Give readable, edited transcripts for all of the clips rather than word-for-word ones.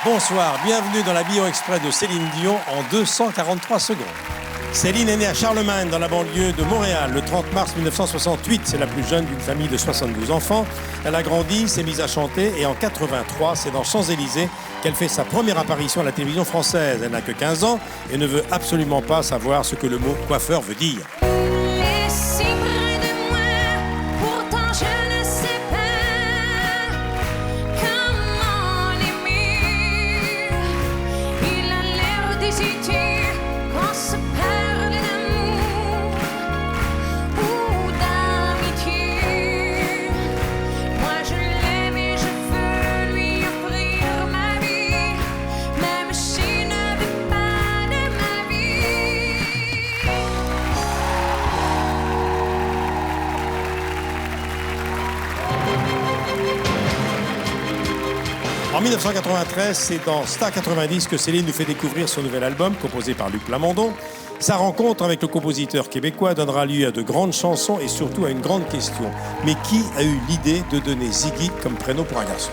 Bonsoir, bienvenue dans la Bio Express de Céline Dion en 243 secondes. Céline est née à Charlemagne, dans la banlieue de Montréal, le 30 mars 1968. C'est la plus jeune d'une famille de 72 enfants. Elle a grandi, s'est mise à chanter et en 83, c'est dans Champs-Élysées qu'elle fait sa première apparition à la télévision française. Elle n'a que 15 ans et ne veut absolument pas savoir ce que le mot coiffeur veut dire. En 1993, c'est dans Star 90 que Céline nous fait découvrir son nouvel album, composé par Luc Plamondon. Sa rencontre avec le compositeur québécois donnera lieu à de grandes chansons et surtout à une grande question. Mais qui a eu l'idée de donner Ziggy comme prénom pour un garçon?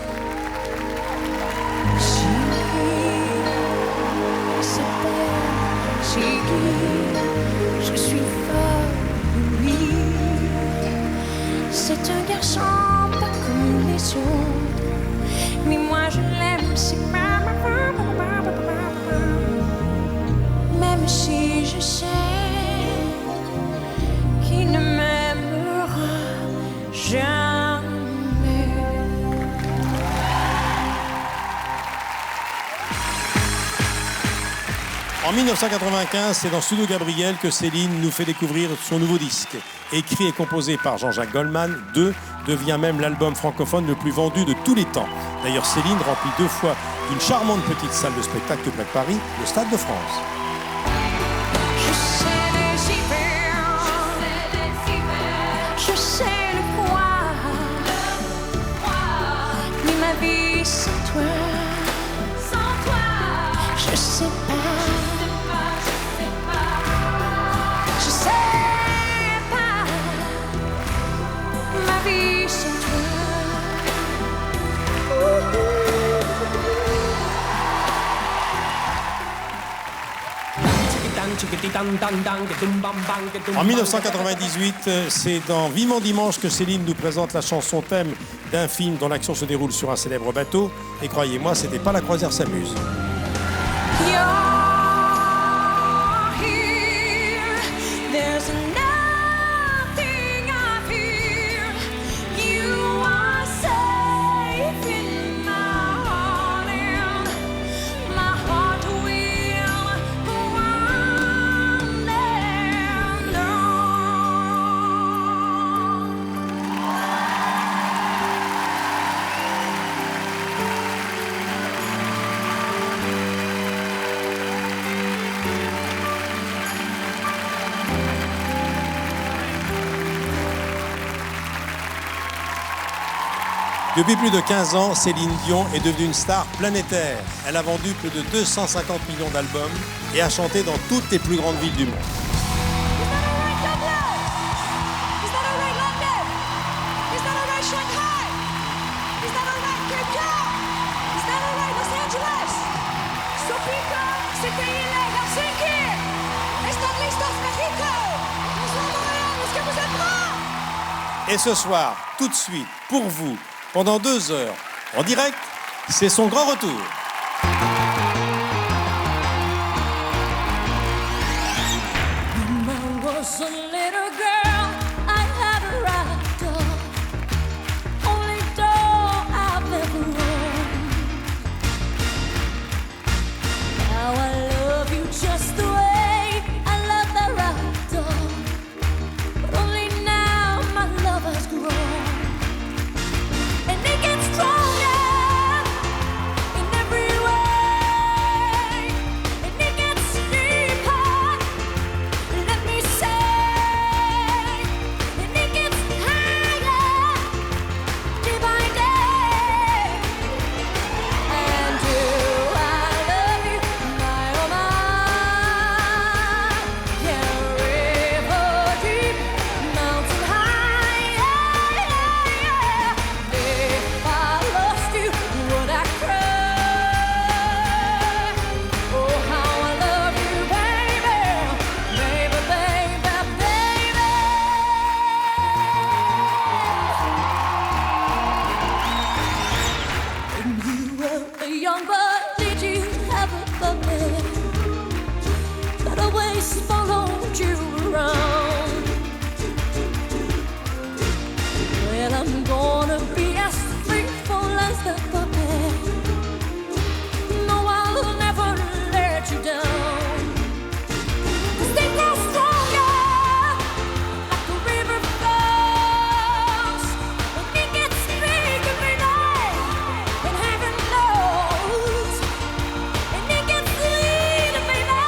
Je suis folle, oui. C'est un garçon pas comme les autres, mais moi je l'aime, c'est même si je sais qu'il ne m'aimera jamais. En 1995, c'est dans Studio Gabriel que Céline nous fait découvrir son nouveau disque. Écrit et composé par Jean-Jacques Goldman, 2 devient même l'album francophone le plus vendu de tous les temps. D'ailleurs, Céline remplit 2 fois une charmante petite salle de spectacle tout près de Paris, le Stade de France. Je sais le poids, mais ma vie sans toi, je sais pas. Je sais pas ma vie sans toi. En 1998, c'est dans Vivement Dimanche que Céline nous présente la chanson thème d'un film dont l'action se déroule sur un célèbre bateau. Et croyez-moi, c'était pas La Croisière s'amuse. Depuis plus de 15 ans, Céline Dion est devenue une star planétaire. Elle a vendu plus de 250 millions d'albums et a chanté dans toutes les plus grandes villes du monde. Et ce soir, tout de suite, pour vous, pendant 2 heures, en direct, c'est son grand retour. young, but did you ever love me? That always followed you around. Well, I'm gonna be as faithful as the puppet. No, I'll never let you down. 'Cause they grow stronger like a river flows. And it gets bigger, baby, and heaven knows. And it gets sweeter, baby,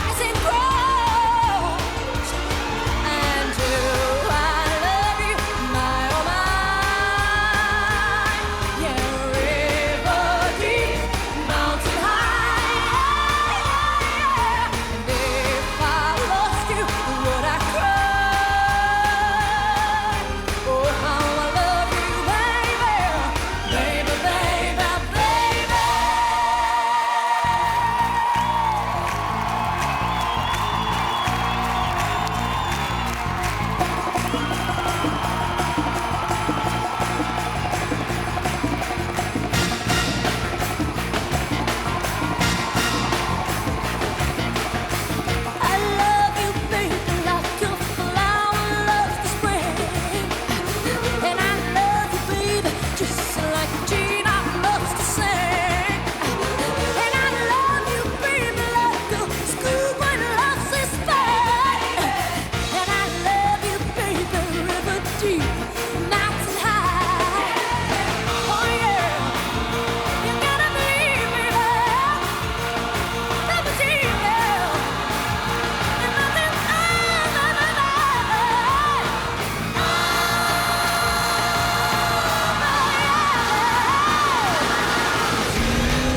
as it grows. And do I love you, my oh my? Yeah, river deep, mountain high. And if I lost you, would I cry? Oh, how I love you, baby, baby, baby, baby. I love you, baby, like a flower loves the spring. And I love you, baby, just like Gina loves to sing. And I love you, baby, like a schoolboy loves his fun. And I love you, baby, river deep, mountain high. Oh yeah, you gotta believe me, love. Never deep now. And nothing,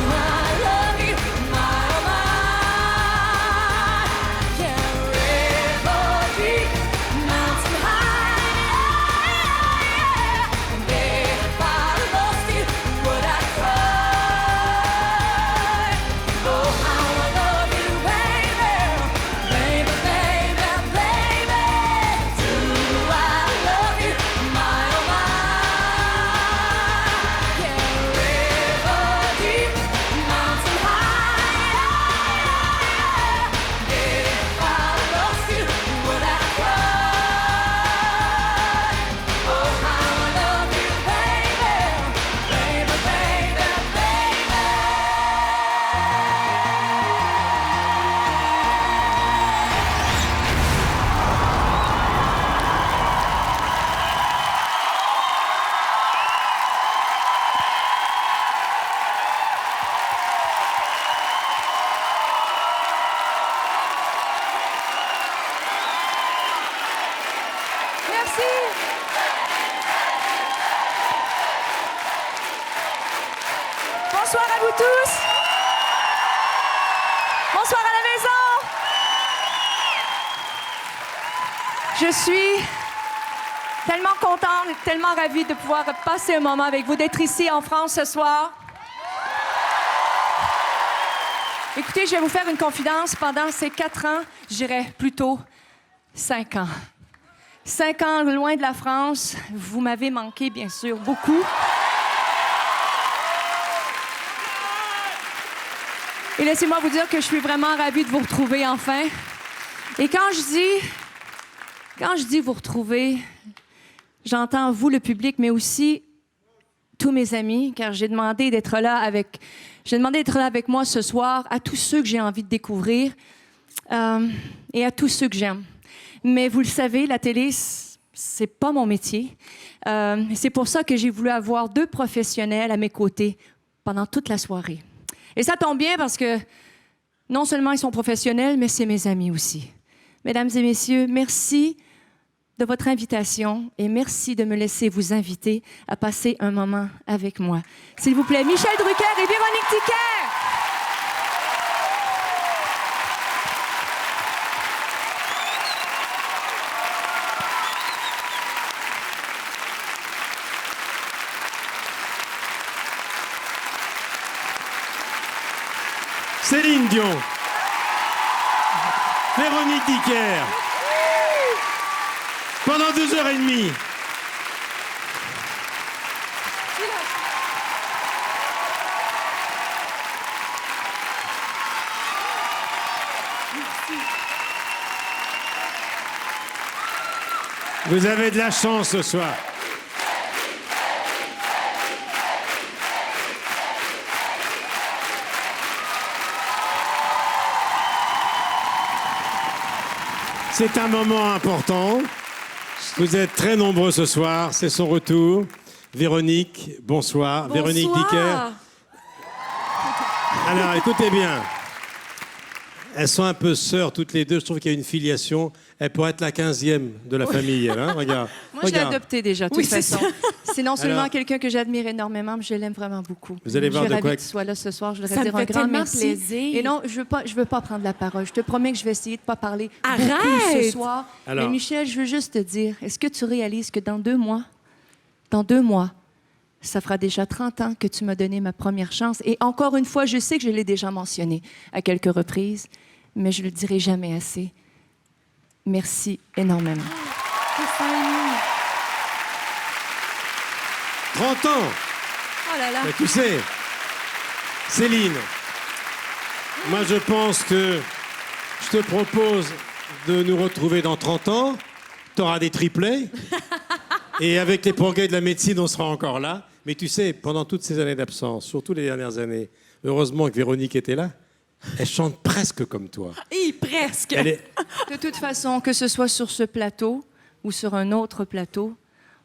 I love you, my oh my. Yeah, river deep, mountain high. And if I lost you, would I cry? Oh, how I love you, baby, baby, baby, baby. Do I love you, my oh my? Yeah, river deep, mountain high. If I lost you, would I cry? Oh, how I love you, baby, baby, baby, baby. Merci. Bonsoir à vous tous. Bonsoir à la maison. Je suis tellement contente et tellement ravie de pouvoir passer un moment avec vous, d'être ici en France ce soir. Écoutez, je vais vous faire une confidence. Pendant ces 4 ans, je dirais plutôt 5 ans. 5 ans loin de la France, vous m'avez manqué, bien sûr, beaucoup. Et laissez-moi vous dire que je suis vraiment ravie de vous retrouver enfin. Et quand je dis vous retrouver, j'entends vous, le public, mais aussi tous mes amis, car j'ai demandé d'être là avec moi ce soir, à tous ceux que j'ai envie de découvrir et à tous ceux que j'aime. Mais vous le savez, la télé, c'est pas mon métier. C'est pour ça que j'ai voulu avoir 2 professionnels à mes côtés pendant toute la soirée. Et ça tombe bien parce que non seulement ils sont professionnels, mais c'est mes amis aussi. Mesdames et messieurs, merci de votre invitation et merci de me laisser vous inviter à passer un moment avec moi. S'il vous plaît, Michel Drucker et Véronique Tiquet. Céline Dion, Véronique Dicker, pendant 2h30. Vous avez de la chance ce soir. C'est un moment important. Vous êtes très nombreux ce soir. C'est son retour. Véronique, bonsoir. Véronique Dicker. Alors, écoutez bien. Elles sont un peu sœurs toutes les deux. Je trouve qu'il y a une filiation. Elle pourrait être la 15e de la famille. Elle, hein. Regarde. Moi, je l'ai adopté déjà, de toute façon. C'est non seulement Alors, quelqu'un que j'admire énormément, mais je l'aime vraiment beaucoup. Vous allez voir je suis de quoi... ravie que tu sois là ce soir. Je voudrais Ça dire me un fait grand tellement merci. plaisir. Et non, je veux pas prendre la parole. Je te promets que je vais essayer de pas parler Arrête! beaucoup ce soir. Alors- Mais Michel, je veux juste te dire, est-ce que tu réalises que dans 2 mois, ça fera déjà 30 ans que tu m'as donné ma première chance. Et encore une fois, je sais que je l'ai déjà mentionné à quelques reprises, mais je le dirai jamais assez. Merci énormément. 30 ans. Oh là là. Mais tu sais, Céline, moi je pense que je te propose de nous retrouver dans 30 ans. Tu auras des triplets. Et avec les progrès de la médecine, on sera encore là. Mais tu sais, pendant toutes ces années d'absence, surtout les dernières années, heureusement que Véronique était là, elle chante presque comme toi. Presque. Elle est... De toute façon, que ce soit sur ce plateau ou sur un autre plateau,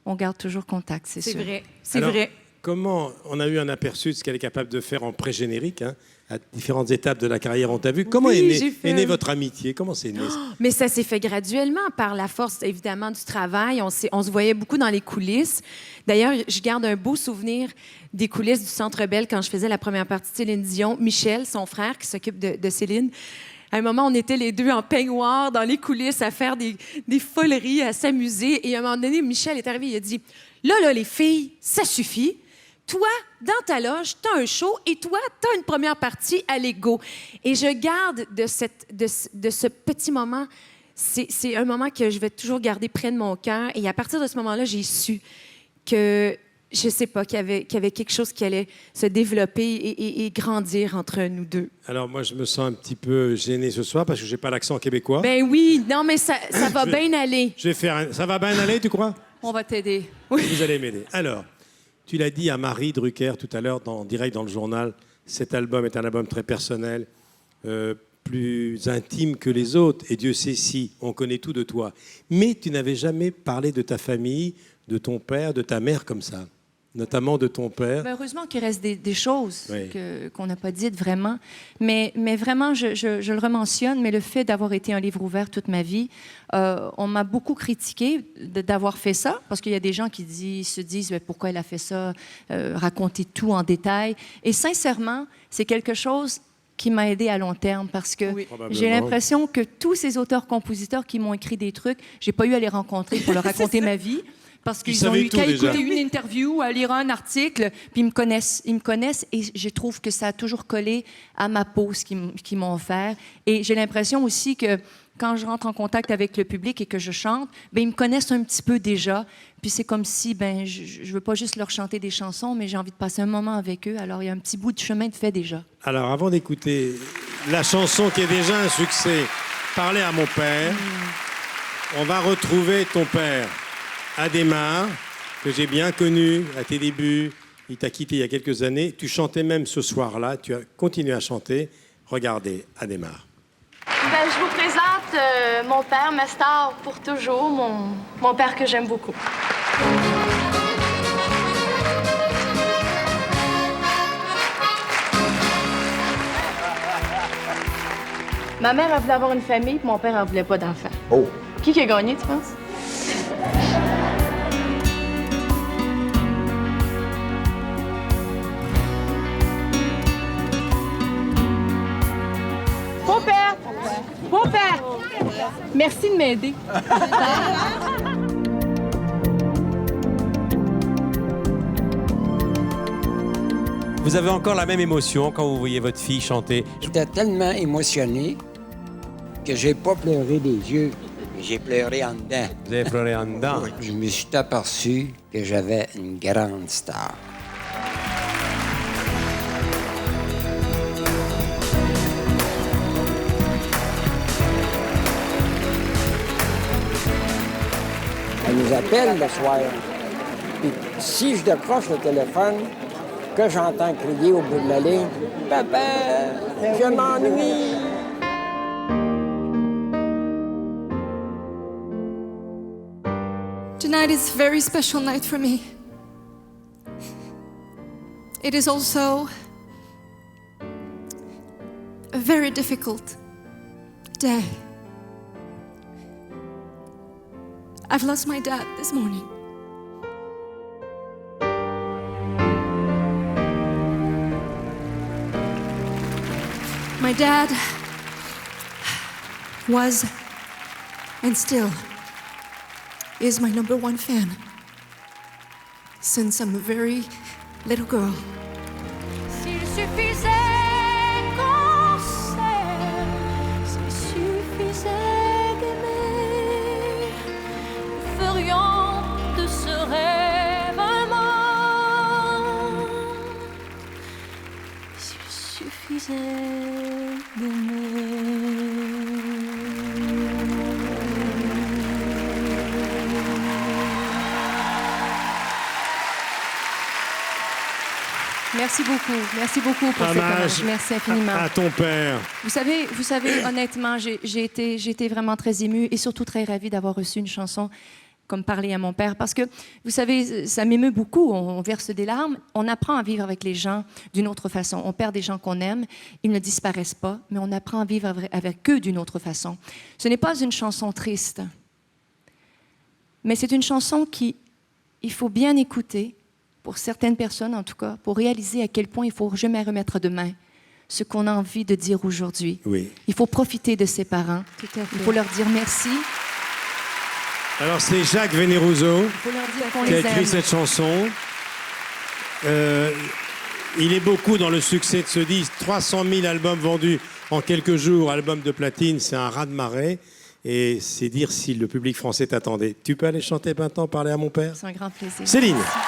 on garde toujours contact, c'est C'est sûr. vrai. C'est Alors, vrai. Comment on a eu un aperçu de ce qu'elle est capable de faire en pré-générique, hein, à différentes étapes de la carrière, on t'a vu. Comment Oui, est j'ai fait est née un- votre amitié? Comment c'est né? Mais ça s'est fait graduellement par la force, évidemment, du travail. On se voyait beaucoup dans les coulisses. D'ailleurs, je garde un beau souvenir des coulisses du Centre Bell quand je faisais la première partie de Céline Dion. Michel, son frère, qui s'occupe de Céline, à un moment, on était les deux en peignoir dans les coulisses à faire des foleries, à s'amuser. Et à un moment donné, Michel est arrivé, il a dit « Là, les filles, ça suffit. Toi, dans ta loge, t'as un show et toi, t'as une première partie à l'ego. » Et je garde de ce petit moment, c'est un moment que je vais toujours garder près de mon cœur. Et à partir de ce moment-là, j'ai su que, je sais pas, qu'il y avait quelque chose qui allait se développer et grandir entre nous deux. Alors moi, je me sens un petit peu gêné ce soir parce que j'ai pas l'accent québécois. Ben oui, non, mais ça va bien aller. Je vais faire ça va bien aller, tu crois? On va t'aider. Vous allez m'aider. Alors, tu l'as dit à Marie Drucker tout à l'heure, en direct dans le journal, cet album est un album très personnel, plus intime que les autres, et Dieu sait si, on connaît tout de toi. Mais tu n'avais jamais parlé de ta famille, de ton père, de ta mère comme ça, notamment de ton père. Ben, heureusement qu'il reste des choses Oui. qu'on n'a pas dites vraiment. Mais vraiment, je le rementionne, mais le fait d'avoir été un livre ouvert toute ma vie, on m'a beaucoup critiqué d'avoir fait ça, parce qu'il y a des gens qui se disent ben, pourquoi elle a fait ça, raconter tout en détail. Et sincèrement, c'est quelque chose qui m'a aidé à long terme parce que Oui. j'ai l'impression que tous ces auteurs-compositeurs qui m'ont écrit des trucs, j'ai pas eu à les rencontrer pour leur raconter ma vie. Parce qu'ils ont savaient eu tout, qu'à déjà. écouter une interview, à lire un article, puis ils me connaissent et je trouve que ça a toujours collé à ma peau, ce qu'ils m'ont offert. Et j'ai l'impression aussi que quand je rentre en contact avec le public et que je chante, ben ils me connaissent un petit peu déjà. Puis c'est comme si, ben je veux pas juste leur chanter des chansons, mais j'ai envie de passer un moment avec eux. Alors il y a un petit bout de chemin de fait déjà. Alors, avant d'écouter la chanson qui est déjà un succès, Parler à mon père, on va retrouver ton père, Adhémar, que j'ai bien connu à tes débuts. Il t'a quitté il y a quelques années. Tu chantais même ce soir-là. Tu as continué à chanter. Regardez, Adhémar. Ben, je vous présente mon père, ma star pour toujours, mon père que j'aime beaucoup. Ma mère, elle voulait avoir une famille, puis mon père, elle voulait pas d'enfants. Oh, Qui a gagné, tu penses? Bon père! Bon père! Merci de m'aider. Vous avez encore la même émotion quand vous voyez votre fille chanter. j'étais tellement émotionné que j'ai pas pleuré des yeux, j'ai pleuré en dedans. Vous avez pleuré en dedans. Je me suis aperçu que j'avais une grande star. m'appelle le soir. Puis si je décroche le téléphone, que j'entends crier au bout de la ligne, « Papa, je m'ennuie! » Tonight is a very special night for me. It is also a very difficult day. I've lost my dad this morning. My dad was and still is my number one fan since I'm a very little girl. S'il suffisait qu'on s'aime, s'il suffisait d'aimer, nous ferions de ce rêve un monde. S'il suffisait d'aimer. Merci beaucoup pour cet hommage. Merci infiniment. À ton père. Vous savez, honnêtement, j'ai été vraiment très émue et surtout très ravie d'avoir reçu une chanson comme Parler à mon père, parce que, vous savez, ça m'émeut beaucoup, on verse des larmes, on apprend à vivre avec les gens d'une autre façon. On perd des gens qu'on aime, ils ne disparaissent pas, mais on apprend à vivre avec eux d'une autre façon. Ce n'est pas une chanson triste, mais c'est une chanson qu'il faut bien écouter, pour certaines personnes en tout cas, pour réaliser à quel point il ne faut jamais remettre demain ce qu'on a envie de dire aujourd'hui. Oui. Il faut profiter de ses parents. Tout à fait. Il faut leur dire merci. Alors, c'est Jacques Veneruso Il faut leur dire qu'on qui a les écrit aime. cette chanson. Il est beaucoup dans le succès de ce disque. 300 000 albums vendus en quelques jours, album de platine, c'est un raz-de-marée. Et c'est dire si le public français t'attendait. Tu peux aller chanter maintenant, Parler à mon père? C'est un grand plaisir. Céline. Merci.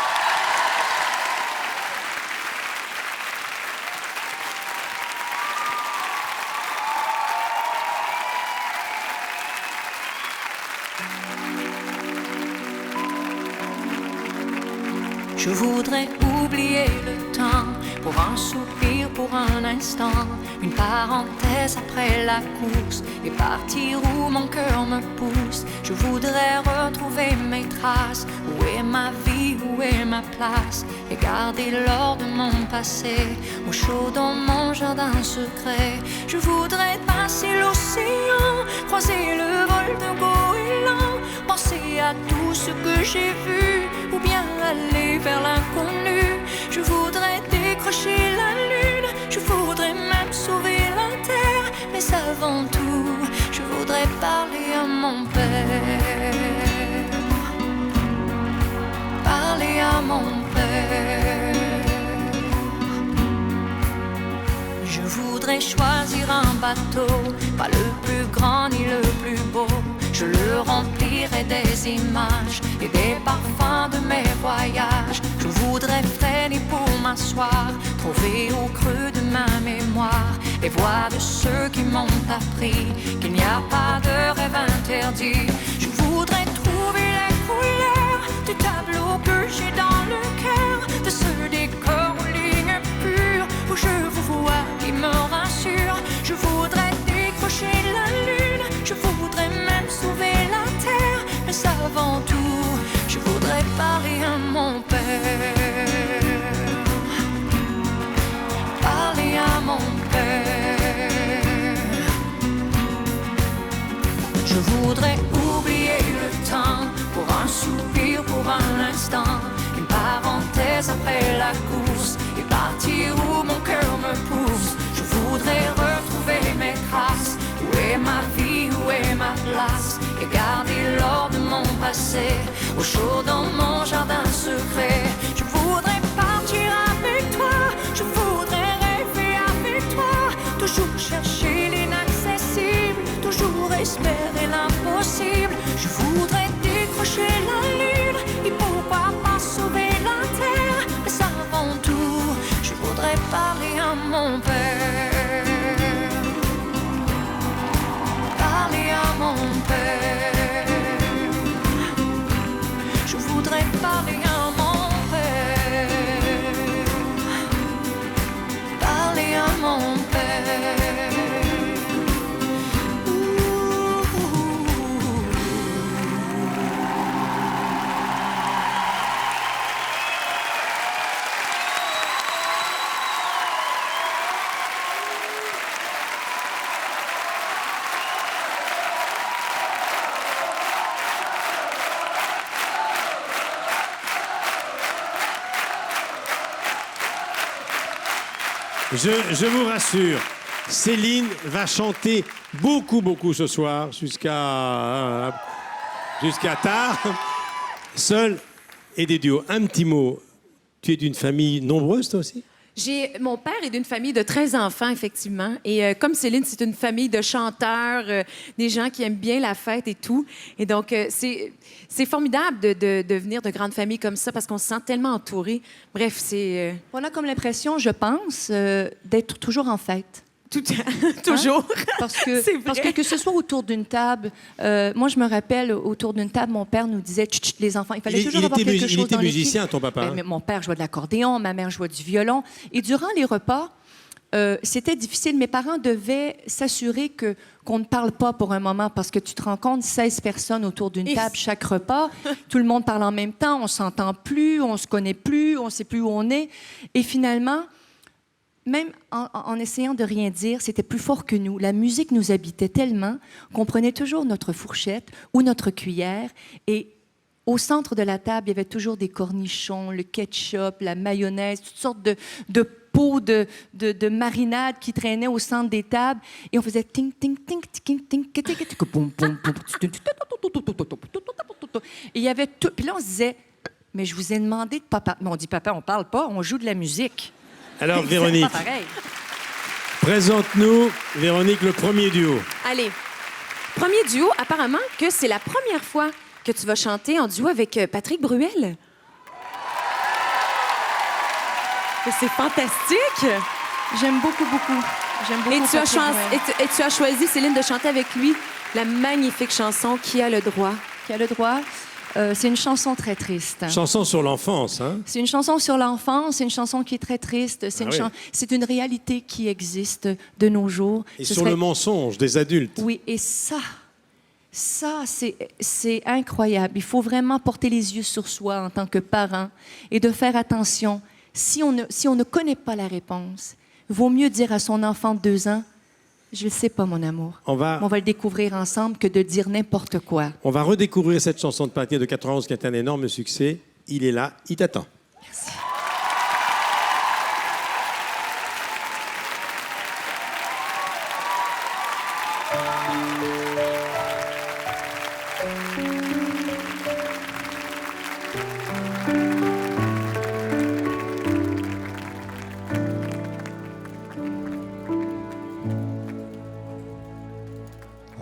Je voudrais oublier le temps pour un soupir, pour un instant, une parenthèse après la course et partir où mon cœur me pousse. Je voudrais retrouver mes traces. Où est ma vie, où est ma place? Et garder l'or de mon passé au chaud dans mon jardin secret. Je voudrais passer l'océan, croiser le vol de goéland, penser à tout ce que j'ai vu, ou bien aller vers l'inconnu. Je voudrais décrocher la lune, je voudrais même sauver la terre, mais avant tout, je voudrais parler à mon père. Parler à mon père. Je voudrais choisir un bateau, pas le plus grand ni le plus beau. Je le remplirai des images et des parfums de mes voyages. Je voudrais freiner pour m'asseoir, trouver au creux de ma mémoire les voix de ceux qui m'ont appris qu'il n'y a pas de rêve interdit. Je voudrais trouver les couleurs du tableau que j'ai dans le cœur, de ce décor aux lignes pures où je vous vois qui me rassure. Je voudrais décrocher la lune, je voudrais même sauver la terre, mais avant tout, je voudrais parler à mon père. Parler à mon père. Je voudrais oublier le temps pour un soupir, pour un instant, une parenthèse après la course et partir où mon cœur me pousse. Je voudrais retrouver mes traces. Où est ma vie, où est ma place? Et garder l'or de mon passé au chaud dans mon jardin secret. Je voudrais partir avec toi, je voudrais rêver avec toi, toujours chercher l'inaccessible, toujours espérer l'impossible. Je voudrais décrocher la lune et pourquoi pas sauver la terre, mais avant tout, je voudrais parler à mon père. Parler à mon père. mon père. Je vous rassure, Céline va chanter beaucoup ce soir, jusqu'à tard, seule et des duos. Un petit mot, tu es d'une famille nombreuse, toi aussi? Mon père est d'une famille de 13 enfants, effectivement. Et comme Céline, c'est une famille de chanteurs, des gens qui aiment bien la fête et tout. Et donc, c'est formidable de venir de grandes familles comme ça parce qu'on se sent tellement entouré. Bref, c'est... On a comme l'impression, je pense, d'être toujours en fête. Toujours. Parce que ce soit autour d'une table, moi je me rappelle autour d'une table, mon père nous disait chut, chut, les enfants, il fallait toujours avoir quelque chose dans Il était musicien, ton papa. Mais mon père jouait de l'accordéon, ma mère jouait du violon, et durant les repas, c'était difficile. Mes parents devaient s'assurer qu'on ne parle pas pour un moment parce que tu te rends compte, 16 personnes autour d'une table chaque repas, tout le monde parle en même temps, on s'entend plus, on se connaît plus, on sait plus où on est, et finalement. Même en essayant de rien dire, c'était plus fort que nous. La musique nous habitait tellement qu'on prenait toujours notre fourchette ou notre cuillère et au centre de la table, il y avait toujours des cornichons, le ketchup, la mayonnaise, toutes sortes de pots de marinade qui traînaient au centre des tables et on faisait ting ting ting ting ting ting ting et il y avait tout. Puis là on se disait, mais je vous ai demandé de papa. Mais on dit papa, on parle pas, on joue de la musique. Alors, Véronique, présente-nous, Véronique, le premier duo. Allez, premier duo, apparemment que c'est la première fois que tu vas chanter en duo avec Patrick Bruel. C'est fantastique! J'aime beaucoup. Et tu as choisi, Céline, de chanter avec lui la magnifique chanson « Qui a le droit ». Qui a le droit. C'est une chanson très triste. Chanson sur l'enfance, hein? C'est une chanson sur l'enfance, c'est une chanson qui est très triste. C'est une réalité qui existe de nos jours. Et sur le mensonge des adultes. Oui, et ça c'est incroyable. Il faut vraiment porter les yeux sur soi en tant que parent et de faire attention. Si on ne connaît pas la réponse, vaut mieux dire à son enfant de 2 ans, je ne sais pas, mon amour. On va le découvrir ensemble que de dire n'importe quoi. On va redécouvrir cette chanson de Patrick de 91 qui est un énorme succès. Il est là, il t'attend. Merci.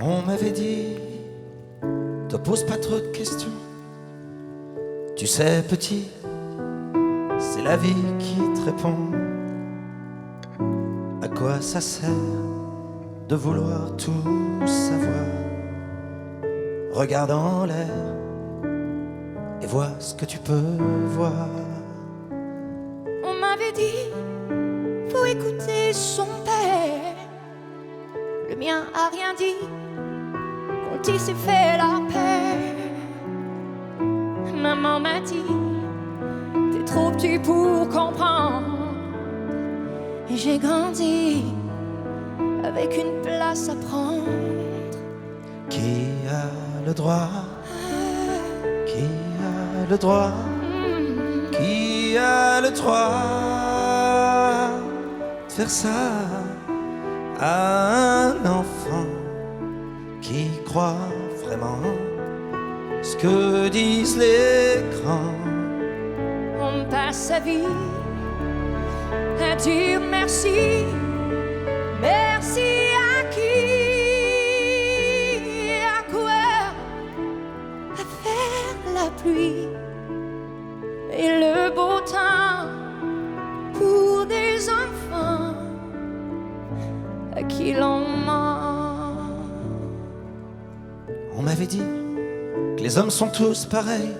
On m'avait dit, te pose pas trop de questions. Tu sais, petit, c'est la vie qui te répond. À quoi ça sert de vouloir tout savoir? Regarde en l'air et vois ce que tu peux voir. On m'avait dit, faut écouter son père. Le mien a rien dit quand il s'est fait la paix. Maman m'a dit, t'es trop petit pour comprendre. Et j'ai grandi avec une place à prendre. Qui a le droit? Qui a le droit? Qui a le droit de faire ça à un enfant qui croit vraiment ce que disent les grands? On passe sa vie à dire merci. Merci à qui? À quoi? À faire la pluie et le beau temps pour des enfants à qui l'on ment. On m'avait dit que les hommes sont tous pareils.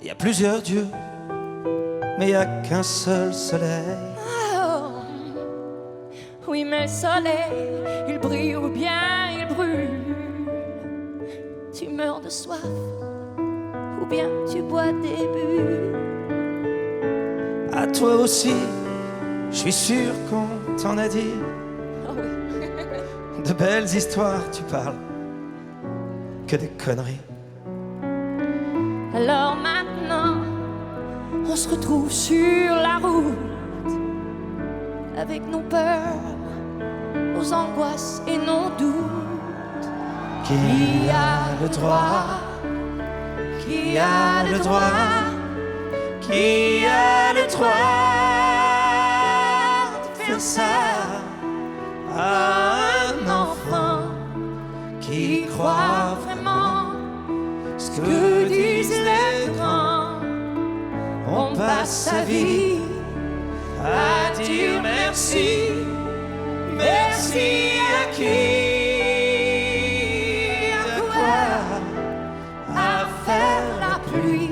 Il y a plusieurs dieux, mais il n'y a qu'un seul soleil. Oui, mais le soleil, il brille ou bien il brûle. Tu meurs de soif ou bien tu bois des bulles. À toi aussi, je suis sûr qu'on t'en a dit. Oh oui. De belles histoires, tu parles que des conneries. Alors maintenant, on se retrouve sur la route avec nos peurs, nos angoisses et nos doutes. Qui a le droit? Qui a le droit? Qui a le droit de faire ça à un enfant qui croit vraiment ce que disent les grands? On passe sa vie à dire merci. Merci à qui? À quoi? À faire la pluie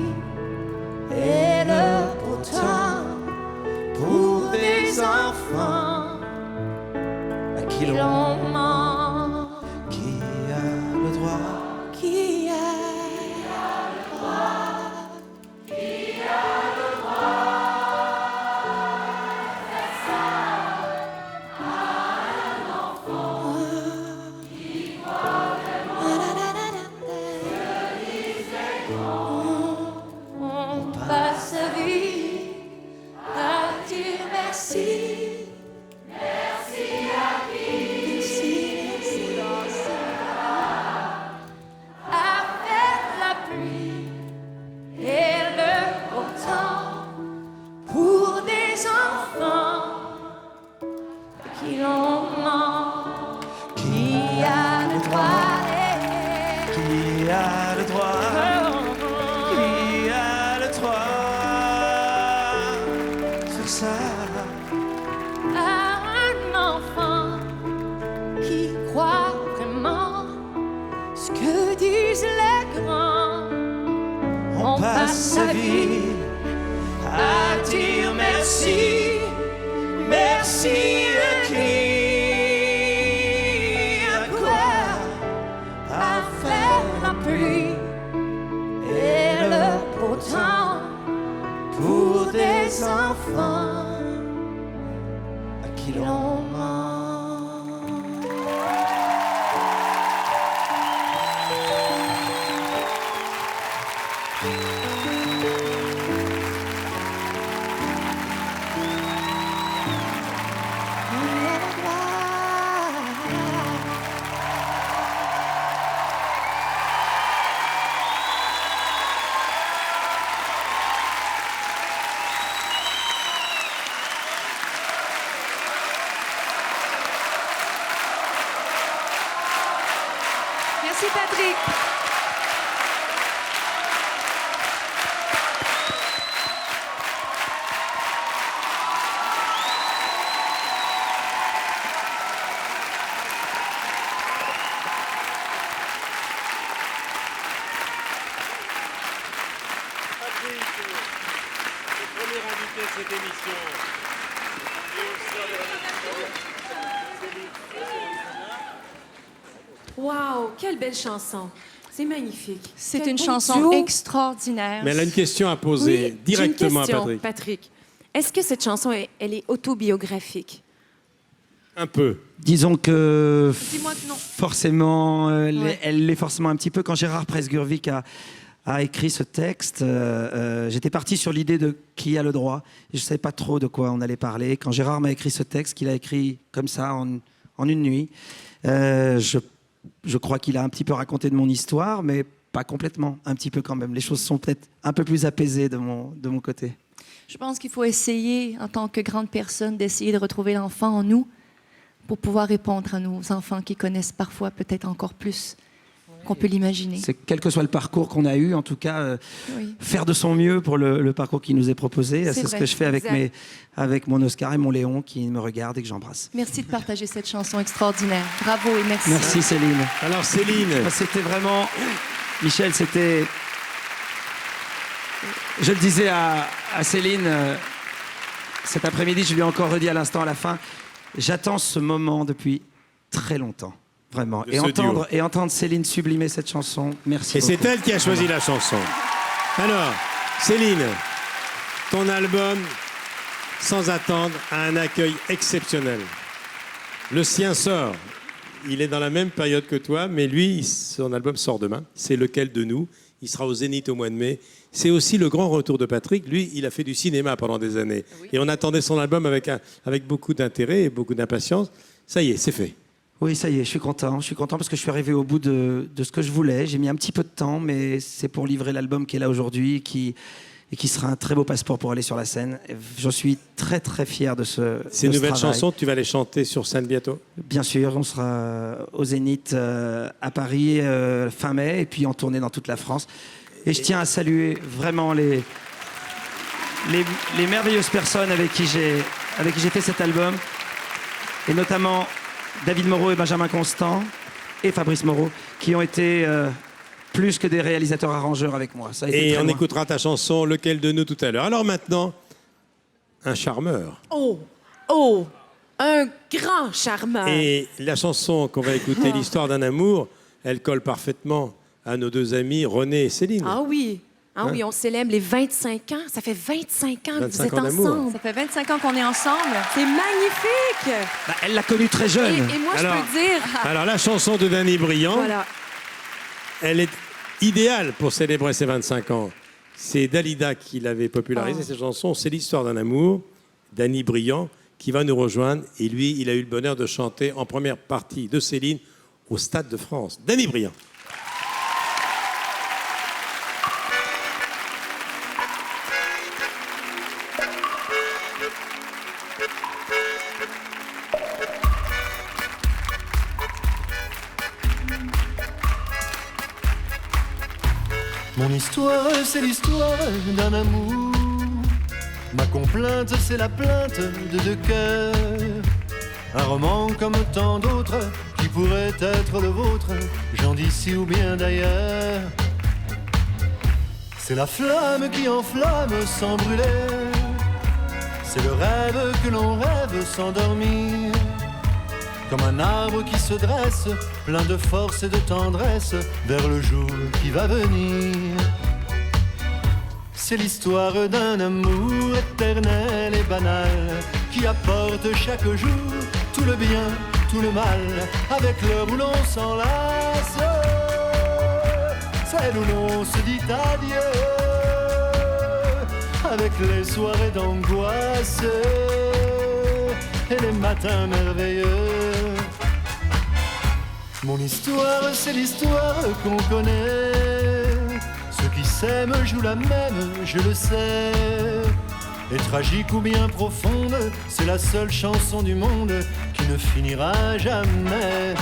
et le beau temps pour des enfants à qui l'on ment. Qui a le droit? Qui a le droit? Qui a le droit de faire ça à un enfant qui croit vraiment que disent les grands? On passe sa vie à dire merci. Merci à qui? À faire la pluie et le beau temps pour des enfants qui l'on ment. Qui a le droit? Qui a le droit? Qui a le droit de faire ça À un enfant qui croit vraiment ce que disent les grands. On passe sa vie à dire merci. Merci à qui? À quoi? À faire la pluie Et le beau temps pour des enfants à qui l'on ment. Merci, Patrick. Patrick, le premier invité de cette émission. Wow, quelle belle chanson. C'est magnifique. C'est Quel une beau chanson duo. extraordinaire. Mais elle a une question à poser Oui, directement j'ai une à question, Patrick. Est-ce que cette chanson, elle est autobiographique? Un peu. Disons que Dis-moi que non. forcément, Ouais. elle l'est forcément un petit peu. Quand Gérard Presgurvic a écrit ce texte, j'étais parti sur l'idée de qui a le droit. Et je ne savais pas trop de quoi on allait parler. Quand Gérard m'a écrit ce texte, qu'il a écrit comme ça en une nuit, je crois qu'il a un petit peu raconté de mon histoire, mais pas complètement, un petit peu quand même. Les choses sont peut-être un peu plus apaisées de mon côté. Je pense qu'il faut essayer, en tant que grande personne, d'essayer de retrouver l'enfant en nous pour pouvoir répondre à nos enfants qui connaissent parfois peut-être encore plus qu'on peut l'imaginer. C'est quel que soit le parcours qu'on a eu, en tout cas, Oui. faire de son mieux pour le parcours qui nous est proposé. C'est C'est ce vrai, que je fais exact. avec mon Oscar et mon Léon qui me regardent et que j'embrasse. Merci de partager cette chanson extraordinaire. Bravo et merci. Merci Céline. Alors Céline, C'était vraiment... Michel, c'était... Je le disais à Céline, cet après-midi, je lui ai encore redit à l'instant, à la fin, J'attends ce moment depuis très longtemps, vraiment. De ce duo. Et entendre Céline sublimer cette chanson, merci Et beaucoup. c'est elle qui a choisi la chanson. Alors, Céline, ton album, Sans attendre, a un accueil exceptionnel. Le sien sort. Il est dans la même période que toi, mais lui, son album sort demain. C'est Lequel de nous? Il sera au Zénith au mois de mai. C'est aussi le grand retour de Patrick. Lui, il a fait du cinéma pendant des années. Oui. Et on attendait son album avec beaucoup d'intérêt et beaucoup d'impatience. Ça y est, c'est fait. Oui, ça y est, je suis content. Je suis content parce que je suis arrivé au bout de ce que je voulais. J'ai mis un petit peu de temps, mais c'est pour livrer l'album qui est là aujourd'hui et qui sera un très beau passeport pour aller sur la scène. Je suis très, très fier de ce Ces nouvelles chansons, tu vas les chanter sur scène bientôt? Bien sûr, on sera au Zénith à Paris fin mai et puis en tournée dans toute la France. Et je tiens à saluer vraiment les merveilleuses personnes avec qui j'ai fait cet album, et notamment David Moreau et Benjamin Constant et Fabrice Moreau, qui ont été plus que des réalisateurs arrangeurs avec moi. Ça a été et très on loin. écoutera ta chanson Lequel de nous tout à l'heure. Alors maintenant, un charmeur. Oh, un grand charmeur. Et la chanson qu'on va écouter, L'histoire d'un amour, elle colle parfaitement à nos deux amis René et Céline. Ah oui. Ah oui, on célèbre les 25 ans. Ça fait 25 ans que vous êtes ensemble. Ça fait 25 ans qu'on est ensemble. C'est magnifique. Bah, elle l'a connu très jeune. Et moi, je peux dire... Alors la chanson de Danny Briand, Voilà. elle est idéale pour célébrer ses 25 ans. C'est Dalida qui l'avait popularisée, cette chanson. C'est L'histoire d'un amour, Danny Briand, qui va nous rejoindre. Et lui, il a eu le bonheur de chanter en première partie de Céline au Stade de France. Danny Briand. Mon histoire, c'est l'histoire d'un amour. Ma complainte, c'est la plainte de deux cœurs. Un roman comme tant d'autres qui pourrait être le vôtre, j'en d'ici ou bien d'ailleurs. C'est la flamme qui enflamme sans brûler. C'est le rêve que l'on rêve sans dormir. Comme un arbre qui se dresse, plein de force et de tendresse, vers le jour qui va venir. C'est l'histoire d'un amour éternel et banal, qui apporte chaque jour tout le bien, tout le mal, avec l'heure où l'on s'enlace, celle où l'on se dit adieu, avec les soirées d'angoisse et les matins merveilleux. Mon histoire, c'est l'histoire qu'on connaît. Ceux qui s'aiment jouent la même, je le sais. Et tragique ou bien profonde, c'est la seule chanson du monde qui ne finira jamais.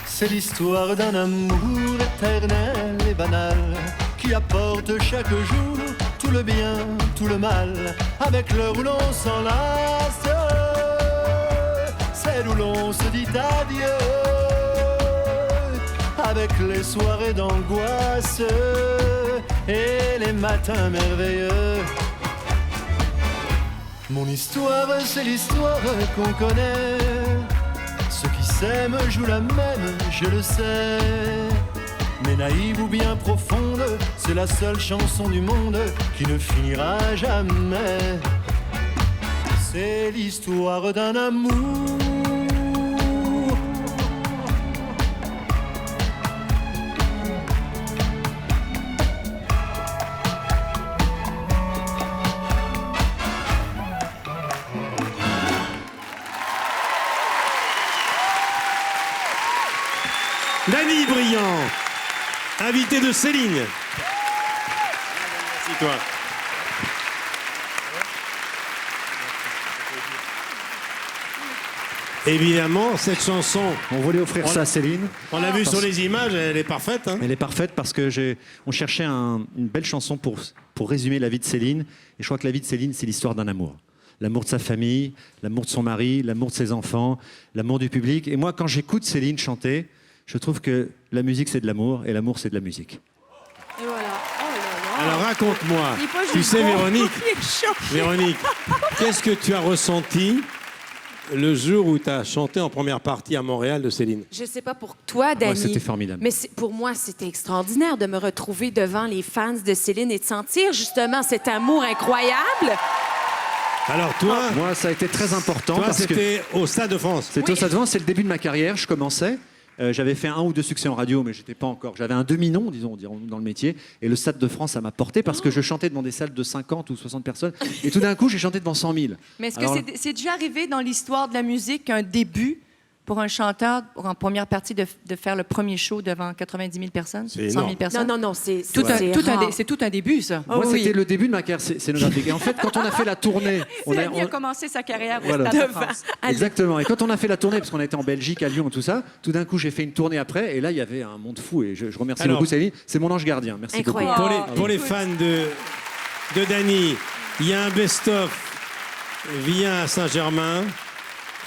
C'est l'histoire d'un amour éternel et banal, qui apporte chaque jour tout le bien, tout le mal, avec l'heure où l'on s'enlace, celle où l'on se dit adieu, avec les soirées d'angoisse et les matins merveilleux. Mon histoire, c'est l'histoire qu'on connaît. Ceux qui s'aiment jouent la même, je le sais. Mais naïve ou bien profonde, c'est la seule chanson du monde qui ne finira jamais. C'est l'histoire d'un amour. Danny Briand, invité de Céline. Merci toi. Évidemment, cette chanson, On voulait offrir ça à Céline. on l'a vu sur les images, elle est parfaite. Hein. Elle est parfaite parce que on cherchait une belle chanson pour résumer la vie de Céline. Et je crois que la vie de Céline, c'est l'histoire d'un amour. l'amour de sa famille, l'amour de son mari, l'amour de ses enfants, l'amour du public. Et moi, quand j'écoute Céline chanter, je trouve que la musique, c'est de l'amour, et l'amour, c'est de la musique. Et voilà. Oh là là. Alors raconte-moi, Il est pas tu juste sais bon, Véronique, il est chaud. Véronique, qu'est-ce que tu as ressenti le jour où tu as chanté en première partie à Montréal de Céline? Je sais pas pour toi, Dani. Moi, c'était formidable. Mais pour moi, c'était extraordinaire de me retrouver devant les fans de Céline et de sentir justement cet amour incroyable. Alors toi, Moi, ça a été très important toi parce que c'était au Stade de France. c'était au Stade de France, c'est le début de ma carrière, je commençais. J'avais fait 1 ou 2 succès en radio, mais j'étais pas encore. J'avais un demi-nom, disons, dans le métier. Et le Stade de France, ça m'a porté parce que je chantais devant des salles de 50 ou 60 personnes. Et tout d'un coup, j'ai chanté devant 100 000. Mais est-ce que Alors, c'est déjà arrivé dans l'histoire de la musique qu'un début pour un chanteur, en première partie, de faire le premier show devant 90 000 personnes, 100 C'est 000 énorme. personnes? Non, c'est Tout un- c'est tout un rare. dé- C'est tout un début, ça. Moi, Oh oui. c'était le début de ma carrière scénographique. Et en fait, quand on a fait la tournée, Céline a commencé sa carrière au Voilà. Stade de France. Exactement. Et quand on a fait la tournée, parce qu'on a été en Belgique, à Lyon, tout ça, tout d'un coup, j'ai fait une tournée après, et là, il y avait un monde fou. Et je remercie Alors- beaucoup Céline. C'est mon ange gardien. Merci Incroyable. beaucoup. Pour les fans de Dany, il y a un best-of via à Saint-Germain.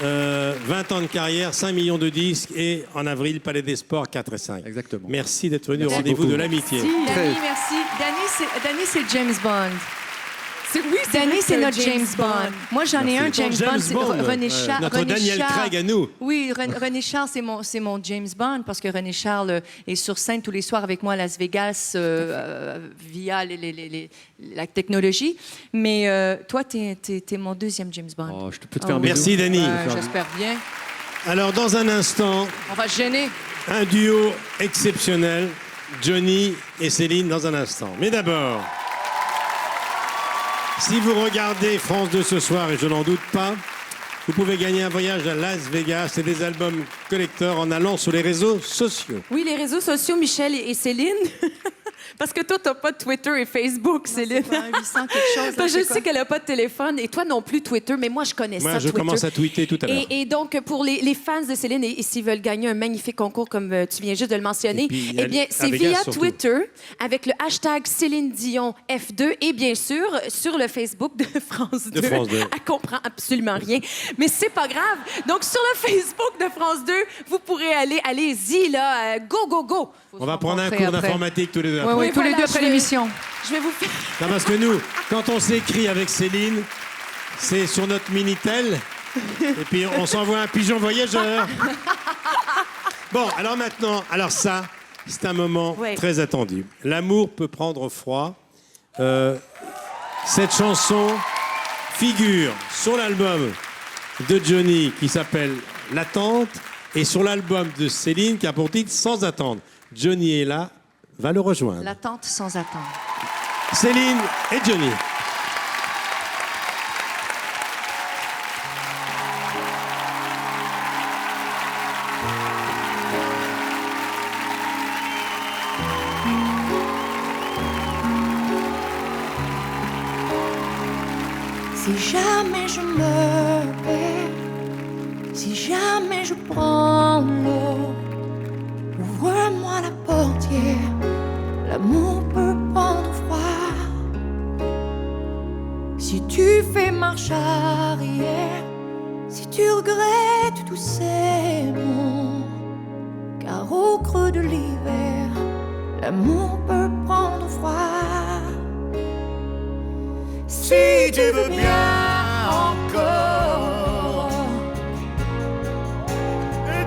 20 ans de carrière, 5 millions de disques et en avril, Palais des Sports 4 et 5. Exactement. Merci d'être venu au Merci rendez-vous beaucoup. de l'amitié. Dany, merci. Dany, c'est James Bond. Oui, Dany, vrai c'est que notre James Bond. Moi, j'en ai un Merci. James Bond, c'est René Charles. Notre Daniel Craig à nous. Oui, René Charles, c'est mon James Bond parce que René Charles est sur scène tous les soirs avec moi à Las Vegas via la technologie. Mais toi, t'es mon deuxième James Bond. Oh, je peux te faire un Merci, bisou. Dany. J'espère bien. Alors, dans un instant, On va se gêner. un duo exceptionnel, Johnny et Céline, dans un instant. Mais d'abord, si vous regardez France 2 ce soir, et je n'en doute pas, vous pouvez gagner un voyage à Las Vegas et des albums collecteurs en allant sur les réseaux sociaux. Oui, les réseaux sociaux, Michel et Céline. Parce que toi, t'as pas de Twitter et Facebook, Céline. C'est pas 800 quelque chose. Parce que je sais qu'elle a pas de téléphone et toi non plus Twitter, mais moi je connais Moi, ça. je Twitter. commence à tweeter tout à l'heure. Et donc, pour les fans de Céline, et s'ils veulent gagner un magnifique concours, comme tu viens juste de le mentionner, Et puis, eh bien, c'est à Vegas, via surtout. Twitter, avec le hashtag Céline Dion F2, et bien sûr, sur le Facebook de France 2. De France 2. Elle comprend absolument rien, mais c'est pas grave. Donc, sur le Facebook de France 2, vous pourrez allez-y, là, go, go, go! On va prendre un rencontrer cours après. d'informatique tous les deux. Oui, après. oui, tous les voilà, deux après je vais- l'émission. Je vais vous faire... Non, parce que nous, quand on s'écrit avec Céline, c'est sur notre Minitel. Et puis on s'envoie un pigeon voyageur. Bon, alors maintenant, ça, c'est un moment Ouais. très attendu. L'amour peut prendre froid. Cette chanson figure sur l'album de Johnny qui s'appelle L'attente et sur l'album de Céline qui a pour titre Sans attendre. Johnny est là, va le rejoindre. L'attente sans attendre. Céline et Johnny. Si jamais je me perds, si jamais je prends l'eau, ouvre-moi la portière, l'amour peut prendre froid. Si tu fais marche arrière, si tu regrettes tous ces mots, car au creux de l'hiver, l'amour peut prendre froid. Si tu veux bien encore,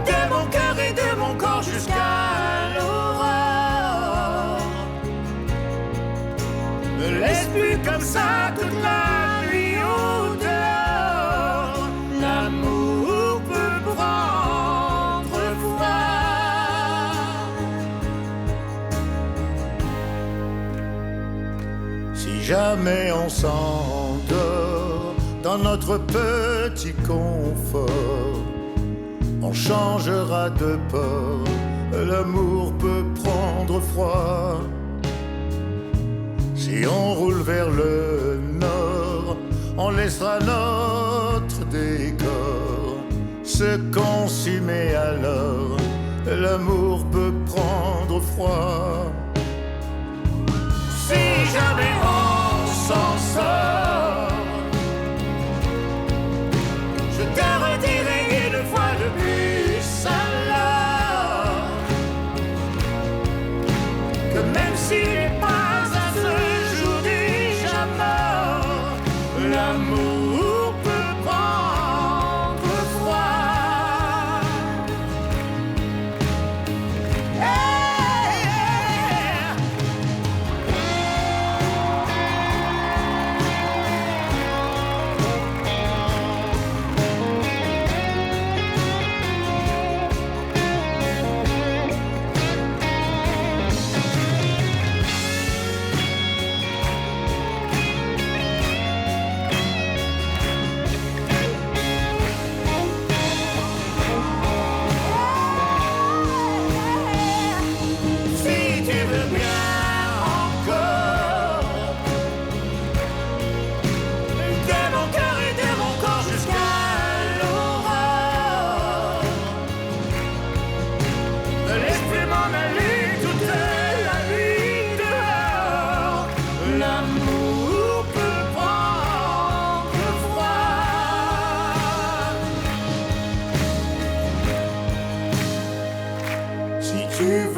de mon cœur et de mon corps jusqu'à l'aurore, ne laisse plus comme ça toute la nuit au dehors. L'amour peut prendre froid. Si jamais on s'endort dans notre petit confort, on changera de port, l'amour peut prendre froid. Si on roule vers le nord, on laissera notre décor se consumer alors, l'amour peut prendre froid. Si jamais on s'en sort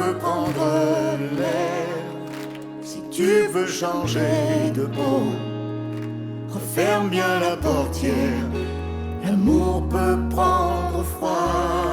peut prendre l'air. Si tu veux changer de peau, referme bien la portière. L'amour peut prendre froid.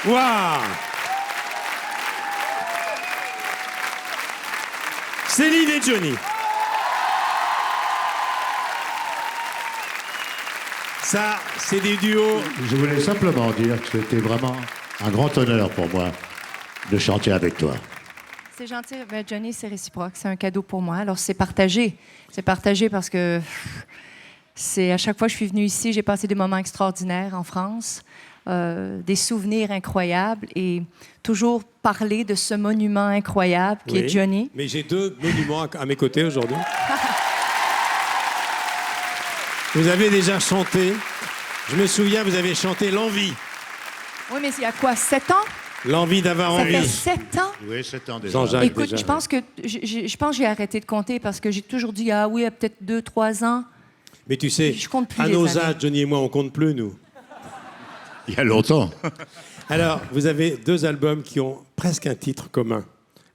Waouh! Céline et Johnny. Ça, c'est des duos. Je voulais simplement dire que c'était vraiment un grand honneur pour moi de chanter avec toi. C'est gentil. Ben, Johnny, c'est réciproque. C'est un cadeau pour moi. Alors, c'est partagé. C'est partagé parce que c'est à chaque fois que je suis venue ici, j'ai passé des moments extraordinaires en France. Des souvenirs incroyables et toujours parler de ce monument incroyable qui est Johnny. Mais j'ai deux monuments à mes côtés aujourd'hui. Vous avez déjà chanté, je me souviens, vous avez chanté L'Envie. Oui, mais il y a quoi, 7 ans? L'envie d'avoir envie. Ça fait 7 ans? Oui, 7 ans déjà. Jean-Jacques, écoute, déjà. je pense que j'ai arrêté de compter parce que j'ai toujours dit, ah oui, peut-être 2-3 ans. Mais tu sais, Je compte plus à les nos années. âges, Johnny et moi, on compte plus, nous. Il y a longtemps. Alors, vous avez deux albums qui ont presque un titre commun.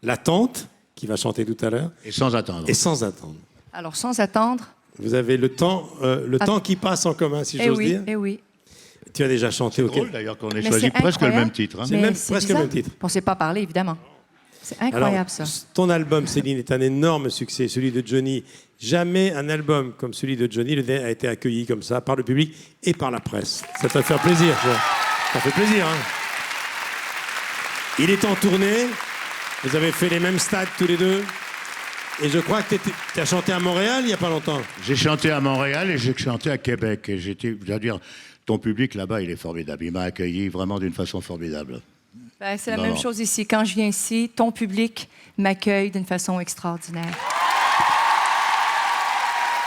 L'attente, qui va chanter tout à l'heure. Et sans attendre. Et sans attendre. Alors, sans attendre. Vous avez le temps qui passe en commun, si j'ose dire. Eh oui. Tu as déjà chanté C'est au drôle d'ailleurs qu'on ait Mais choisi c'est presque le incroyable. même titre. Hein. C'est Mais même c'est presque bizarre. le même titre. On ne sait pas parler, évidemment. C'est incroyable, ça. Ton album, Céline, est un énorme succès, celui de Johnny. Jamais un album comme celui de Johnny a été accueilli comme ça par le public et par la presse. Ça te fait plaisir, ça. Ça fait plaisir, hein. Il est en tournée. Vous avez fait les mêmes stades tous les deux. Et je crois que tu as chanté à Montréal il n'y a pas longtemps. J'ai chanté à Montréal et j'ai chanté à Québec. Et je dois dire, ton public là-bas, il est formidable. Il m'a accueilli vraiment d'une façon formidable. Ben, c'est la même chose ici. Quand je viens ici, ton public m'accueille d'une façon extraordinaire.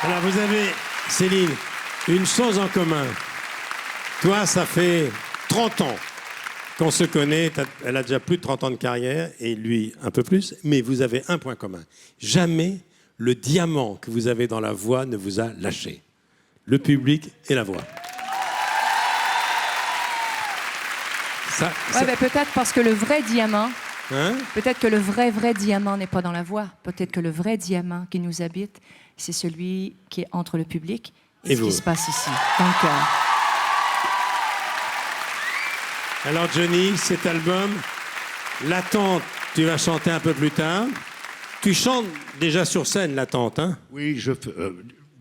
Alors, vous avez, Céline, une chose en commun. Toi, ça fait 30 ans qu'on se connaît. Elle a déjà plus de 30 ans de carrière et lui, un peu plus. Mais vous avez un point commun. Jamais le diamant que vous avez dans la voix ne vous a lâché. Le public et la voix. Ben, peut-être parce que le vrai diamant, Hein? peut-être que le vrai diamant n'est pas dans la voix. Peut-être que le vrai diamant qui nous habite, c'est celui qui est entre le public et ce vous. qui se passe ici, dans le cœur. Alors, Johnny, cet album, L'attente, tu vas chanter un peu plus tard. Tu chantes déjà sur scène, L'attente, hein? Oui,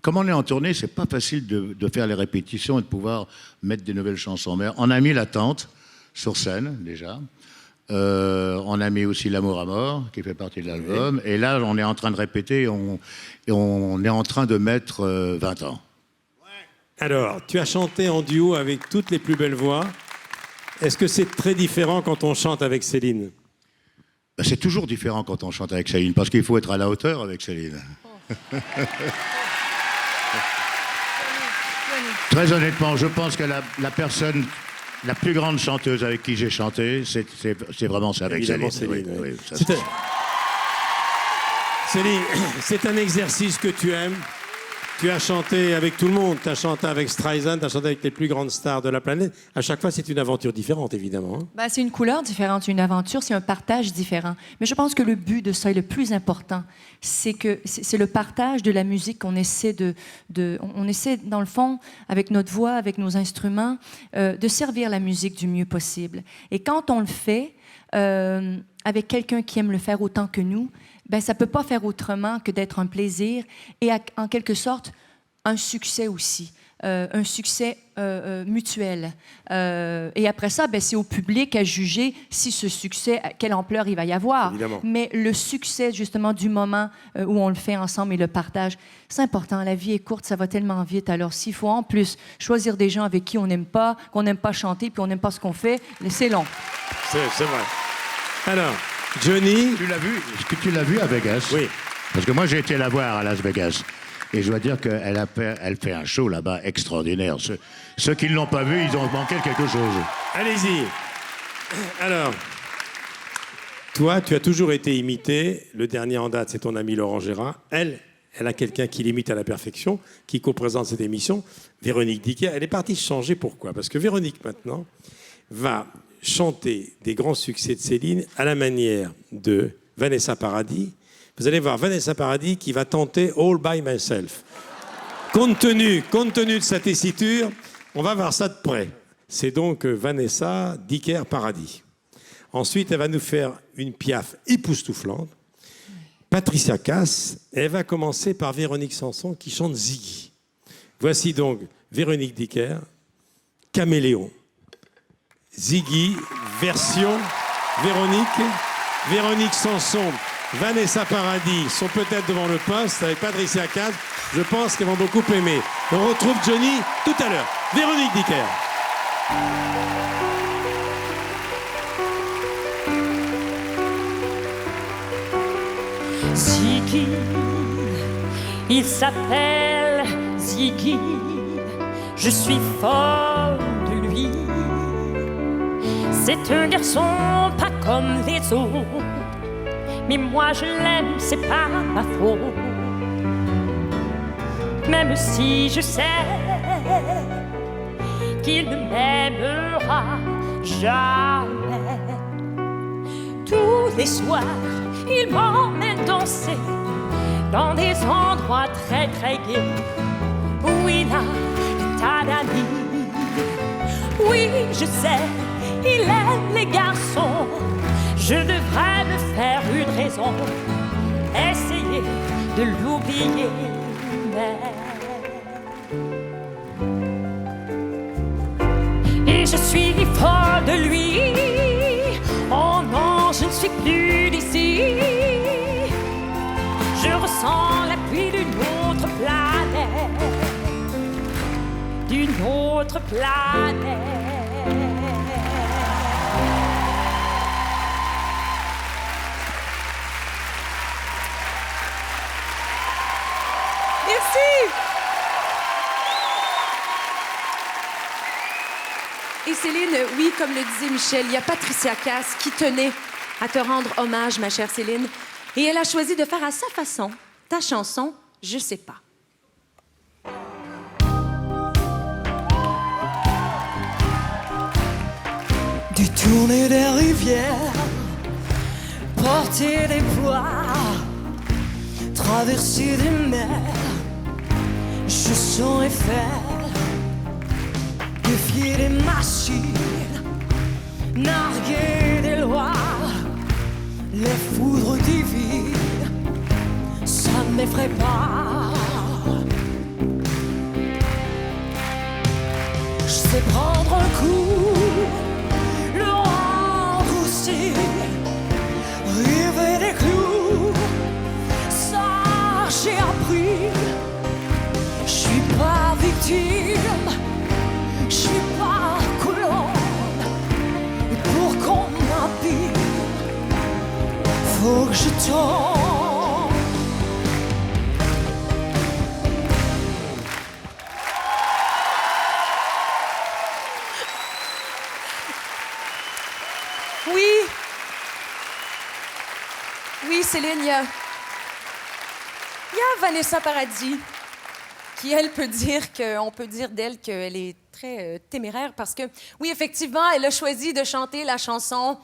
comme on est en tournée, c'est pas facile de faire les répétitions et de pouvoir mettre des nouvelles chansons. Mais on a mis L'attente sur scène, déjà. On a mis aussi L'amour à mort, qui fait partie de l'album. Et là, on est en train de répéter et on est en train de mettre 20 ans. Alors, tu as chanté en duo avec toutes les plus belles voix. Est-ce que c'est très différent quand on chante avec Céline? Ben, c'est toujours différent quand on chante avec Céline, parce qu'il faut être à la hauteur avec Céline. Très honnêtement, je pense que la personne, la plus grande chanteuse avec qui j'ai chanté, c'est vraiment ça avec Évidemment, Céline. Céline, Oui, oui. oui, ça, C'est Céline, c'est un exercice que tu aimes. Tu as chanté avec tout le monde. Tu as chanté avec Streisand, tu as chanté avec les plus grandes stars de la planète. À chaque fois, c'est une aventure différente, évidemment. Hein. Ben, c'est une couleur différente, une aventure, c'est un partage différent. Mais je pense que le but de ça est le plus important. C'est le partage de la musique qu'on essaie on essaie, dans le fond, avec notre voix, avec nos instruments, de servir la musique du mieux possible. Et quand on le fait avec quelqu'un qui aime le faire autant que nous, ben, ça ne peut pas faire autrement que d'être un plaisir et en quelque sorte un succès aussi. Un succès mutuel. Et après ça, ben, c'est au public à juger si ce succès, quelle ampleur il va y avoir. Évidemment. Mais le succès, justement, du moment où on le fait ensemble et le partage, c'est important. La vie est courte, ça va tellement vite. Alors, s'il faut en plus choisir des gens avec qui on n'aime pas, qu'on n'aime pas chanter, puis on n'aime pas ce qu'on fait, c'est long. C'est vrai. Alors, Johnny... Tu l'as vu? Est-ce que tu l'as vu à Vegas? Oui. Parce que moi, j'ai été la voir à Las Vegas. Et je dois dire qu'elle fait un show là-bas extraordinaire. Ceux qui ne l'ont pas vu, ils ont manqué quelque chose. Allez-y. Alors, toi, tu as toujours été imité. Le dernier en date, c'est ton ami Laurent Gérard. Elle a quelqu'un qui l'imite à la perfection, qui co-présente cette émission, Véronique Dicker. Elle est partie changer. Pourquoi? Parce que Véronique, maintenant, va chanter des grands succès de Céline à la manière de Vanessa Paradis. Vous allez voir Vanessa Paradis qui va tenter All by Myself. Compte tenu de sa tessiture, on va voir ça de près. C'est donc Vanessa Dicker Paradis. Ensuite, elle va nous faire une Piaf époustouflante. Patricia Cass. Elle va commencer par Véronique Sanson qui chante Ziggy. Voici donc Véronique Dicker, Caméléon. Ziggy, version Véronique Sanson. Vanessa Paradis sont peut-être devant le poste avec Patricia Cass. Je pense qu'elles vont beaucoup aimer. On retrouve Johnny tout à l'heure. Véronique Dicker. Ziggy, il s'appelle Ziggy. Je suis folle de lui. C'est un garçon pas comme les autres. Mais moi je l'aime, c'est pas ma faute. Même si je sais qu'il ne m'aimera jamais. Tous les soirs, il m'emmène danser dans des endroits très très gais où il a des tas d'amis. Oui, je sais, il aime les garçons. Je devrais me faire une raison, essayer de l'oublier. Et je suis folle de lui. Oh non, je ne suis plus d'ici. Je ressens la pluie d'une autre planète. D'une autre planète. Et Céline, oui, comme le disait Michel, il y a Patricia Cass qui tenait à te rendre hommage, ma chère Céline. Et elle a choisi de faire à sa façon ta chanson « Je sais pas ». Détourner des rivières, porter des poids, traverser des mers, je saurais faire, défier des machines, narguer des lois, les foudres divines, ça ne m'effraie pas. Je sais prendre un coup, le rendre aussi, rêver des clous, ça j'ai appris. Je suis pas victime, je suis pas colonne, et pour qu'on m'habille, faut que je tombe. Oui, Céline, il y a Vanessa Paradis qui, elle, on peut dire d'elle qu'elle est très téméraire parce que, oui, effectivement, elle a choisi de chanter la chanson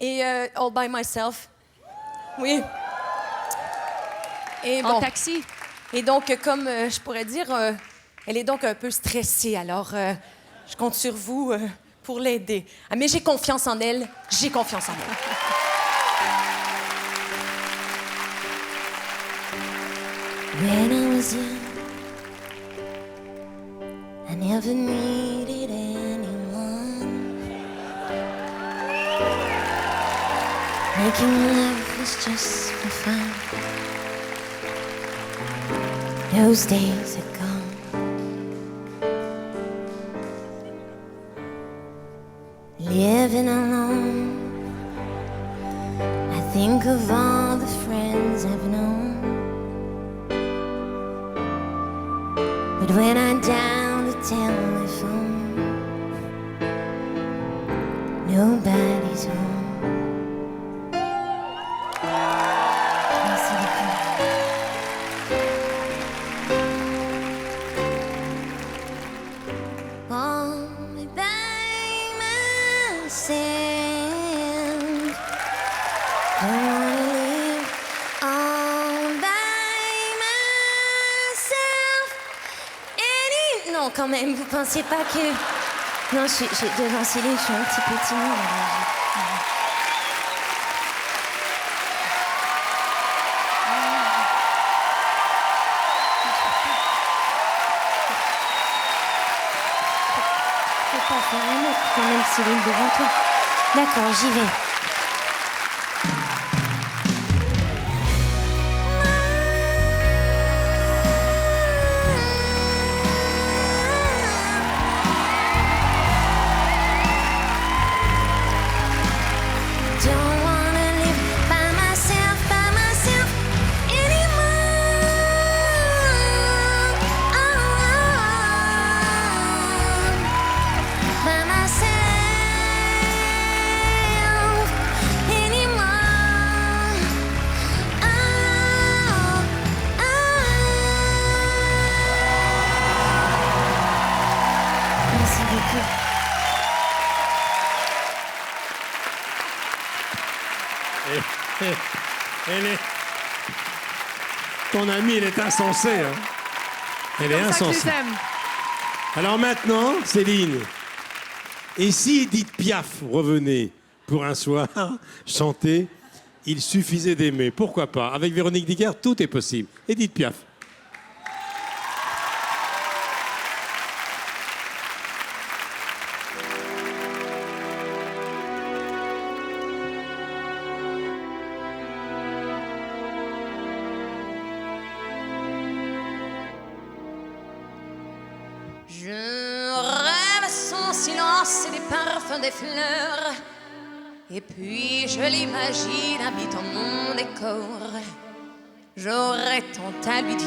et All by Myself. Oui. Et bon, en taxi. Et donc, comme je pourrais dire, elle est donc un peu stressée. Alors, je compte sur vous pour l'aider. Ah, mais j'ai confiance en elle. J'ai confiance en elle. When I was young, never needed anyone. Making love was just for fun. Those days are gone. Living alone, I think of all the friends I've known. But when I dial the telephone, nobody's home. All by myself, don't wanna live all by myself. Non, quand même, vous pensez pas que... Non, devant Céline, je suis un petit peu timide. Je peux pas faire un autre quand même, Céline, devant toi. D'accord, j'y vais. Ton amie, elle est insensée. Hein. Elle est insensée. Alors maintenant, Céline, et si Edith Piaf revenait pour un soir chanter « Il suffisait d'aimer », pourquoi pas? Avec Véronique Dicker, tout est possible. Edith Piaf. Des fleurs, et puis je l'imagine habitant mon décor. J'aurais tant à lui dire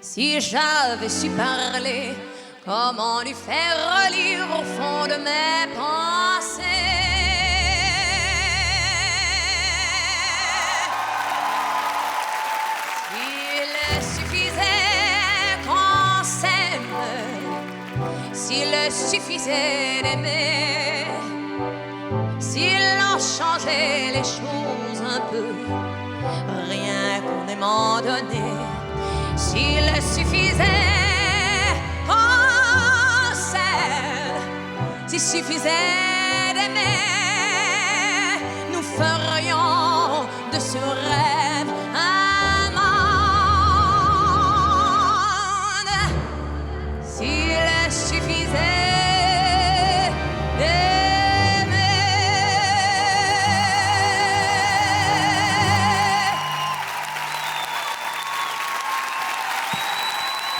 si j'avais su parler, comment lui faire relire au fond de mes pensées. S'il suffisait qu'on s'aime, s'il suffisait d'aimer, s'il en changeait les choses un peu, rien qu'on aimant donné, s'il suffisait qu'on s'aime, s'il suffisait d'aimer, nous ferions de ce rêve un monde. S'il suffisait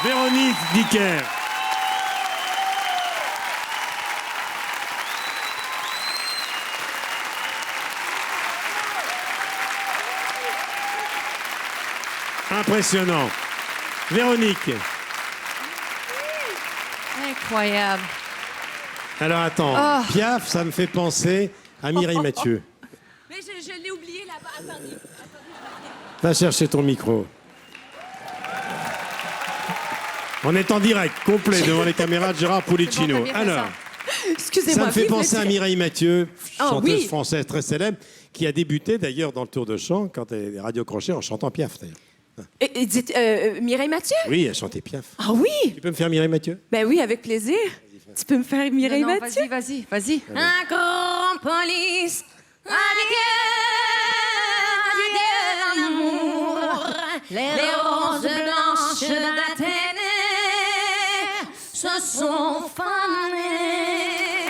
Véronique Dicker. Impressionnant. Véronique. Incroyable. Alors attends, Oh. Piaf, ça me fait penser à Mireille Mathieu. Mais je l'ai oublié là-bas. Attendez. Va chercher ton micro. On est en direct, complet, devant les caméras de Gérard Pulicino. Alors, excusez-moi. ça me fait vive penser le à Mireille Mathieu, Ah, chanteuse oui. française très célèbre, qui a débuté d'ailleurs dans le tour de chant, quand elle est radio crochet, en chantant Piaf d'ailleurs. Et dites, Mireille Mathieu? Oui, elle chantait Piaf. Ah oui? Tu peux me faire Mireille Mathieu? Ben oui, avec plaisir. Tu peux me faire Mireille Non, Mathieu? Vas-y. un grand police, adieu, adieu l'amour, les roses blanches d'Athènes se sont fanés.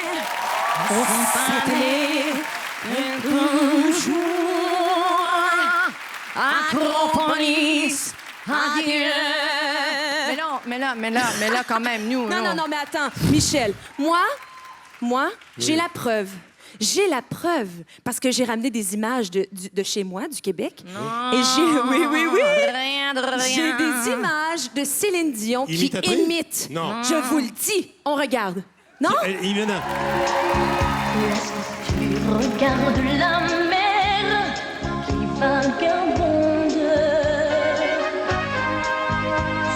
Fanés un jour acropolis, adieu. Mais là, quand même, nous... Non, mais attends, Michel, moi, j'ai la preuve. J'ai la preuve, parce que j'ai ramené des images de chez moi, du Québec. Non. Et j'ai... Oui. Rien de rien. J'ai des images de Céline Dion Imitatrice? qui imite. Non. Je vous le dis. On regarde. Non? Il vient là. Tu regardes la mer qui vagabonde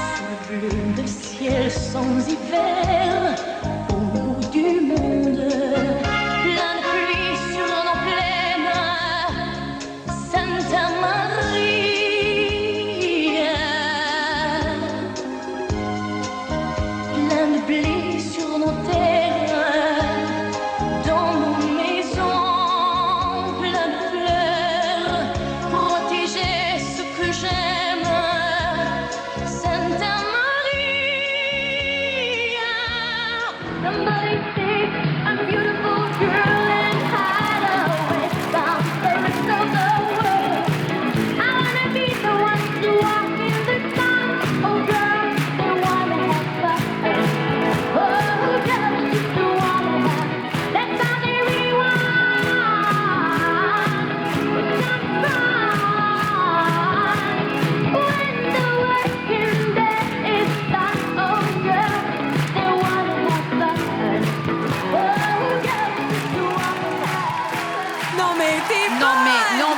ce bleu de ciel sans hiver au bout du monde. Plein de pluie sur nos plaines, Santa Maria. Plein de blé sur nos terres, dans nos maisons, plein de fleurs, protéger ce que j'aime, Santa Maria. Somebody say I'm beautiful girl and hide away from the rest of the world. I wanna be the one to walk in the sun. Oh girl, the one that has fun. Oh girl, the one that has. That's all they really want. It's not fun when the working day is done. Oh girl, the one that has fun. Oh girl, the one that has. Non, mais t'es Non, mais... Non,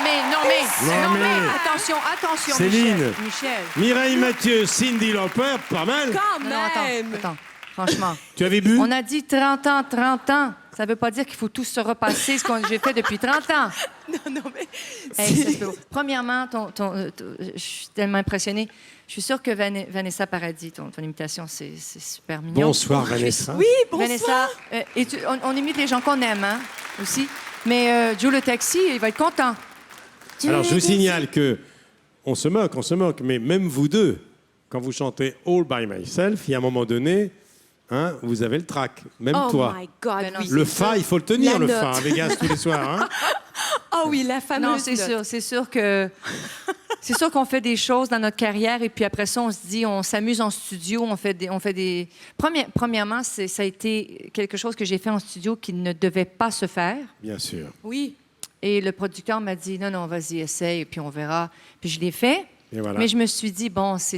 Attention, Céline. Michel. Mireille Mathieu, Cyndi Lauper, pas mal. Quand Non, même. attends, franchement. Tu avais bu? On a dit 30 ans. Ça veut pas dire qu'il faut tous se repasser ce que j'ai fait depuis 30 ans. Non, mais... Hey, ça se peut. Premièrement, je suis tellement impressionnée. Je suis sûre que Vanessa Paradis, ton imitation, c'est super mignon. Bonsoir, Vanessa. Oui, bonsoir. Vanessa, on imite les gens qu'on aime, hein, aussi. Mais Joe le taxi, il va être content. Alors, je vous signale que on se moque, mais même vous deux, quand vous chantez All by Myself, il y a un moment donné, hein, vous avez le track, même toi. Oh my God, Ben non, oui. Le fa, il faut le tenir, La le note. fa, à Vegas tous les soirs. Hein. Oh oui, la fameuse Non, c'est note. sûr que... C'est sûr qu'on fait des choses dans notre carrière et puis après ça, on se dit, on s'amuse en studio, on fait des... Premièrement, ça a été quelque chose que j'ai fait en studio qui ne devait pas se faire. Bien sûr. Oui. Et le producteur m'a dit, non, vas-y, essaye, et puis on verra. Puis je l'ai fait. Et voilà. Mais je me suis dit, bon, c'est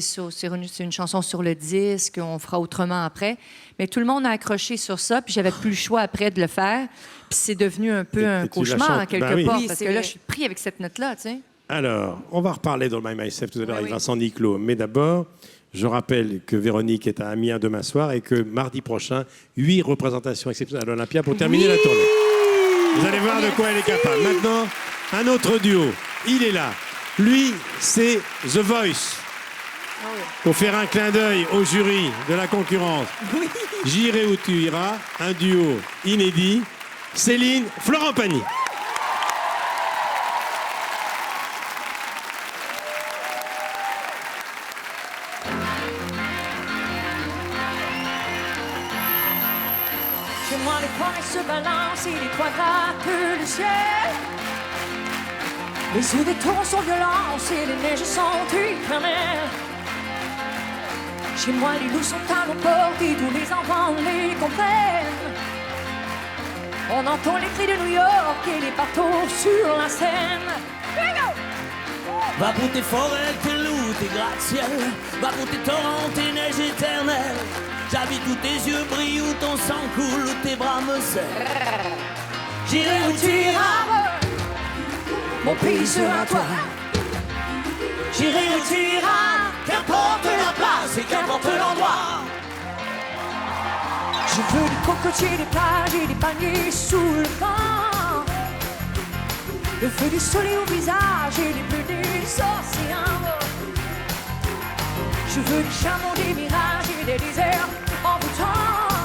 une chanson sur le disque, on fera autrement après. Mais tout le monde a accroché sur ça, puis j'avais plus le choix après de le faire. Puis c'est devenu un peu un et tu la cauchemar, chantes. quelque Ben oui. part, Oui, parce c'est que là, vrai. je suis pris avec cette note-là, tu sais. Alors, on va reparler d'All by Myself tout à l'heure Oui, avec oui. Vincent Niclot. Mais d'abord, je rappelle que Véronique est à Amiens demain soir et que mardi prochain, 8 représentations exceptionnelles à l'Olympia pour terminer la tournée. Vous allez voir de quoi elle est capable. Maintenant, un autre duo. Il est là. Lui, c'est The Voice. Pour faire un clin d'œil au jury de la concurrence. J'irai où tu iras, un duo inédit. Céline, Florent Pagny. Chez moi, les points se balancent et les toits grattent le ciel. Les yeux des taureaux sont violents et les neiges sont éternelles. Chez moi, les loups sont à nos portes et tous les enfants les comprennent. On entend les cris de New York et les bateaux sur la Seine. Va pour tes forêts, tes loups, tes gratte-ciel. Va pour tes torrents, tes neiges éternelles. J'habite où tes yeux brillent, où ton sang coule, où tes bras me serrent. J'irai où tu iras, mon pays sera toi. J'irai où tu iras, qu'importe la place et qu'importe l'endroit. Je veux des cocotiers, des plages et des paniers sous le vent. Le feu du soleil au visage et les bleus des océans. Je veux des chameaux, des mirages et des déserts envoûtants.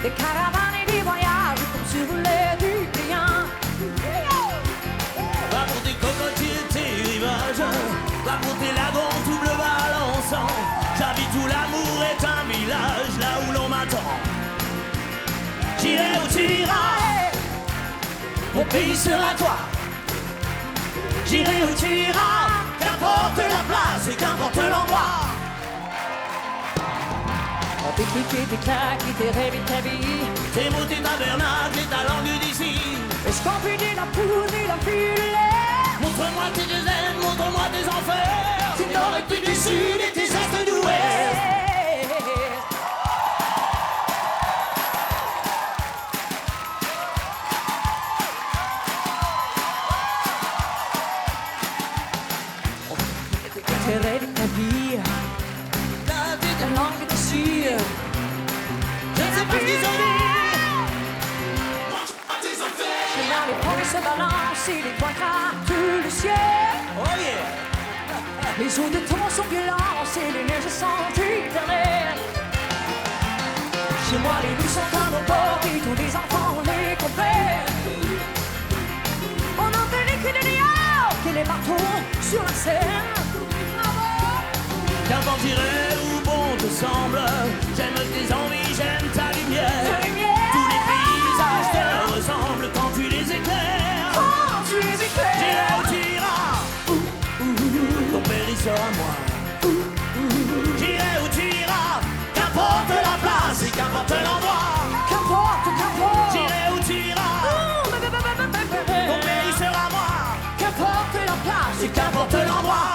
Des caravanes et des voyages comme sur l'air du client. Va pour tes cocotiers, tes rivages. Va pour tes lagons tout bleu balançant. J'habite où l'amour est un village, là où l'on m'attend. J'irai où tu iras, mon pays sera toi. J'irai où tu iras, qu'importe la place et qu'importe l'endroit. Tes clics, tes claques, tes rêves et ta vie. Tes mots, tes tabernacles et ta langue d'ici. Est-ce qu'on peut dire la poudre et la fumée? Montre-moi tes déserts, montre-moi tes enfers. Tes nord et tes du sud et tes est du ouest. Tes rêves et ta vie. Ta langue dessus. Je ne sais pas ce qu'ils ont dit. Là, les pommes se balancent et les points grattent le ciel. Oh yeah. Les eaux de temps sont violentes et les neiges sont éternelles. Chez moi, les rues sont à nos portes et tous les enfants les comprennent. On entend les cris de New et les marteaux sur la scène. Qu'importe j'irai où bon te semble. J'aime tes envies, j'aime ta lumière. Tous les paysages te ressemblent quand tu les éclaires. J'irai où tu iras, ton pays sera moi. J'irai où tu iras, qu'importe la place et qu'importe l'endroit. J'irai où tu iras, ton pays sera moi. Qu'importe la place et qu'importe l'endroit.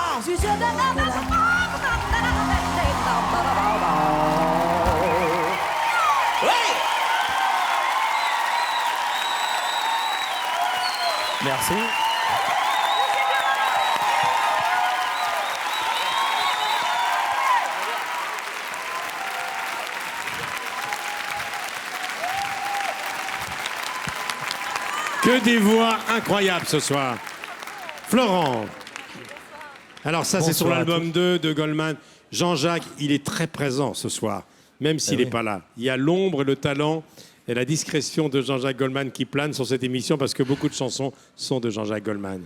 Merci. Que des voix incroyables ce soir. Florent. Alors ça, c'est sur Bonsoir à l'album 2 de Goldman. Jean-Jacques, il est très présent ce soir, même s'il n'est pas là. Il y a l'ombre et le talent et la discrétion de Jean-Jacques Goldman qui planent sur cette émission parce que beaucoup de chansons sont de Jean-Jacques Goldman.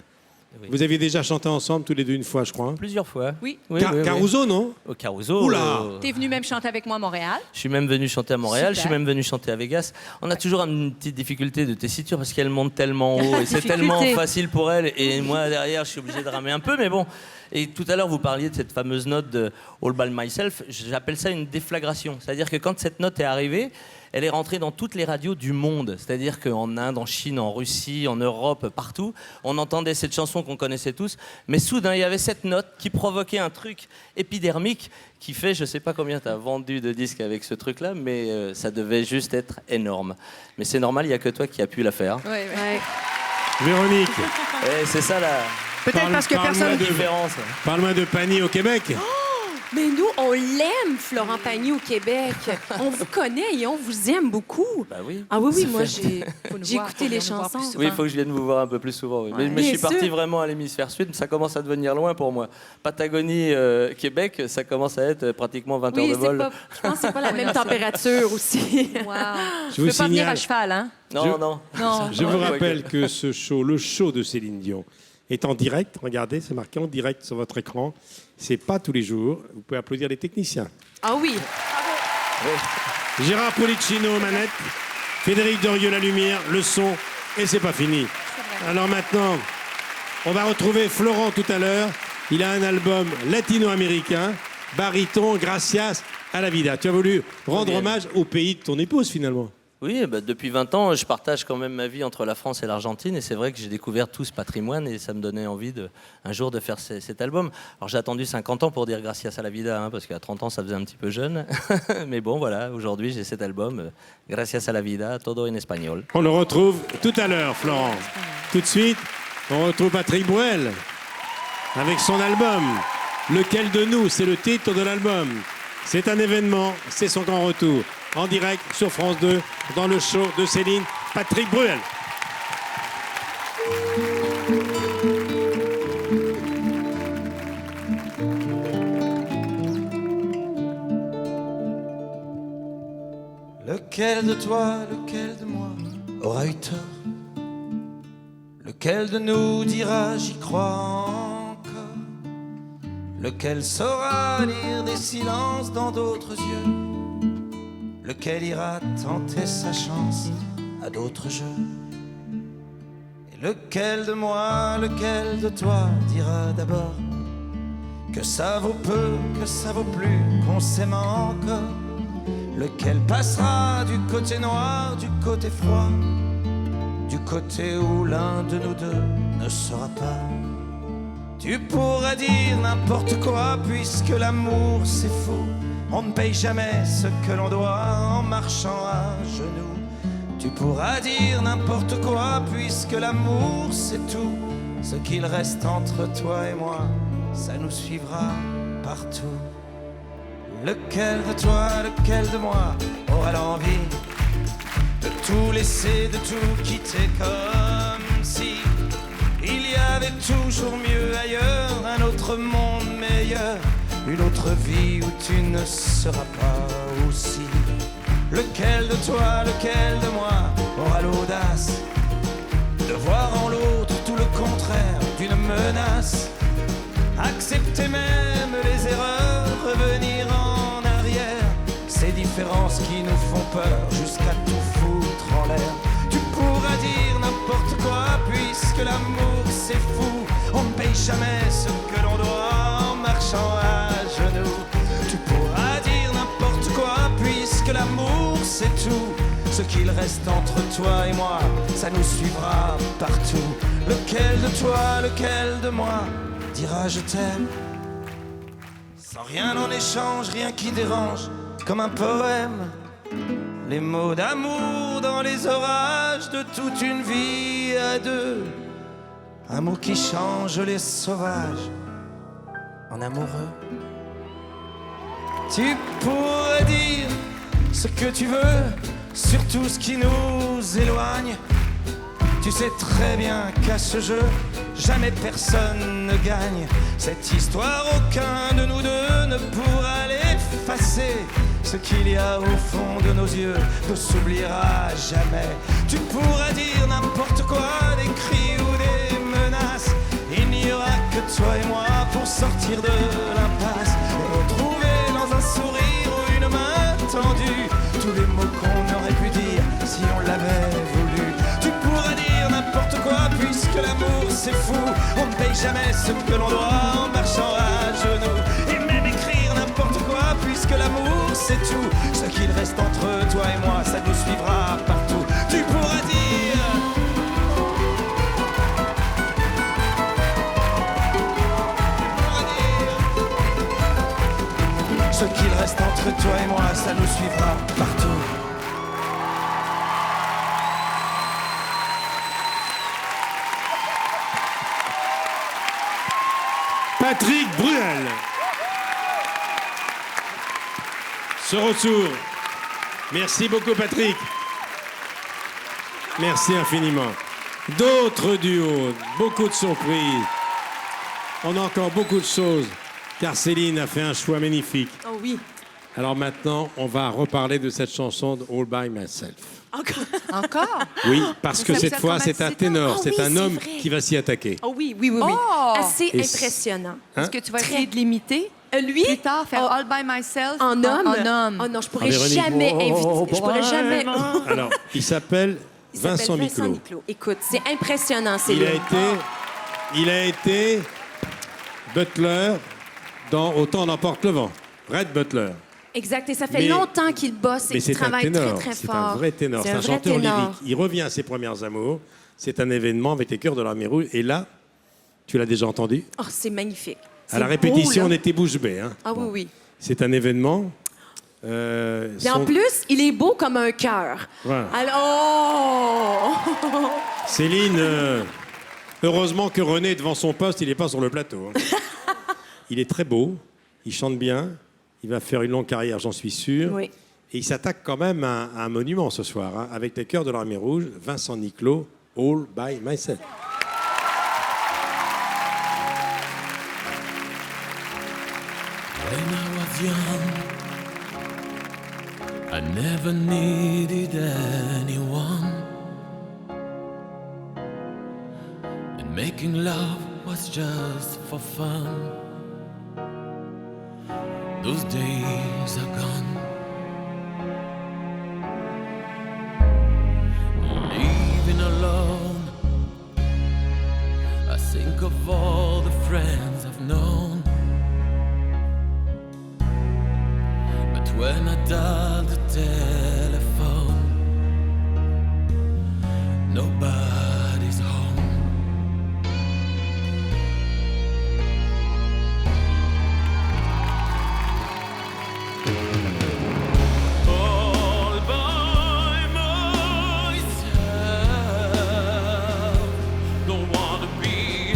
Oui. Vous aviez déjà chanté ensemble tous les deux une fois, je crois. Plusieurs fois. Oui. Caruso, non? Au Caruso. Oula. T'es venu même chanter avec moi à Montréal. Je suis même venu chanter à Montréal, Super. je suis même venu chanter à Vegas. On a toujours une petite difficulté de tessiture parce qu'elle monte tellement haut et c'est tellement facile pour elle. Et moi, derrière, je suis obligé de ramer un peu, mais bon. Et tout à l'heure, vous parliez de cette fameuse note de All By Myself. J'appelle ça une déflagration. C'est-à-dire que quand cette note est arrivée, elle est rentrée dans toutes les radios du monde. C'est-à-dire qu'en Inde, en Chine, en Russie, en Europe, partout, on entendait cette chanson qu'on connaissait tous. Mais soudain, il y avait cette note qui provoquait un truc épidermique qui fait, je ne sais pas combien tu as vendu de disques avec ce truc-là, mais ça devait juste être énorme. Mais c'est normal, il n'y a que toi qui as pu la faire. Ouais, ouais. Véronique. Et c'est ça la Peut-être parce que personne... différence. Parle-moi de Pani au Québec. Mais nous, on l'aime, Florent Pagny, au Québec. On vous connaît et on vous aime beaucoup. Bah oui. Ah oui, oui, Ça moi, fait- j'ai écouté les chansons. Oui, il faut que je vienne vous voir un peu plus souvent. Oui. Mais je Bien suis parti sûr. vraiment à l'hémisphère sud. Ça commence à devenir loin pour moi. Patagonie, Québec, ça commence à être pratiquement 20 heures Oui, de vol. je pense que c'est pas la même température aussi. Wow. Je Tu vous peux pas venir signale- à cheval, hein? Non, non. Non. Je vous rappelle que ce show, le show de Céline Dion, est en direct. Regardez, c'est marqué en direct sur votre écran. C'est pas tous les jours. Vous pouvez applaudir les techniciens. Ah oui. Gérard Policino aux manettes, Frédéric Dorieux la lumière, le son, et c'est pas fini. Alors maintenant, on va retrouver Florent tout à l'heure. Il a un album latino-américain, Baryton, Gracias a la vida. Tu as voulu rendre hommage au pays de ton épouse finalement. Oui, bah, depuis 20 ans, je partage quand même ma vie entre la France et l'Argentine. Et c'est vrai que j'ai découvert tout ce patrimoine et ça me donnait envie un jour de faire cet album. Alors j'ai attendu 50 ans pour dire Gracias a la vida, hein, parce qu'à 30 ans, ça faisait un petit peu jeune. Mais bon, voilà, aujourd'hui, j'ai cet album, Gracias a la vida, todo en espagnol. On le retrouve tout à l'heure, Florent. Tout de suite, on retrouve Patrick Bruel avec son album. Lequel de nous? C'est le titre de l'album. C'est un événement, c'est son grand retour. En direct sur France 2, dans le show de Céline, Patrick Bruel. Lequel de toi, lequel de moi aura eu tort? Lequel de nous dira j'y crois encore? lequel saura lire des silences dans d'autres yeux, lequel ira tenter sa chance à d'autres jeux. Et lequel de moi, lequel de toi dira d'abord que ça vaut peu, que ça vaut plus, qu'on s'aime encore. Lequel passera du côté noir, du côté froid, du côté où l'un de nous deux ne sera pas. Tu pourras dire n'importe quoi puisque l'amour c'est fou. On ne paye jamais ce que l'on doit en marchant à genoux. Tu pourras dire n'importe quoi puisque l'amour c'est tout. Ce qu'il reste entre toi et moi, ça nous suivra partout. Lequel de toi, lequel de moi aura l'envie de tout laisser, de tout quitter comme si il y avait toujours mieux ailleurs, un autre monde meilleur, une autre vie où tu ne seras pas aussi. Lequel de toi, lequel de moi aura l'audace de voir en l'autre tout le contraire d'une menace, accepter même les erreurs, revenir en arrière, ces différences qui nous font peur jusqu'à tout foutre en l'air. Tu pourras dire n'importe quoi puisque l'amour c'est fou. On ne paye jamais ce que l'on doit en marchant à genoux. Tu pourras dire n'importe quoi puisque l'amour c'est tout. Ce qu'il reste entre toi et moi, ça nous suivra partout. Lequel de toi, lequel de moi dira je t'aime sans rien en échange, rien qui dérange, comme un poème. Les mots d'amour dans les orages de toute une vie à deux. Un mot qui change les sauvages en amoureux. Tu pourrais dire ce que tu veux sur tout ce qui nous éloigne. Tu sais très bien qu'à ce jeu, jamais personne ne gagne. Cette histoire, aucun de nous deux ne pourra l'effacer. Ce qu'il y a au fond de nos yeux ne s'oubliera jamais. Tu pourras dire n'importe quoi, des cris ou des menaces. Il n'y aura que toi et moi pour sortir de l'impasse et retrouver dans un sourire ou une main tendue tous les mots qu'on aurait pu dire si on l'avait voulu. Tu pourras dire n'importe quoi puisque l'amour c'est fou. On ne paye jamais ce que l'on doit en marchant à genoux. Et même écrire n'importe quoi puisque l'amour c'est tout. Ce qu'il reste entre toi et moi, ça nous suivra partout. Tu pourras dire ce qu'il reste entre toi et moi, ça nous suivra partout. Patrick Bruel. Ce retour. Merci beaucoup, Patrick. Merci infiniment. D'autres duos, beaucoup de surprises. On a encore beaucoup de choses, car Céline a fait un choix magnifique. Oh oui. Alors maintenant, on va reparler de cette chanson de All By Myself. Encore? Oui, parce que cette fois, c'est un ténor, c'est un homme qui va s'y attaquer. Oh oui, oui, oui, oui. Oh! Assez Et impressionnant. Est-ce que tu vas essayer de l'imiter? Lui? Plus tard, faire All By Myself En homme? En homme. Oh non, je pourrais Véronique. jamais inviter. Je pourrais jamais. Alors, il s'appelle Il s'appelle Vincent Miclot. Écoute, c'est impressionnant, c'est Il a été butler dans Autant n'emporte le vent. Red Butler. Exact, et ça fait Mais- longtemps qu'il bosse et Mais qu'il c'est un travaille ténor. très, très C'est fort. un vrai ténor. C'est un vrai chanteur ténor. lyrique. Il revient à ses premières amours. C'est un événement avec les Chœurs de l'Armée Rouge. Et là, tu l'as déjà entendu? Oh, c'est magnifique. À la C'est répétition, beau, on là. était bouche bée. Hein. Ah oui, oui. C'est un événement. Et en plus, il est beau comme un cœur. Voilà. Alors, oh! Céline, heureusement que René est devant son poste, il n'est pas sur le plateau. hein. Il est très beau, il chante bien, il va faire une longue carrière, j'en suis sûr. Oui. Et il s'attaque quand même à un monument ce soir, hein, avec les Chœurs de l'Armée Rouge, Vincent Miclot, All By Myself. When I was young, I never needed anyone. And making love was just for fun. Those days are gone. Leaving alone, I think of all the friends I've known. But when I dial the telephone, nobody's home. All by myself, don't wanna be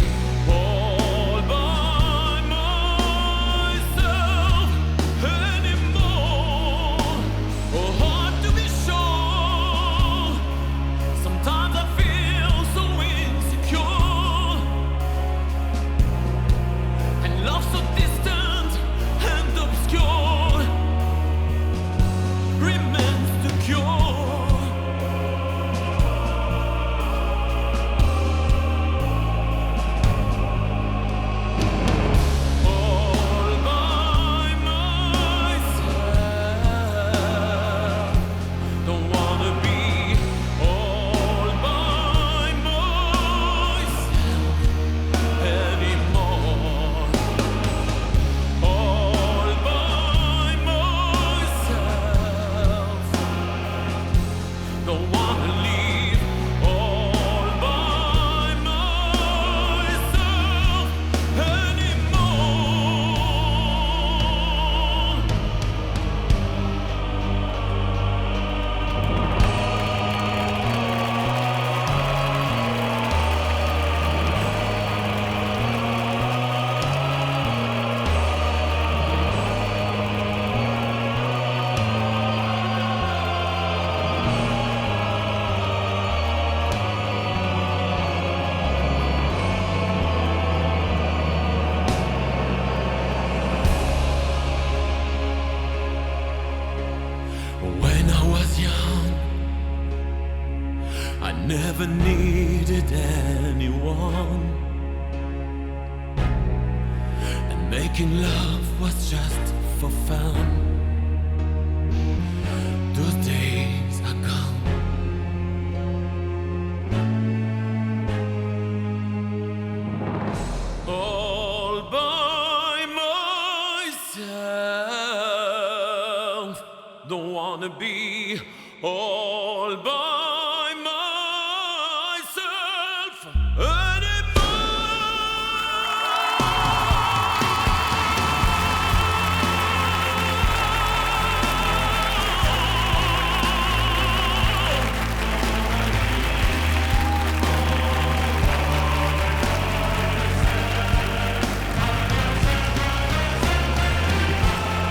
all by myself anymore. Oh, hard to be sure. Sometimes I feel so insecure, and love so distant and obscure remains the cure. All by myself, don't wanna be all by myself anymore. All by myself, don't wanna leave. All by myself anymore. When I was young, I never needed anyone, and making love was just for fun. Those days are gone. All by myself, don't wanna be all by myself anymore.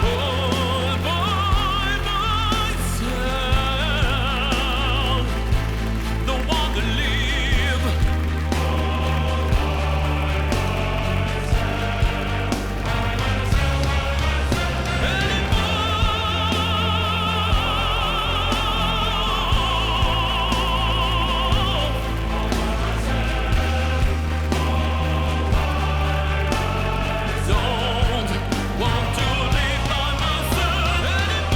All by myself, don't wanna live. Don't want to live by myself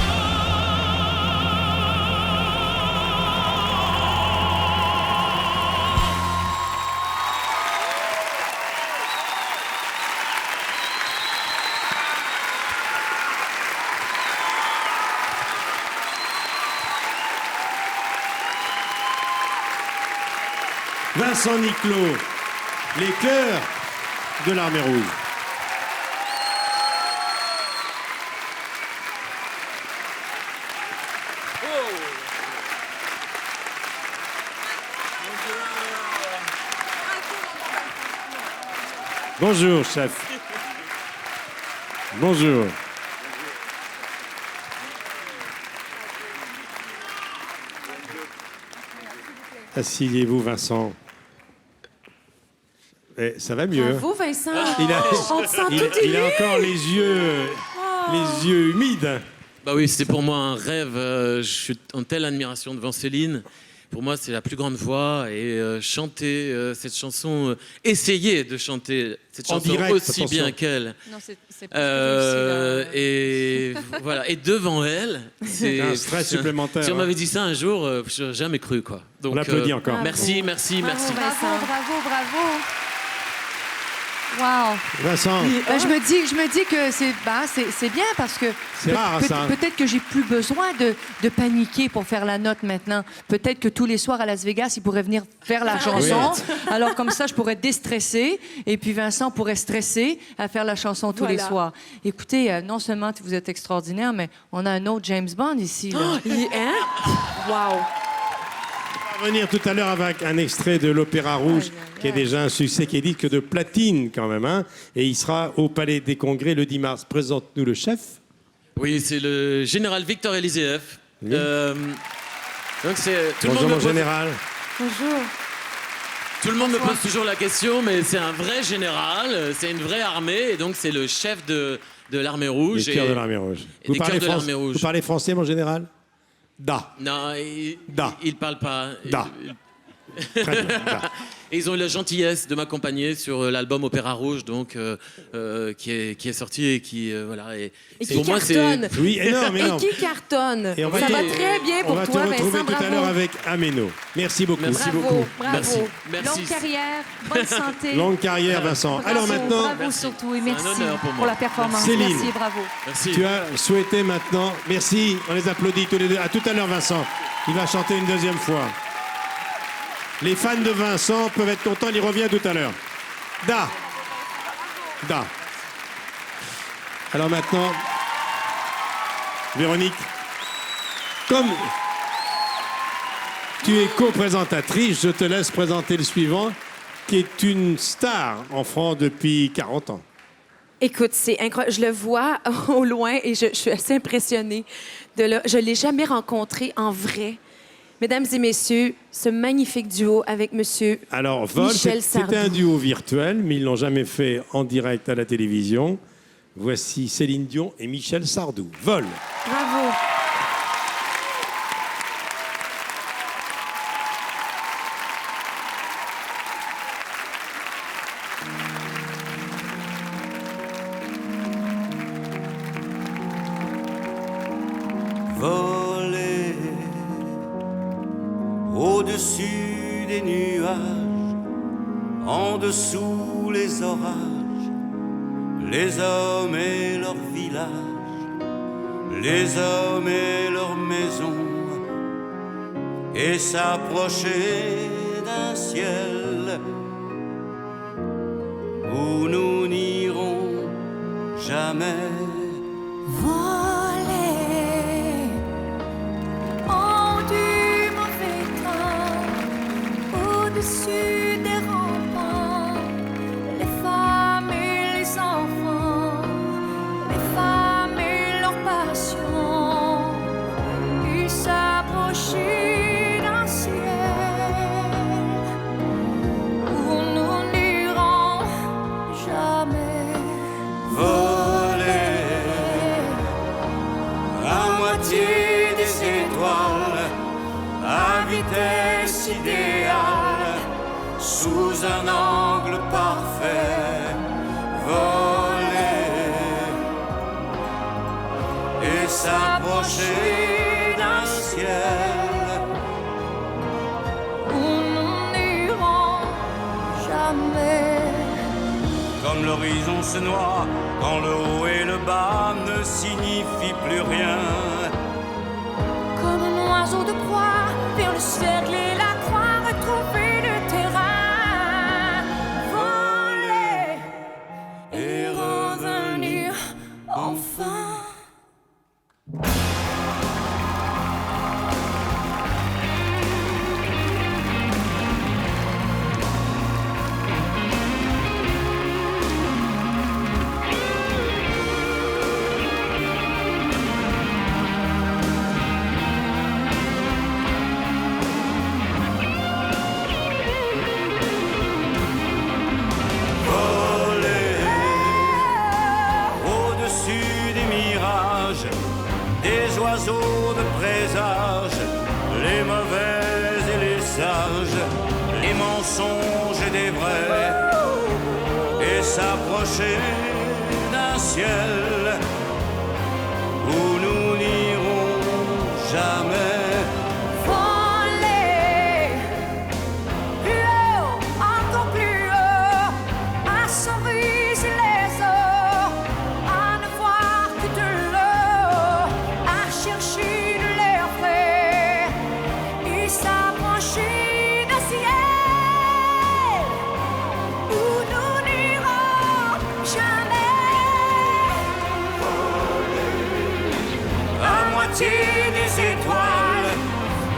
Vincent Niclot, les chœurs de l'Armée Rouge. Bonjour, chef. Bonjour. Asseyez-vous, Vincent. Eh, ça va mieux. Bravo, Vincent. Il a, On te sent il- tout il a ému. encore les yeux humides. Bah oui, c'était pour moi un rêve. Je suis en telle admiration devant Céline. pour moi, c'est la plus grande voix. Et chanter cette chanson, essayer de chanter cette chanson direct, aussi attention. bien qu'elle. Non, c'est pas réussi, là. Et voilà. Et devant elle, c'est un stress supplémentaire. Si on hein. m'avait dit ça un jour, j'aurais jamais cru, quoi. Donc, On l'applaudit encore. Merci, merci, merci. Bravo, bravo. Wow. Vincent. Je me dis que c'est bien parce que C'est rare, ça. peut-être que j'ai plus besoin de paniquer pour faire la note maintenant. Peut-être que tous les soirs à Las Vegas, il pourrait venir faire la chanson. Alors comme ça, je pourrais déstresser et puis Vincent pourrait stresser à faire la chanson tous les soirs. Écoutez, non seulement vous êtes extraordinaire, mais on a un autre James Bond ici. Là. Wow. On va revenir tout à l'heure avec un extrait de l'Opéra Rouge, qui est déjà un succès, qui est disque de platine quand même. Hein, et il sera au Palais des Congrès le 10 mars. Présente-nous le chef. Oui, c'est le général Victor Eliezeev. Oui. Donc c'est tout Bonjour le monde mon me pose, général. Bonjour. tout le monde me pose toujours la question, mais c'est un vrai général, c'est une vraie armée, et donc c'est le chef de l'armée rouge. Les cœurs de l'armée rouge. Et des cœurs de l'armée rouge. Vous parlez français, mon général? Da. Non, il parle pas. Da. Très bien. Da. Et ils ont eu la gentillesse de m'accompagner sur l'album Opéra Rouge, donc qui est sorti et qui voilà. Et qui pour moi, cartonne. Oui, énorme, énorme. Et qui cartonne. Et Ça va très bien pour toi, On va te retrouver Vincent, tout à bravo. l'heure avec Ameno. Merci beaucoup. Merci Bravo. Merci. Longue carrière, bonne santé. Longue carrière, Vincent. Bravo, Alors maintenant, bravo surtout et merci un honneur pour moi. la performance. Céline. Merci et bravo. Merci. tu as souhaité maintenant... Merci, on les applaudit tous les deux. À tout à l'heure, Vincent. Il va chanter une deuxième fois. Les fans de Vincent peuvent être contents, il y revient tout à l'heure. Da. Da. Alors maintenant, Véronique, comme tu es co-présentatrice, je te laisse présenter le suivant, qui est une star en France depuis 40 ans. Écoute, c'est incroyable. Je le vois au loin et je suis assez impressionnée. Je ne l'ai jamais rencontré en vrai. Mesdames et messieurs, ce magnifique duo avec monsieur Alors, Vol, Michel c'était Sardou. un duo virtuel, mais ils ne l'ont jamais fait en direct à la télévision. Voici Céline Dion et Michel Sardou. Vol. Bravo. Voler au-dessus des nuages, en dessous les orages, les hommes et leurs villages, les hommes et leurs maisons, et s'approcher d'un ciel où nous n'irons jamais. Voler en du mauvais temps, au-dessus des remparts, les femmes et les enfants, les femmes et leur passion, et s'approcher d'un ciel où nous n'irons jamais. Voler à moitié des étoiles, à vitesse idéale, sous un angle parfait. Voler et s'approcher d'un ciel où nous n'irons jamais. comme l'horizon se noie, quand le haut et le bas ne signifient plus rien. Comme un oiseau de proie, vers le cercle et la croix, retrouver le terrain. Voler et revenir enfin. Voler au-dessus des mirages, des oiseaux de présage, les mauvais et visages, les mensonges des vrais, et s'approcher d'un ciel où nous n'irons jamais. Voler plus haut, encore plus haut, à s'enriser les eaux, à ne voir que de l'eau, à chercher de l'air frais et s'approcher d'un ciel où nous n'irons jamais. À moitié des étoiles,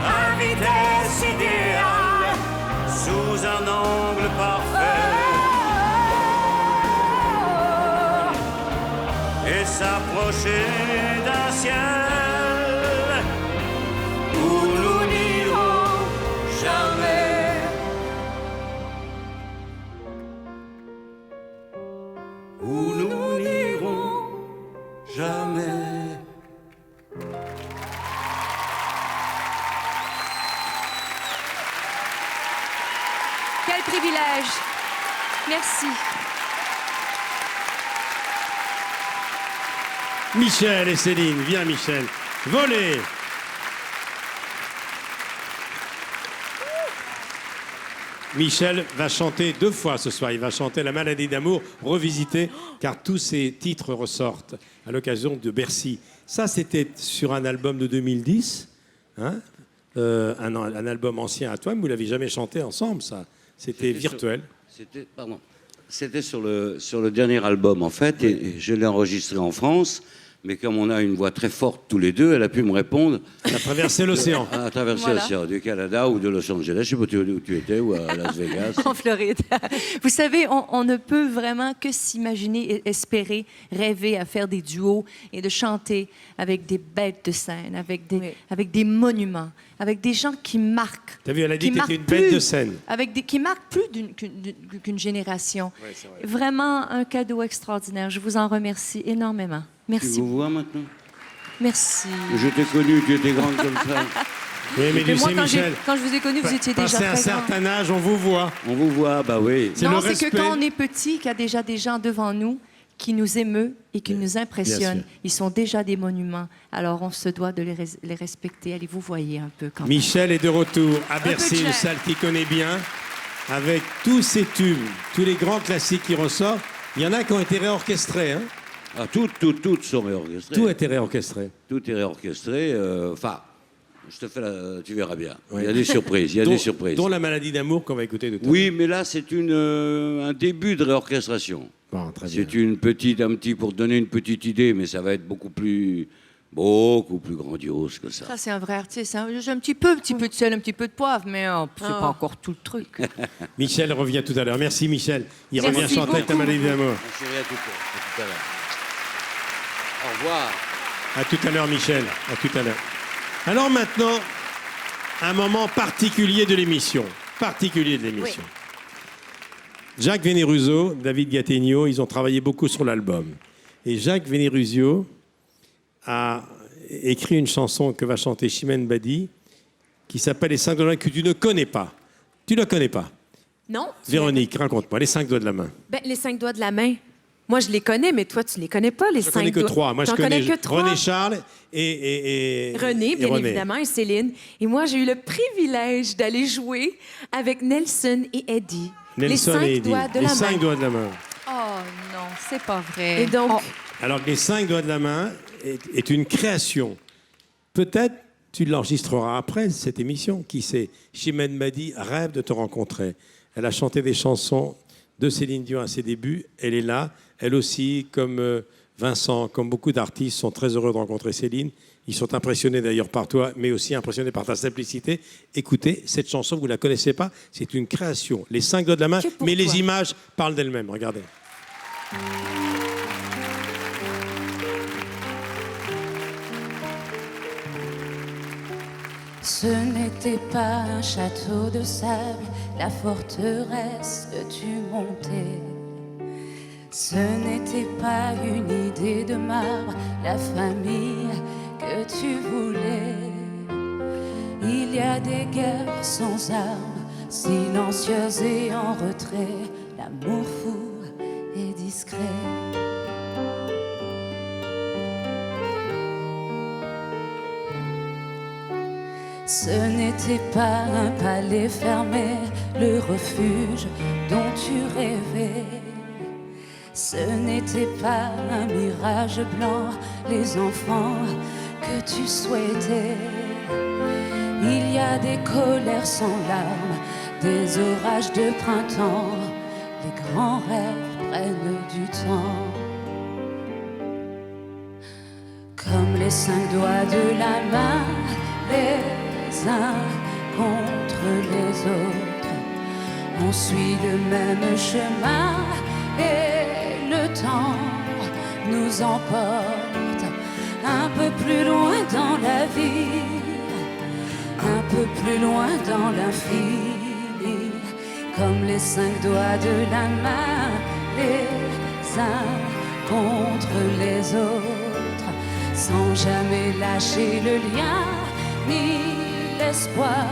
à vitesse idéale, sous un angle parfait, et s'approcher d'un ciel où nous n'irons jamais. Où nous n'irons jamais. Quel privilège. Merci. Michel et Céline, viens Michel. Voler. Michel va chanter 2 fois ce soir. Il va chanter La maladie d'amour, revisité, car tous ces titres ressortent à l'occasion de Bercy. Ça, c'était sur un album de 2010, hein, un album ancien à toi, mais vous l'avez jamais chanté ensemble, ça. C'était virtuel. C'était sur le dernier album, en fait, et je l'ai enregistré en France. Mais comme on a une voix très forte tous les deux, elle a pu me répondre. Elle a traversé l'océan. Elle a traversé l'océan, du Canada ou de Los Angeles. Je ne sais pas où tu étais, ou à Las Vegas. En Floride. Vous savez, on ne peut vraiment que s'imaginer, et espérer, rêver à faire des duos et de chanter avec des bêtes de scène, avec des monuments, avec des gens qui marquent. T'as vu, elle a dit que t'étais une bête de scène. Qui marquent plus qu'une génération. Ouais, c'est vrai. Vraiment un cadeau extraordinaire. Je vous en remercie énormément. Merci. Tu vous vois maintenant? Merci. Je t'ai connu, tu étais grande comme ça. Oui, mais tu moi, sais, Michel, quand je vous ai connu, vous étiez déjà passé très un grand. certain âge, on vous voit. On vous voit, bah oui. C'est le Non, c'est respect. que quand on est petit, qu'il y a déjà des gens devant nous qui nous émeut et qui nous impressionnent. Ils sont déjà des monuments. Alors, on se doit de les respecter. Allez, vous voyez un peu quand même. Michel est de retour à peu Bercy, de une chair. salle qu'il connaît bien, avec tous ses tubes, tous les grands classiques qui ressortent. Il y en a qui ont été réorchestrés. Hein. Ah, toutes sont réorchestrées. Tout a été réorchestré. Tout est réorchestré. Enfin, je te fais tu verras bien. Il y a des surprises. Il y a Dont- des surprises. Dont La maladie d'amour qu'on va écouter de tout à Oui, mais là, c'est un début de réorchestration. Bon, très c'est pour donner une petite idée, mais ça va être beaucoup plus grandiose que ça. Ça, c'est un vrai artiste. Hein. J'ai un petit peu de sel, un petit peu de poivre, mais c'est pas encore tout le truc. Michel revient tout à l'heure. Merci Michel. Il Merci revient chanter avec Ta beaucoup. maladie d'amour. Chérie, à tout à l'heure. Au revoir. À tout à l'heure, Michel. À tout à l'heure. Alors maintenant, un moment particulier de l'émission. Jacques Vénéruzzo, David Gattegno, ils ont travaillé beaucoup sur l'album. Et Jacques Vénéruzzo a écrit une chanson que va chanter Chimène Badi qui s'appelle Les 5 doigts de la main, que tu ne connais pas. Tu ne la connais pas. Non? Véronique, raconte-moi. Les 5 doigts de la main. Ben, les 5 doigts de la main. Moi, je les connais, mais toi, tu les connais pas, les Je 5 connais que doigts. 3. Moi, je T'en connais que 3? René Charles et René, bien évidemment, et Céline. Et moi, j'ai eu le privilège d'aller jouer avec Nelson et Eddie. Nelson les 5 et Eddie. doigts de Les la 5 main. doigts de la main. Oh non, c'est pas vrai. Et donc, Alors que Les 5 doigts de la main est une création. Peut-être tu l'enregistreras après cette émission. Qui sait? Chimène Badi rêve de te rencontrer. Elle a chanté des chansons de Céline Dion à ses débuts. Elle est là. Elle aussi, comme Vincent, comme beaucoup d'artistes, sont très heureux de rencontrer Céline. Ils sont impressionnés d'ailleurs par toi, mais aussi impressionnés par ta simplicité. Écoutez, cette chanson, vous ne la connaissez pas, c'est une création. Les 5 doigts de la main, mais les images parlent d'elles-mêmes. Regardez. Ce n'était pas un château de sable, la forteresse que tu montais. Ce n'était pas une idée de marbre, la famille que tu voulais. Il y y a des guerres sans armes, silencieuses et en retrait, l'amour fou et discret. Ce n'était pas un palais fermé, le refuge dont tu rêvais. Ce n'était pas un mirage blanc, les enfants que tu souhaitais. Il y a des colères sans larmes, des orages de printemps, les grands rêves prennent du temps. Comme les 5 doigts de la main, les uns contre les autres, on suit le même chemin et le temps nous emporte un peu plus loin dans la vie, un peu plus loin dans l'infini. Comme les 5 doigts de la main, les uns contre les autres, sans jamais lâcher le lien ni l'espoir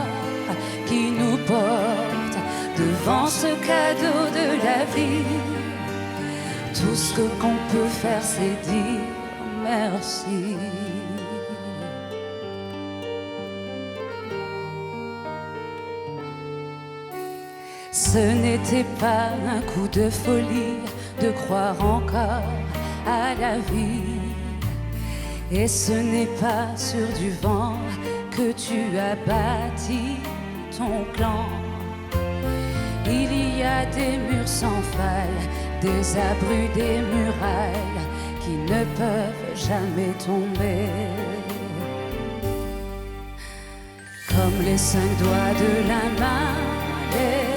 qui nous porte devant ce cadeau de la vie. Tout ce qu'on peut faire, c'est dire merci. Ce n'était pas un coup de folie de croire encore à la vie. Et ce n'est pas sur du vent que tu as bâti ton clan. Il y a des murs sans faille, des abris, des murailles qui ne peuvent jamais tomber. Comme les 5 doigts de la main, les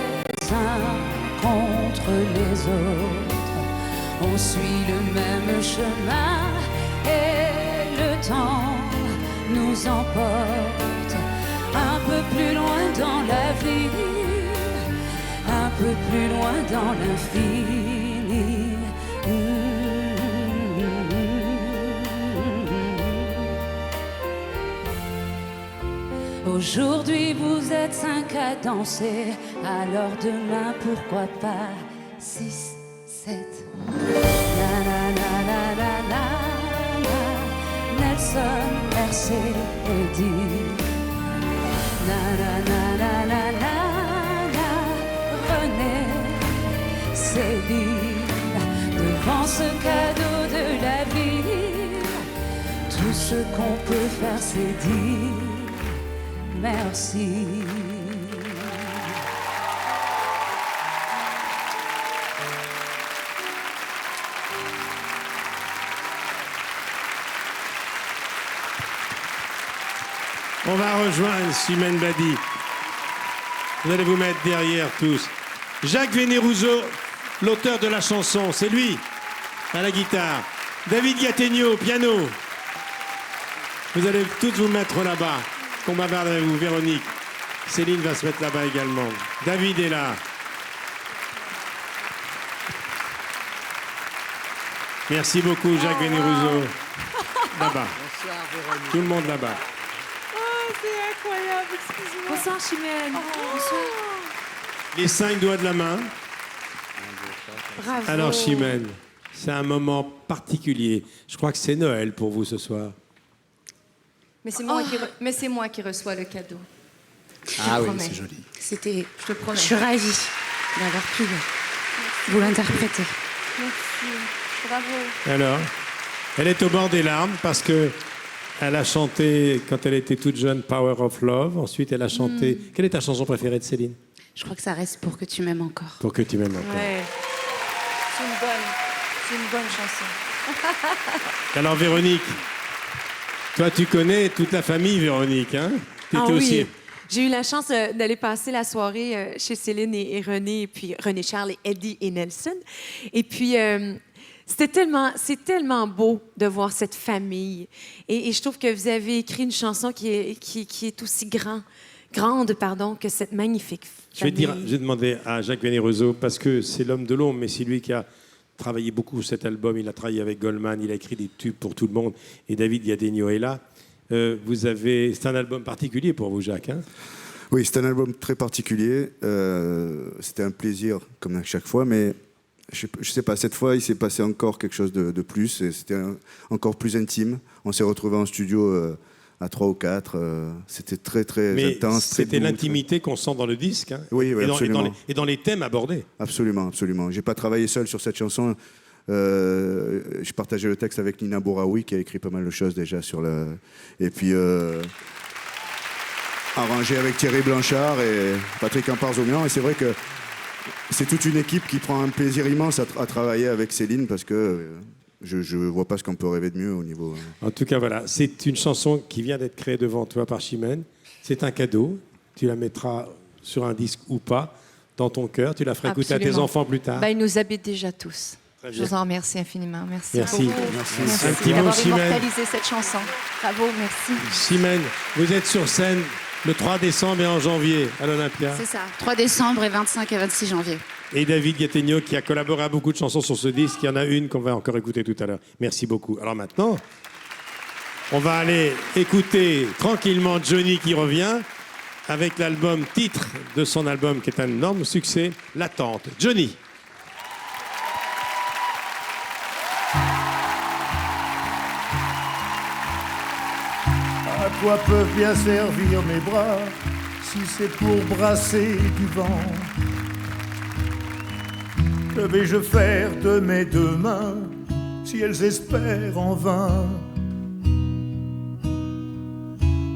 uns contre les autres, on suit le même chemin et le temps nous emporte un peu plus loin dans la vie, un peu plus loin dans l'infini. Aujourd'hui vous êtes 5 à danser, alors demain pourquoi pas 6, 7. La la la la la la la. Nelson, Mercé, Eddie. La la la la la la la. René, Céline. Devant ce cadeau de la vie, tout ce qu'on peut faire c'est dire merci. On va rejoindre Chimène Badi. Vous allez vous mettre derrière tous. Jacques Veneruso, l'auteur de la chanson, c'est lui, à la guitare. David Gattegno, au piano. Vous allez tous vous mettre là-bas. Qu'on bavarde avec vous, Véronique. Céline va se mettre là-bas également. David est là. Merci beaucoup, Jacques Veneruso. Là-bas. Bonsoir, Véronique. Tout le monde là-bas. Oh, c'est incroyable, excusez-moi. Bonsoir, Chimène. Bonsoir. Les 5 doigts de la main. Bravo. Alors, Chimène, c'est un moment particulier. Je crois que c'est Noël pour vous ce soir. Mais c'est moi, mais c'est moi qui reçois le cadeau. Ah oui, promets. c'est joli. C'était... Je te promets. Je suis ravie d'avoir pu vous l'interpréter. Merci. Bravo. Alors, elle est au bord des larmes parce que elle a chanté, quand elle était toute jeune, Power of Love. Ensuite, elle a chanté... Quelle est ta chanson préférée de Céline? Je crois que ça reste Pour que tu m'aimes encore. Pour que tu m'aimes encore. Ouais. C'est une bonne chanson. Alors, Véronique, toi, tu connais toute la famille, Véronique, hein? Ah T'étais oui. aussi... J'ai eu la chance d'aller passer la soirée chez Céline et René, et puis René Charles et Eddie et Nelson. Et puis, c'est tellement beau de voir cette famille. Et je trouve que vous avez écrit une chanson qui est aussi grande que cette magnifique famille. Je vais demander à Jacques Veneruso, parce que c'est l'homme de l'ombre, mais c'est lui qui a travaillé beaucoup sur cet album. Il a travaillé avec Goldman, il a écrit des tubes pour tout le monde. Et David Gattegno est là. C'est un album particulier pour vous, Jacques, hein? Oui, c'est un album très particulier. C'était un plaisir, comme à chaque fois, mais je sais pas, cette fois, il s'est passé encore quelque chose de plus, et c'était encore plus intime. On s'est retrouvés en studio à 3 ou 4. C'était très, très intense. C'était l'intimité qu'on sent dans le disque, hein? Oui, absolument. Et dans les thèmes abordés. Absolument, absolument. J'ai pas travaillé seul sur cette chanson. J'ai partagé le texte avec Nina Bouraoui, qui a écrit pas mal de choses déjà sur le... Et puis... arrangé avec Thierry Blanchard et Patrick Ampar-Zognan. Et c'est vrai que c'est toute une équipe qui prend un plaisir immense à travailler avec Céline, parce que je vois pas ce qu'on peut rêver de mieux au niveau... En tout cas, voilà, c'est une chanson qui vient d'être créée devant toi par Chimène. C'est un cadeau. Tu la mettras sur un disque ou pas, dans ton cœur. Tu la feras écouter à tes enfants plus tard. Ils nous habitent déjà tous. Très Je bien. vous en remercie infiniment. Merci. Merci. Beaucoup. Merci. Un petit mot, d'avoir Chimène. immortalisé cette chanson. Bravo, merci. Chimène, vous êtes sur scène le 3 décembre et en janvier à l'Olympia. C'est ça, 3 décembre et 25 et 26 janvier. Et David Gattegno qui a collaboré à beaucoup de chansons sur ce disque. Il y en a une qu'on va encore écouter tout à l'heure. Merci beaucoup. Alors maintenant, on va aller écouter tranquillement Johnny qui revient avec l'album titre de son album qui est un énorme succès, L'attente. Johnny. À quoi peuvent bien servir mes bras si c'est pour brasser du vent? Que vais-je faire de mes deux mains si elles espèrent en vain?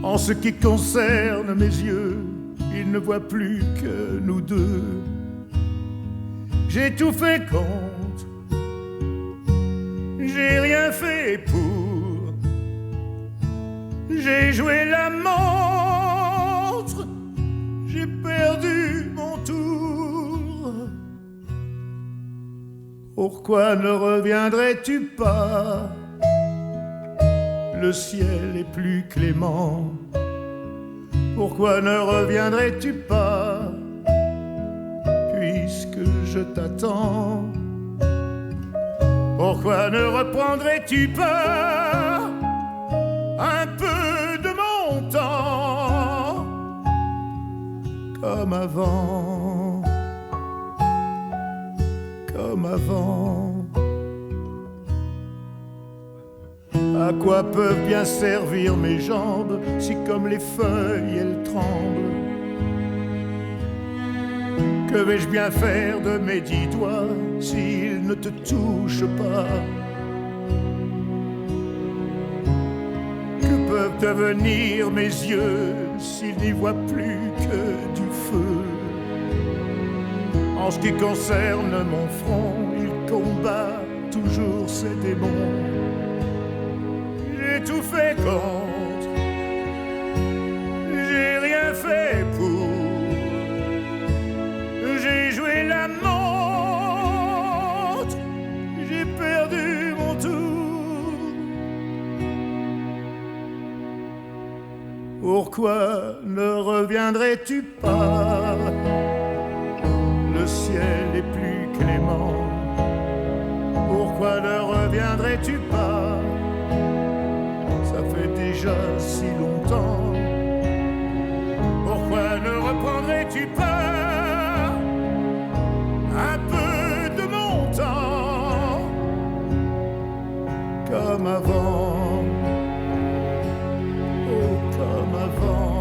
En ce qui concerne mes yeux, ils ne voient plus que nous deux. J'ai tout fait contre, j'ai rien fait pour. J'ai joué la montre, j'ai perdu mon tour. Pourquoi ne reviendrais-tu pas? Le ciel est plus clément. Pourquoi ne reviendrais-tu pas? Puisque je t'attends. Pourquoi ne reprendrais-tu pas un peu de mon temps comme avant, comme avant? À quoi peuvent bien servir mes jambes si comme les feuilles elles tremblent? Que vais-je bien faire de mes 10 doigts s'ils ne te touchent pas? Que peuvent devenir mes yeux s'ils n'y voient plus que du feu? En ce qui concerne mon front, il combat toujours ses démons. J'ai tout fait contre, j'ai rien fait pour. J'ai joué la montre, j'ai perdu mon tour. Pourquoi ne reviendrais-tu pas? Le ciel est plus clément. Pourquoi ne reviendrais-tu pas? Ça fait déjà si longtemps. Pourquoi ne reprendrais-tu pas un peu de mon temps comme avant? Oh, comme avant.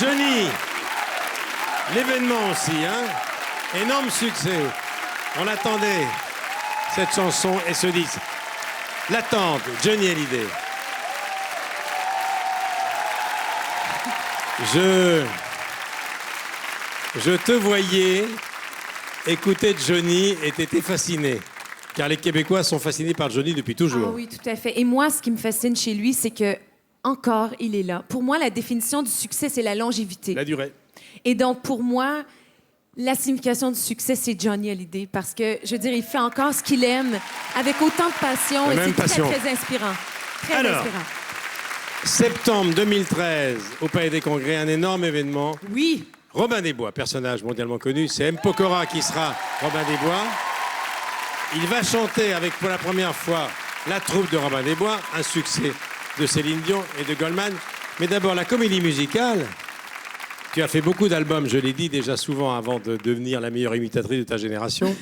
Johnny, l'événement aussi, hein? Énorme succès. On attendait cette chanson et ce disque. L'attente, Johnny Hallyday. Je te voyais écouter Johnny et t'étais fasciné. Car les Québécois sont fascinés par Johnny depuis toujours. Ah oui, tout à fait. Et moi, ce qui me fascine chez lui, c'est que encore, il est là. Pour moi, la définition du succès, c'est la longévité. La durée. Et donc, pour moi, la signification du succès, c'est Johnny Hallyday. Parce que, je veux dire, il fait encore ce qu'il aime avec autant de passion. Et c'est très, très inspirant. Très inspirant. Septembre 2013, au Palais des Congrès, un énorme événement. Oui. Robin des Bois, personnage mondialement connu. C'est M. Pokora qui sera Robin des Bois. Il va chanter avec, pour la première fois, la troupe de Robin des Bois, un succès de Céline Dion et de Goldman. Mais d'abord, la comédie musicale. Tu as fait beaucoup d'albums, je l'ai dit déjà souvent avant de devenir la meilleure imitatrice de ta génération.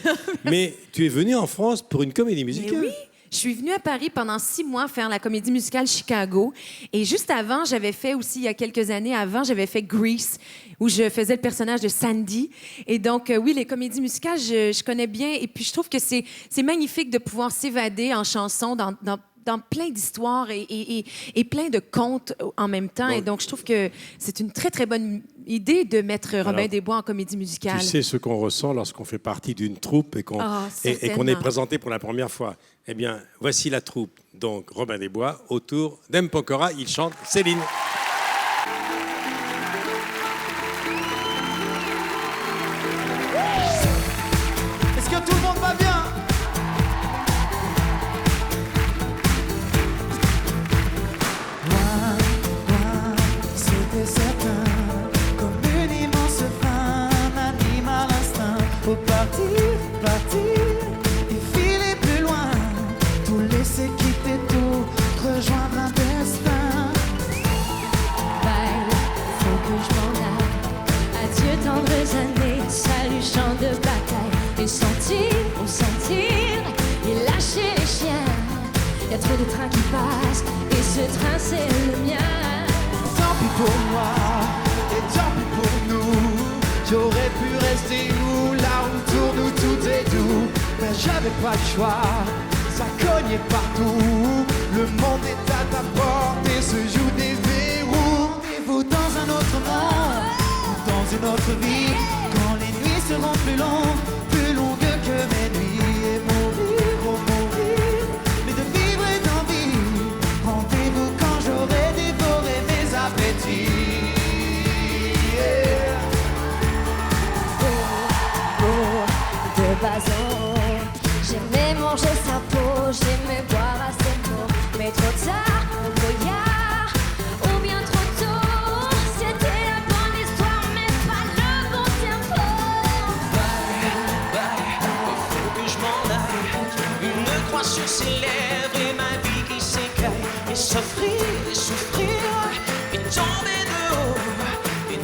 Mais tu es venue en France pour une comédie musicale. Mais oui. Je suis venue à Paris pendant 6 mois faire la comédie musicale Chicago. Et juste avant, j'avais fait aussi, il y a quelques années avant, j'avais fait Grease, où je faisais le personnage de Sandy. Et donc, oui, les comédies musicales, je connais bien. Et puis, je trouve que c'est magnifique de pouvoir s'évader en chanson dans plein d'histoires et plein de contes en même temps. Et donc, je trouve que c'est une très, très bonne idée de mettre Robin des Bois en comédie musicale. Tu sais ce qu'on ressent lorsqu'on fait partie d'une troupe et qu'on est présenté pour la première fois. Eh bien, voici la troupe, donc Robin des Bois, autour d'M. Pokora. Il chante Céline. Est-ce que tout le monde va bien? C'était certain, comme une immense faim, un animal instinct. Faut partir, et filer plus loin, tout laisser quitter tout, rejoindre un destin. Bye, faut que je m'en aille. Adieu tendres années, salut champ de bataille. Et sentir, et lâcher les chiens. Y'a trop de trains qui passent, et ce train c'est le mien. Tant pis pour moi, et tant pis pour nous. J'aurais pu rester où, là où autour nous tout est doux. Mais j'avais pas le choix, ça cognait partout. Le monde est à ta porte et se joue des verrous. Rendez-vous dans un autre monde, dans une autre vie. Quand les nuits seront plus longues que mes nuits. Et mourir, oh mourir, mais de vivre et d'en vivre. Rendez-vous quand j'aurai dévoré mes appétits. De Bazin, j'aimais manger sa peau, j'aimais boire à ses mots. Mais trop tard, au brouillard, ou bien trop tôt. C'était la bonne histoire, mais pas le bon tempo. Faut que je m'en aille. Une croix sur ses lèvres et ma vie qui s'écaille. Et s'offrir et souffrir, et tomber de haut. Et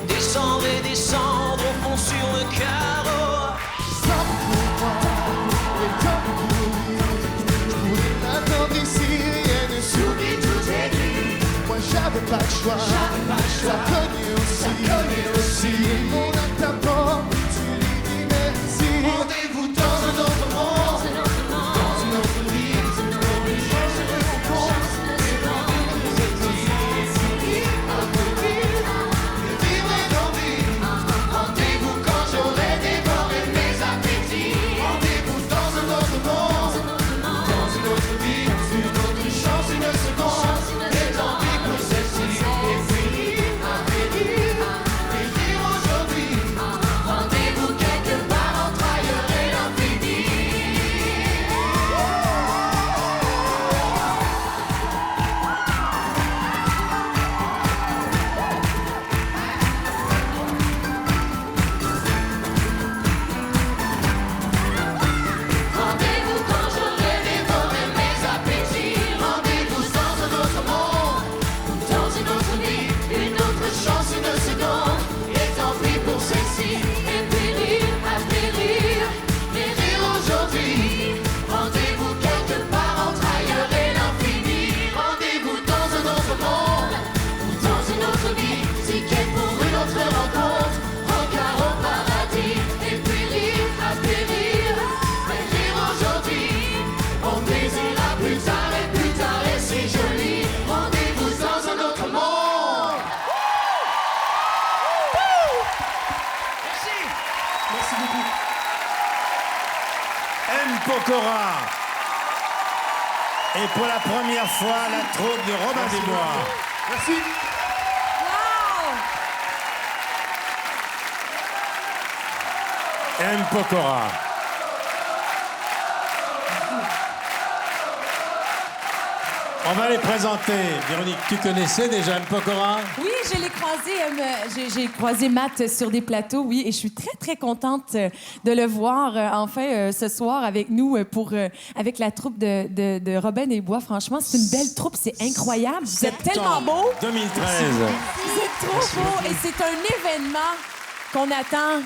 descendre au fond sur le carreau. Tant pis pour moi, et tant pis pour lui. Je voulais m'attendre ici, rien ne s'oublie, tout est gris. Moi j'avais pas le choix, ça cognait aussi. Et mon acte à porte, tu lui dis merci. Rendez-vous dans un autre monde, dans une autre vie, une chance de rencontre. Et rendez-vous ici, à mourir, de vivre et d'en vivre. Rendez-vous quand j'aurai dévoré mes appétits. Rendez-vous dans un autre monde, dans une autre vie, une autre chance, une seconde. Et tant pis pour celle-ci. Et puis, à venir, et vivre aujourd'hui. Pokora. Et pour la première fois, la troupe de Robin des Bois. Merci. M. Pokora. On va les présenter. Véronique, tu connaissais déjà M. Pokora? Oui, je l'ai croisé. J'ai croisé Matt sur des plateaux, oui, et je suis très, très contente de le voir enfin ce soir avec nous avec la troupe de Robin des Bois. Franchement, c'est une belle troupe, c'est incroyable. Vous êtes tellement beaux. 2013. Vous êtes trop beaux et c'est un événement qu'on attend.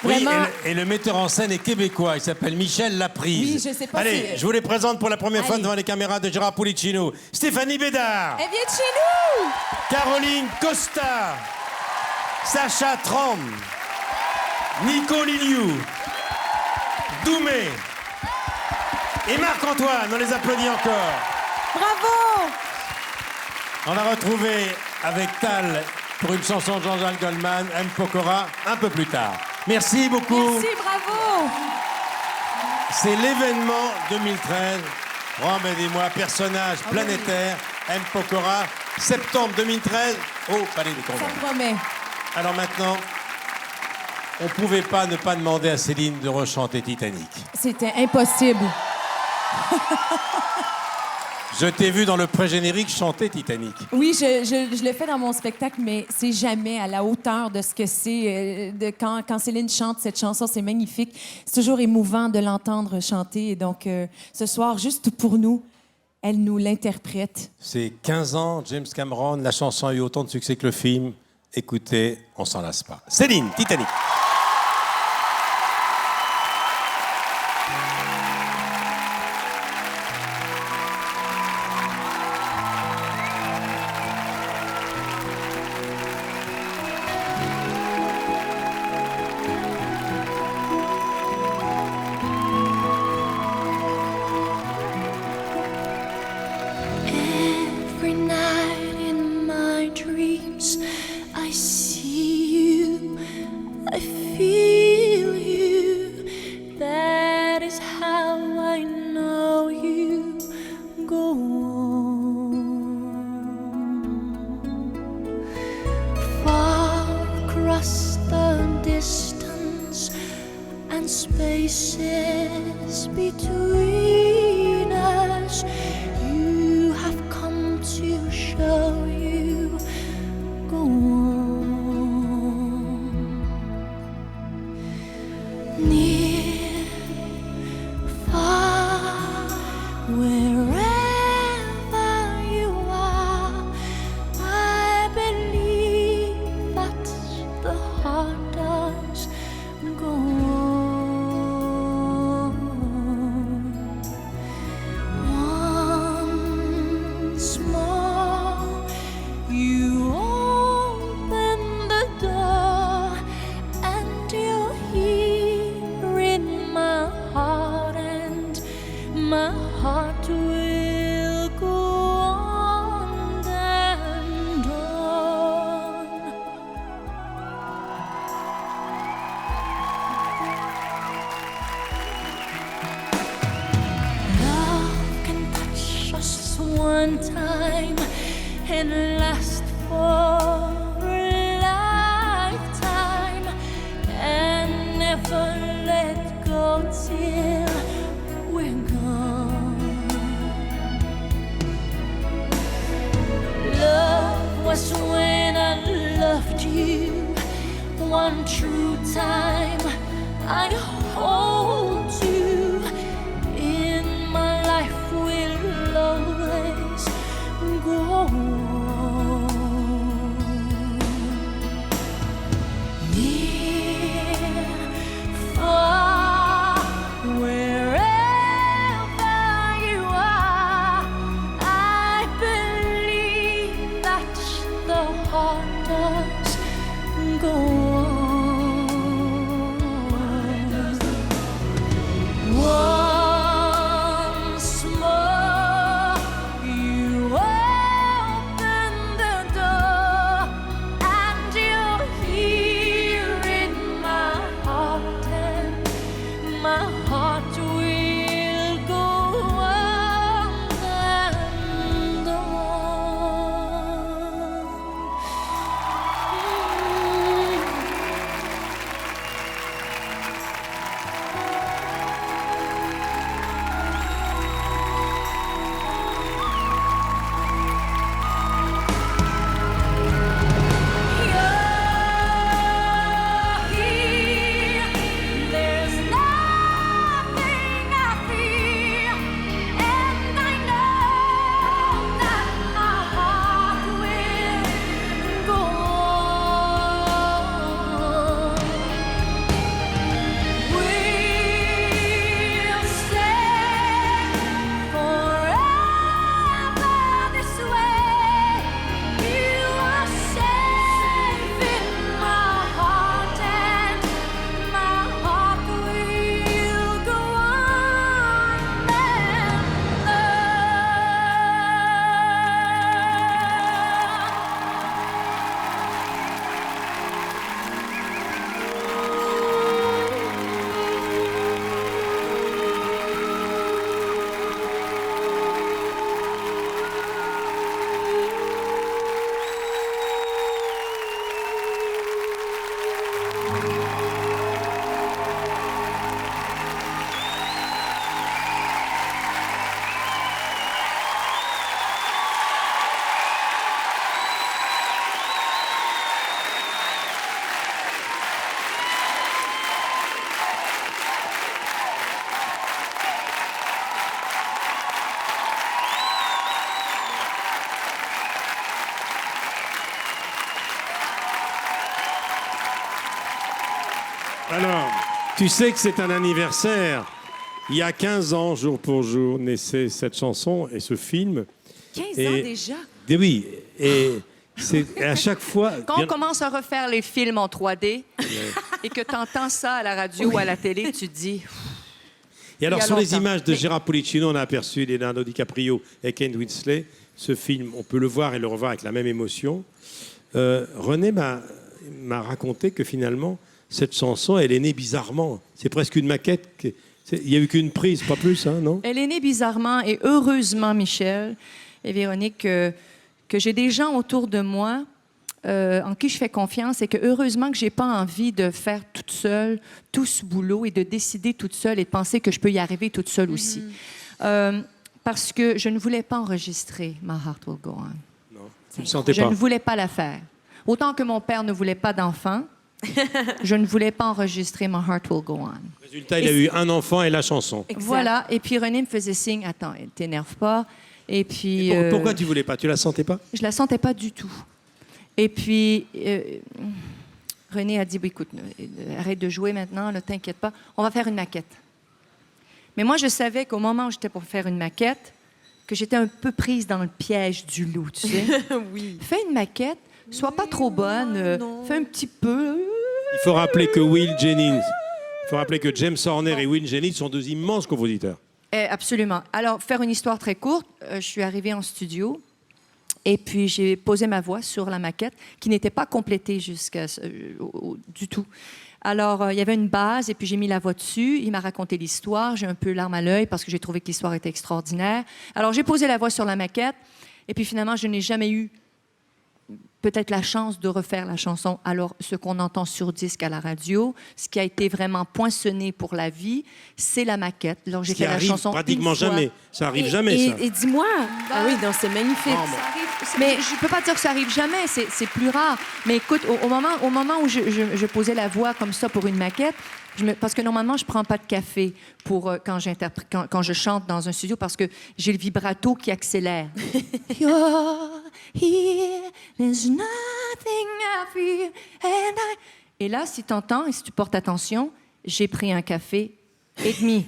Oui, Vraiment. et le metteur en scène est québécois. Il s'appelle Michel Laprise. Oui, je sais pas Allez, si- je vous les présente pour la première fois Allez. devant les caméras de Gérard Pulicino. Stéphanie Bédard. Elle vient de chez nous! Caroline Costa. Sacha Trom. Nico Liliou. Doumé. Et Marc-Antoine. On les applaudit encore. Bravo! On a retrouvé avec Tal pour une chanson de Jean-Jacques Goldman, M. Pokora, un peu plus tard. Merci beaucoup. Merci, bravo! C'est l'événement 2013. Robin des Bois, personnage planétaire, M. Pokora, septembre 2013, au Palais des Congrès. Ça promet. Alors maintenant, on ne pouvait pas ne pas demander à Céline de rechanter Titanic. C'était impossible. Je t'ai vu dans le pré-générique chanter Titanic. Oui, je le fais dans mon spectacle, mais c'est jamais à la hauteur de ce que c'est. Quand Céline chante cette chanson, c'est magnifique. C'est toujours émouvant de l'entendre chanter. Et donc, ce soir, juste pour nous, elle nous l'interprète. C'est 15 ans, James Cameron, la chanson a eu autant de succès que le film. Écoutez, on s'en lasse pas. Céline, Titanic. Every night in my dreams, I see you, I feel you. That is how I know you. Go on. Far across the distance and spaces between us, you have come to show you. Go on. Near, far, wherever you are, I believe that the heart does. Go on. Once more, you open the door, and you're here in my heart, and my heart will go on and on. Love can touch us one time and last for a lifetime, and never let go till we're gone. Love was when I loved you one true time. I hold you in my life, will always go on. Near, far, wherever you are, I believe that the heart does go on. Alors, tu sais que c'est un anniversaire. Il y a 15 ans, jour pour jour, naissait cette chanson et ce film. 15 ans déjà? Oui, et c'est à chaque fois... Quand on commence à refaire les films en 3D et que tu entends ça à la radio ou à la télé, tu te dis... Et alors, Il y a sur les longtemps. images de Gérard Policino, on a aperçu Leonardo DiCaprio et Kate Winslet. Ce film, on peut le voir et le revoir avec la même émotion. René m'a raconté que finalement, cette chanson, elle est née bizarrement. C'est presque une maquette. Il n'y a eu qu'une prise, pas plus, hein, non? Elle est née bizarrement et heureusement, Michel et Véronique, que j'ai des gens autour de moi en qui je fais confiance et que heureusement que j'ai pas envie de faire toute seule tout ce boulot et de décider toute seule et de penser que je peux y arriver toute seule aussi. Parce que je ne voulais pas enregistrer My Heart Will Go On. Non, tu ne sentais Je pas. ne voulais pas la faire. Autant que mon père ne voulait pas d'enfant, je ne voulais pas enregistrer My Heart Will Go On. Résultat, il a eu un enfant et la chanson. Voilà. Et puis René me faisait signe, attends, t'énerve pas. Et puis... Pourquoi tu voulais pas? Tu la sentais pas? Je la sentais pas du tout. Et puis, René a dit, bah, écoute, arrête de jouer maintenant, ne t'inquiète pas, on va faire une maquette. Mais moi, je savais qu'au moment où j'étais pour faire une maquette, que j'étais un peu prise dans le piège du loup, tu sais. Oui. Fais une maquette, sois pas trop bonne, fais un petit peu. Il faut rappeler que James Horner et Will Jennings sont deux immenses compositeurs. Absolument. Alors, faire une histoire très courte, je suis arrivée en studio et puis j'ai posé ma voix sur la maquette qui n'était pas complétée du tout. Alors, il y avait une base et puis j'ai mis la voix dessus. Il m'a raconté l'histoire. J'ai un peu larme à l'œil parce que j'ai trouvé que l'histoire était extraordinaire. Alors, j'ai posé la voix sur la maquette et puis finalement, je n'ai jamais eu peut-être la chance de refaire la chanson. Alors, ce qu'on entend sur disque à la radio, ce qui a été vraiment poinçonné pour la vie, c'est la maquette. Alors, j'ai fait la chanson pratiquement une fois. jamais. Ça arrive jamais, ça. Et dis-moi... Ah oui, donc c'est magnifique. Mais je ne peux pas dire que ça arrive jamais, c'est plus rare. Mais écoute, au moment où je posais la voix comme ça pour une maquette, parce que normalement, je ne prends pas de café quand je chante dans un studio parce que j'ai le vibrato qui accélère. You're here, there's nothing I feel, and I... Et là, si tu entends et si tu portes attention, j'ai pris un café et demi.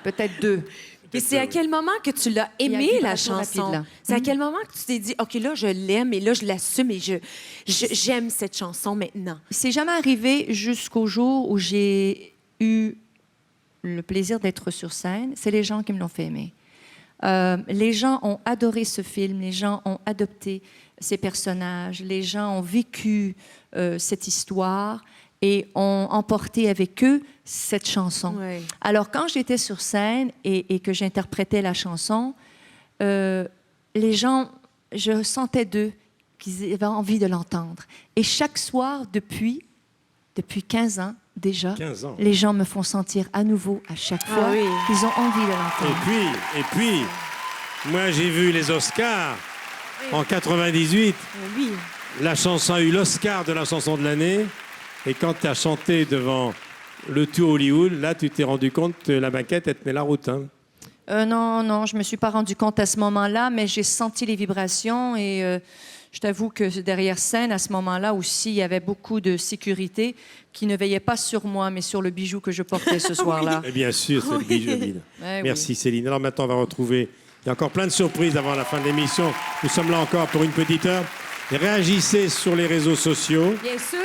Peut-être 2. Et c'est à quel moment que tu l'as Il y a aimé, un la vibrato chanson? rapide, là. C'est à quel moment que tu t'es dit, OK, là, je l'aime et là, je l'assume et j'aime cette chanson maintenant? C'est jamais arrivé jusqu'au jour où j'ai eu le plaisir d'être sur scène. C'est les gens qui me l'ont fait aimer. Les gens ont adoré ce film, les gens ont adopté ces personnages, les gens ont vécu cette histoire et ont emporté avec eux cette chanson. Ouais. Alors, quand j'étais sur scène et que j'interprétais la chanson, les gens, je sentais d'eux qu'ils avaient envie de l'entendre. Et chaque soir, depuis 15 ans déjà, 15 ans. les gens me font sentir à nouveau, à chaque fois, oui. qu'ils ont envie de l'entendre. Et puis, moi, j'ai vu les Oscars en 98. Oui. La chanson a eu l'Oscar de la chanson de l'année. Et quand tu as chanté devant le Tour Hollywood, là, tu t'es rendu compte que la maquette, elle tenait la route. Hein. Non, je ne me suis pas rendu compte à ce moment-là, mais j'ai senti les vibrations et je t'avoue que derrière scène, à ce moment-là aussi, il y avait beaucoup de sécurité qui ne veillait pas sur moi, mais sur le bijou que je portais ce soir-là. Et bien sûr, c'est le bijou. Merci Céline. Alors maintenant, on va retrouver... Il y a encore plein de surprises avant la fin de l'émission. Nous sommes là encore pour une petite heure. Et réagissez sur les réseaux sociaux. Bien sûr.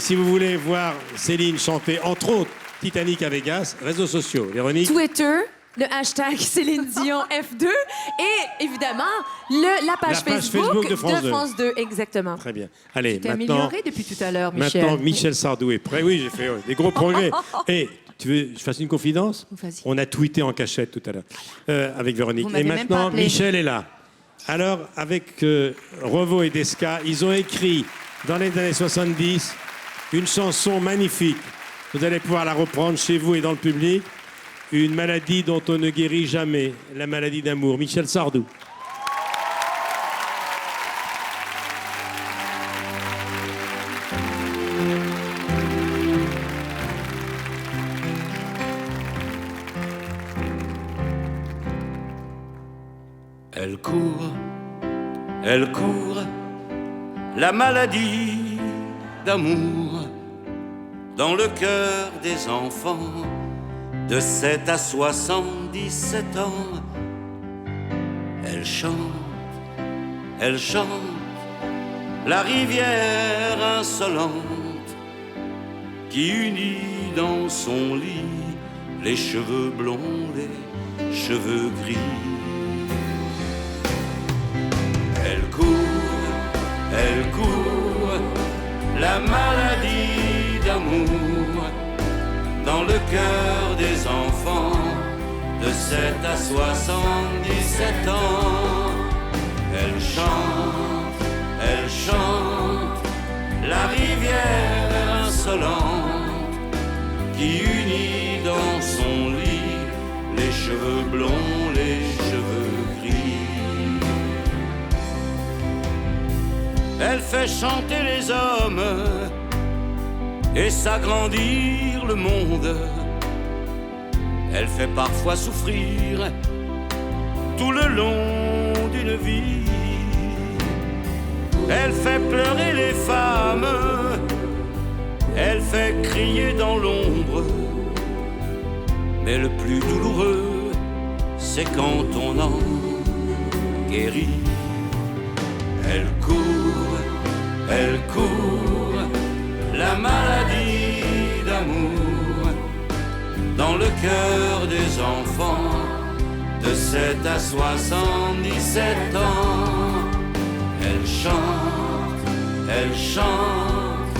Si vous voulez voir Céline chanter, entre autres, Titanic à Vegas, réseaux sociaux. Véronique? Twitter, le hashtag Céline Dion F2 et évidemment la page Facebook de France 2. Exactement. Très bien. Allez, Tu t'es maintenant... amélioré depuis tout à l'heure, Michel. Maintenant, Michel Sardou est prêt. Oui, j'ai fait des gros progrès. Et tu veux que je fasse une confidence? Vas-y. On a tweeté en cachette tout à l'heure avec Véronique. Vous Et m'avez même pas maintenant, appelé. Michel est là. Alors, avec Revo et Desca, ils ont écrit, dans les années 70, une chanson magnifique. Vous allez pouvoir la reprendre chez vous et dans le public. Une maladie dont on ne guérit jamais, la maladie d'amour. Michel Sardou. Elle court, la maladie d'amour. dans le cœur des enfants de 7 à 77 ans. Elle chante, la rivière insolente qui unit dans son lit les cheveux blonds, les cheveux gris. Elle court, la maladie d'amour dans le cœur des enfants de 7 à 77 ans. Elle chante, la rivière insolente qui unit dans son lit les cheveux blonds, les cheveux gris. Elle fait chanter les hommes et s'agrandir le monde. Elle fait parfois souffrir tout le long d'une vie. Elle fait pleurer les femmes, elle fait crier dans l'ombre. Mais le plus douloureux, c'est quand on en guérit. Elle court, la maladie d'amour dans le cœur des enfants de 7 à 77 ans. Elle chante,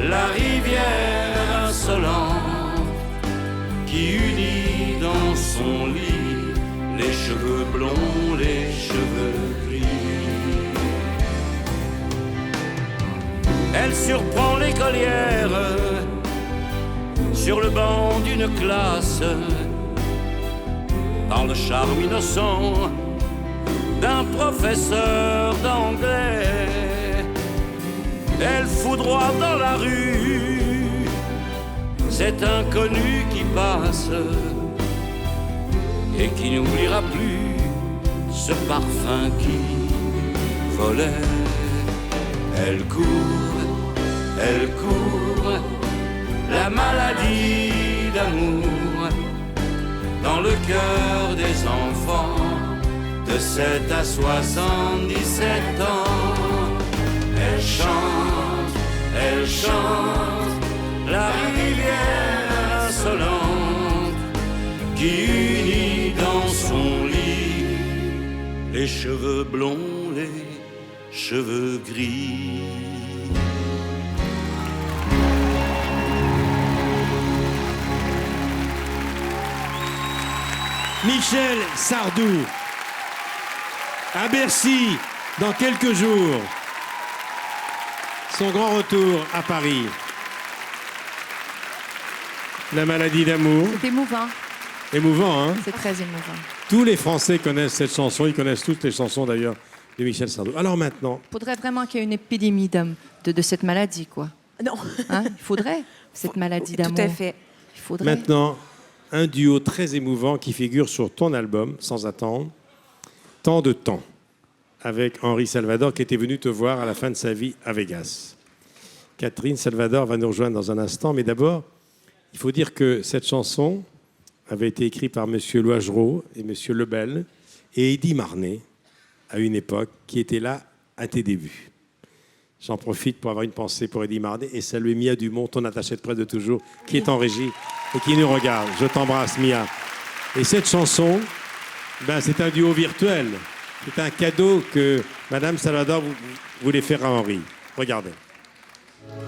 la rivière insolente qui unit dans son lit les cheveux blonds, les cheveux gris. Elle surprend l'écolière sur le banc d'une classe par le charme innocent d'un professeur d'anglais. Elle foudroie dans la rue cet inconnu qui passe et qui n'oubliera plus ce parfum qui volait. Elle court, la maladie d'amour dans le cœur des enfants de 7 à 77 ans. Elle chante, la rivière insolente qui unit dans son lit les cheveux blonds, les cheveux gris. Michel Sardou, à Bercy, dans quelques jours. Son grand retour à Paris. La maladie d'amour. C'est émouvant. Émouvant, hein? C'est très émouvant. Tous les Français connaissent cette chanson. Ils connaissent toutes les chansons, d'ailleurs, de Michel Sardou. Alors maintenant... Il faudrait vraiment qu'il y ait une épidémie de cette maladie, quoi. Non. Hein? Il faudrait, cette maladie d'amour. Tout à fait. Il faudrait. Maintenant, un duo très émouvant qui figure sur ton album, Sans attendre, Tant de temps, avec Henri Salvador, qui était venu te voir à la fin de sa vie à Vegas. Catherine Salvador va nous rejoindre dans un instant, mais d'abord, il faut dire que cette chanson avait été écrite par M. Loigereau et M. Lebel et Eddy Marnay, à une époque, qui était là à tes débuts. J'en profite pour avoir une pensée pour Eddy Marnay et saluer Mia Dumont, ton attachée de presse de toujours, qui est en régie et qui nous regarde. Je t'embrasse, Mia. Et cette chanson, c'est un duo virtuel. C'est un cadeau que Madame Salvador voulait faire à Henri. Regardez.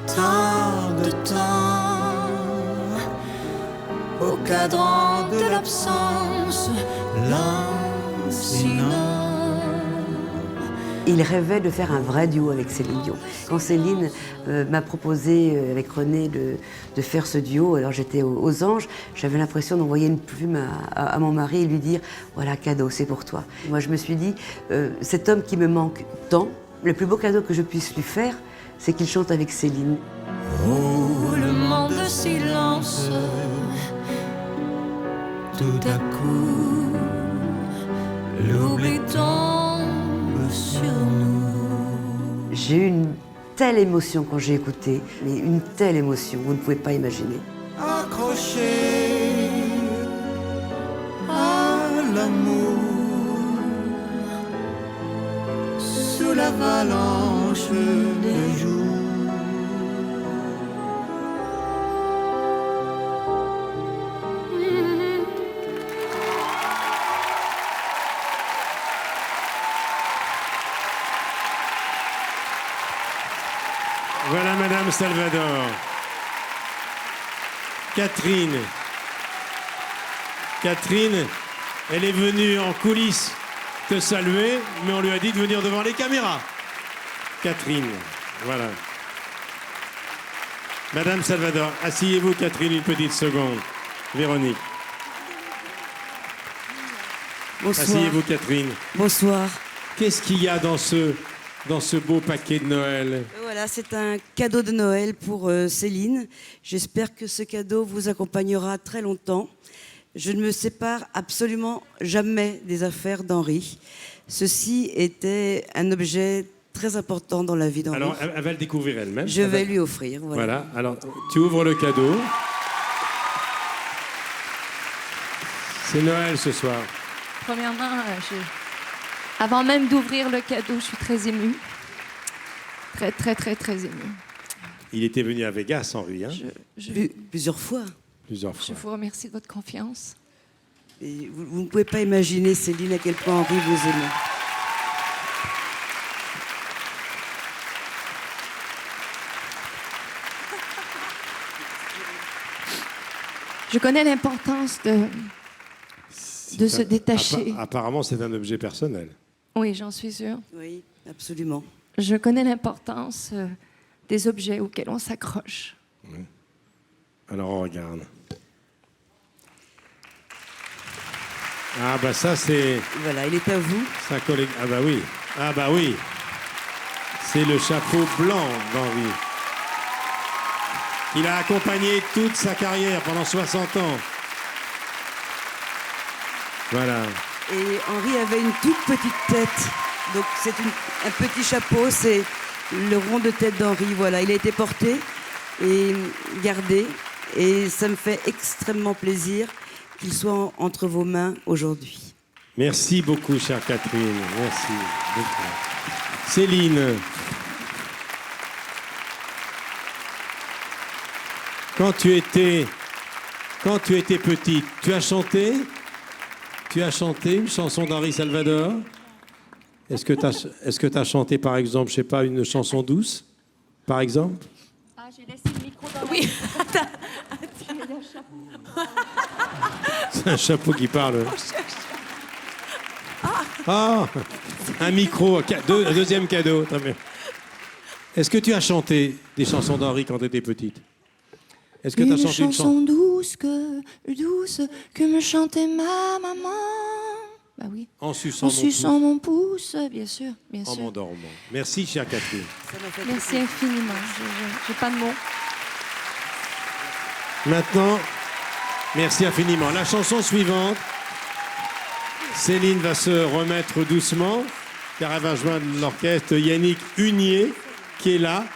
Tant de temps au cadran de l'absence, lancinant. Il rêvait de faire un vrai duo avec Céline Dion. Quand Céline m'a proposé avec René de faire ce duo, alors j'étais aux Anges, j'avais l'impression d'envoyer une plume à mon mari et lui dire « Voilà, cadeau, c'est pour toi ». Moi, je me suis dit, cet homme qui me manque tant, le plus beau cadeau que je puisse lui faire, c'est qu'il chante avec Céline. Roulement de silence, tout à coup, l'oubli tombe sur nous. J'ai eu une telle émotion quand j'ai écouté, mais une telle émotion, vous ne pouvez pas imaginer. Accroché à l'amour sous l'avalanche des jours. Voilà Madame Salvador. Catherine, elle est venue en coulisses te saluer, mais on lui a dit de venir devant les caméras. Catherine, voilà. Madame Salvador, asseyez-vous Catherine une petite seconde. Véronique. Bonsoir. Asseyez-vous Catherine. Bonsoir. Qu'est-ce qu'il y a dans ce beau paquet de Noël? Voilà, c'est un cadeau de Noël pour Céline. J'espère que ce cadeau vous accompagnera très longtemps. Je ne me sépare absolument jamais des affaires d'Henri. Ceci était un objet très important dans la vie d'Henri. Alors, elle va le découvrir elle-même. Je vais lui offrir. Voilà. Alors, tu ouvres le cadeau. C'est Noël ce soir. Premièrement, avant même d'ouvrir le cadeau, je suis très émue. Très émue. Il était venu à Vegas, Henri. Hein? Plusieurs fois. Plusieurs fois. Je vous remercie de votre confiance. Et vous ne pouvez pas imaginer, Céline, à quel point Henri vous aime. Je connais l'importance de se détacher. Apparemment, c'est un objet personnel. Oui, j'en suis sûre. Oui, absolument. Je connais l'importance des objets auxquels on s'accroche. Oui. Alors, on regarde. Ah, bah ça, c'est... Voilà, il est à vous. C'est un collègue... Ah, bah oui. Ah, bah oui. C'est le chapeau blanc d'Henri. Il a accompagné toute sa carrière pendant 60 ans. Voilà. Et Henri avait une toute petite tête. Donc c'est un petit chapeau, c'est le rond de tête d'Henri. Voilà, il a été porté et gardé. Et ça me fait extrêmement plaisir qu'il soit entre vos mains aujourd'hui. Merci beaucoup, chère Catherine. Merci beaucoup. Céline. Quand tu étais petite, tu as chanté une chanson d'Henri Salvador? Est-ce que tu as chanté, par exemple, je sais pas, une chanson douce, par exemple? Ah, j'ai laissé le micro dans Oui, C'est un chapeau qui parle. Ah, un micro, deuxième cadeau. Très bien. Est-ce que tu as chanté des chansons d'Henri quand tu étais petite? Est-ce que tu as chanté une chanson douce que me chantait ma maman? Bah oui. En suçant mon pouce, bien sûr. En m'endormant. Merci, chère Catherine. Merci infiniment. J'ai pas de mots. Maintenant, merci infiniment. La chanson suivante, Céline va se remettre doucement, car elle va joindre l'orchestre Yannick Hunier, qui est là.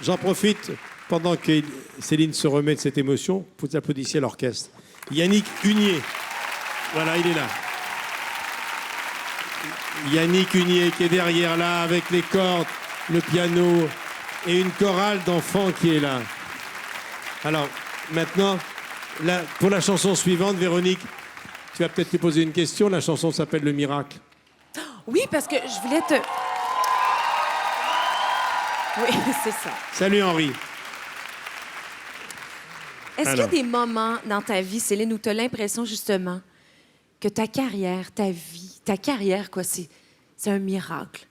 J'en profite, pendant que Céline se remet de cette émotion, vous applaudissiez l'orchestre. Yannick Hunier. Voilà, il est là. Yannick Hunier qui est derrière là, avec les cordes, le piano et une chorale d'enfants qui est là. Alors, maintenant, pour la chanson suivante, Véronique, tu vas peut-être te poser une question. La chanson s'appelle Le Miracle. Oui, parce que je voulais te... Oui, c'est ça. Salut Henri. Est-ce qu'il y a des moments dans ta vie, Céline, où tu as l'impression justement que ta carrière, ta vie, ta carrière, quoi, c'est un miracle?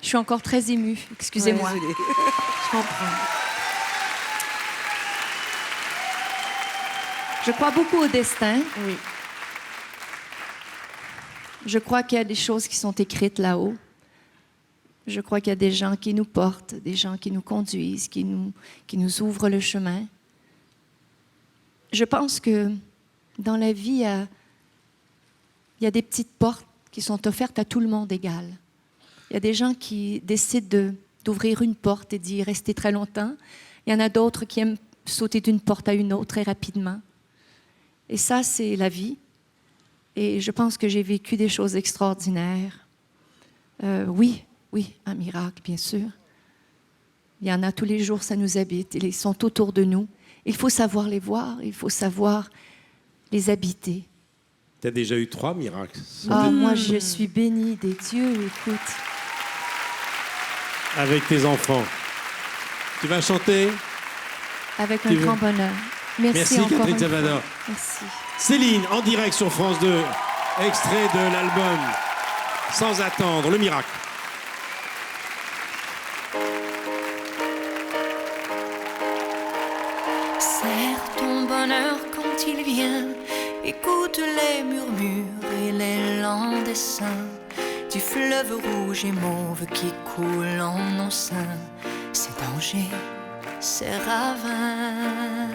Je suis encore très émue, excusez-moi. Ouais, désolée. Je comprends. Je crois beaucoup au destin. Oui. Je crois qu'il y a des choses qui sont écrites là-haut. Je crois qu'il y a des gens qui nous portent, des gens qui nous conduisent, qui nous ouvrent le chemin. Je pense que dans la vie, il y a des petites portes qui sont offertes à tout le monde égal. Il y a des gens qui décident d'ouvrir une porte et d'y rester très longtemps. Il y en a d'autres qui aiment sauter d'une porte à une autre très rapidement. Et ça, c'est la vie. Et je pense que j'ai vécu des choses extraordinaires. Oui, un miracle, bien sûr. Il y en a tous les jours, ça nous habite. Ils sont autour de nous. Il faut savoir les voir, il faut savoir les habiter. Tu as déjà eu 3 miracles. Moi, je suis bénie des dieux, écoute. Avec tes enfants. Tu vas chanter? Avec un grand bonheur. Merci encore Catherine une fois. Salvador. Merci. Céline, en direct sur France 2, extrait de l'album Sans attendre, le miracle. Serre ton bonheur quand il vient, écoute les murmures et les lents dessins du fleuve rouge et mauve qui coule en nos seins. Ces dangers, ces ravins.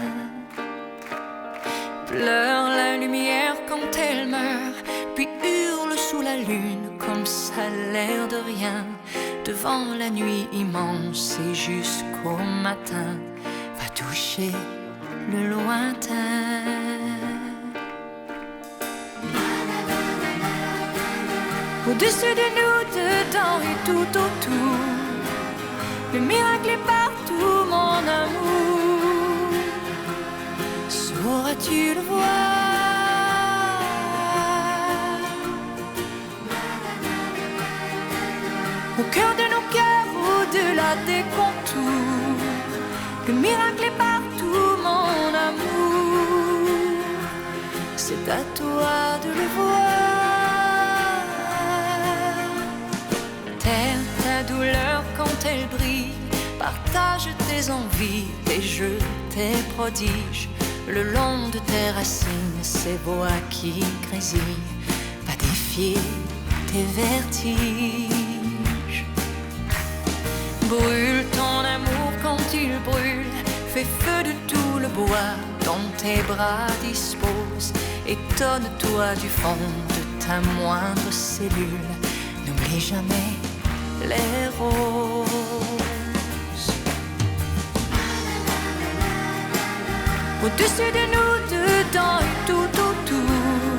Pleure la lumière quand elle meurt, puis hurle sous la lune comme ça l'air de rien. Devant la nuit immense et jusqu'au matin, va toucher le lointain. Au-dessus de nous, dedans et tout autour, le miracle est partout, mon amour. Sauras-tu le voir? Au cœur de nos cœurs, au-delà des contours, le miracle est partout, mon amour. C'est à toi de le voir. Terre ta douleur quand elle brille, partage tes envies, tes jeux, tes prodiges. Le long de tes racines, ces voix qui grésillent, va défier tes vertiges. Brûle ton amour quand il brûle, fais feu de tout le bois dont tes bras disposent. Étonne-toi du fond de ta moindre cellule, n'oublie jamais les roses. Au-dessus de nous, dedans et tout autour,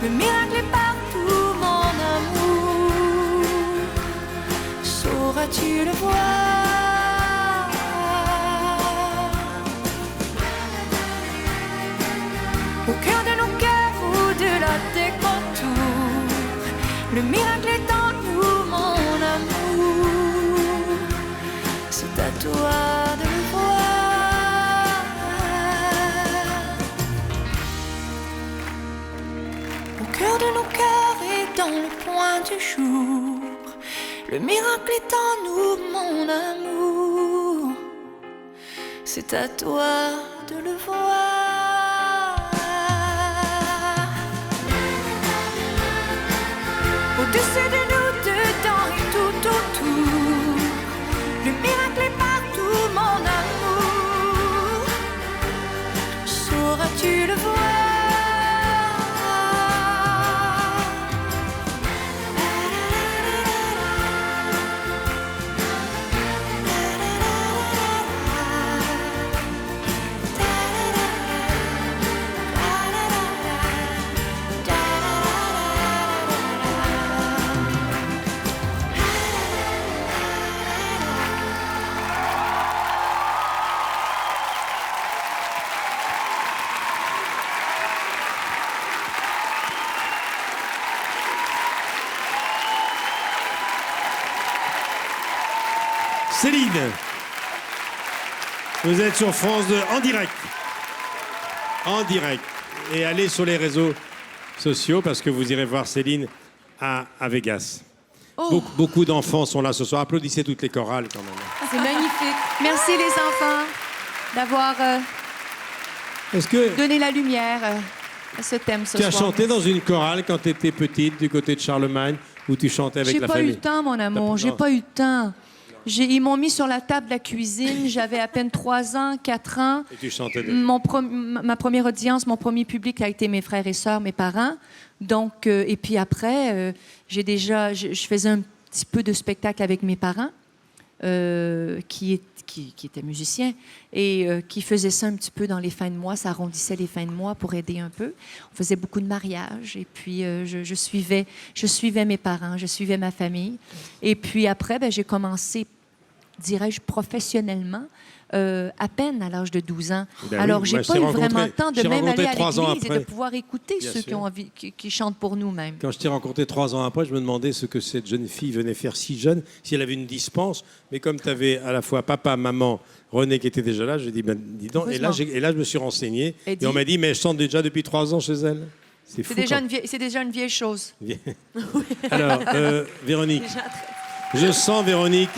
le miracle est partout, mon amour. Sauras-tu le voir? Au cœur de nos cœurs, au-delà des contours, le miracle est en nous, mon amour. C'est à toi de le voir. Au cœur de nos cœurs et dans le point du jour, le miracle est en nous, mon amour. C'est à toi de le voir. Au-dessus de nous, dedans et tout autour, le miracle est partout, mon amour. Sauras-tu le voir? Céline, vous êtes sur France 2 en direct. En direct. Et allez sur les réseaux sociaux parce que vous irez voir Céline à Vegas. Beaucoup d'enfants sont là ce soir. Applaudissez toutes les chorales quand même. C'est magnifique. Merci les enfants d'avoir donné la lumière à ce thème ce Tu soir. as chanté dans une chorale quand tu étais petite du côté de Charlemagne où tu chantais avec la famille? J'ai pas eu le temps, mon amour. J'ai pas eu le temps. Ils m'ont mis sur la table de la cuisine. J'avais à peine 3 ans, 4 ans. Et tu chantais Ma première audience, mon premier public a été mes frères et sœurs, mes parents. Donc, et puis après, je faisais un petit peu de spectacle avec mes parents, qui étaient musiciens, et qui faisaient ça un petit peu dans les fins de mois. Ça arrondissait les fins de mois pour aider un peu. On faisait beaucoup de mariages, et puis je suivais mes parents, je suivais ma famille. Et puis après, j'ai commencé, dirais-je, professionnellement, à peine à l'âge de 12 ans. Alors, j'ai pas eu vraiment le temps de même aller à l'église et de pouvoir écouter ceux qui chantent pour nous même. Quand je t'ai rencontré 3 ans après, je me demandais ce que cette jeune fille venait faire si jeune, si elle avait une dispense. Mais comme tu avais à la fois papa, maman, René qui était déjà là, je dis, dis donc. Et là, je me suis renseigné. Et on m'a dit, mais elle chante déjà depuis 3 ans chez elle. C'est déjà une vieille chose. Alors, Véronique, je sens, Véronique,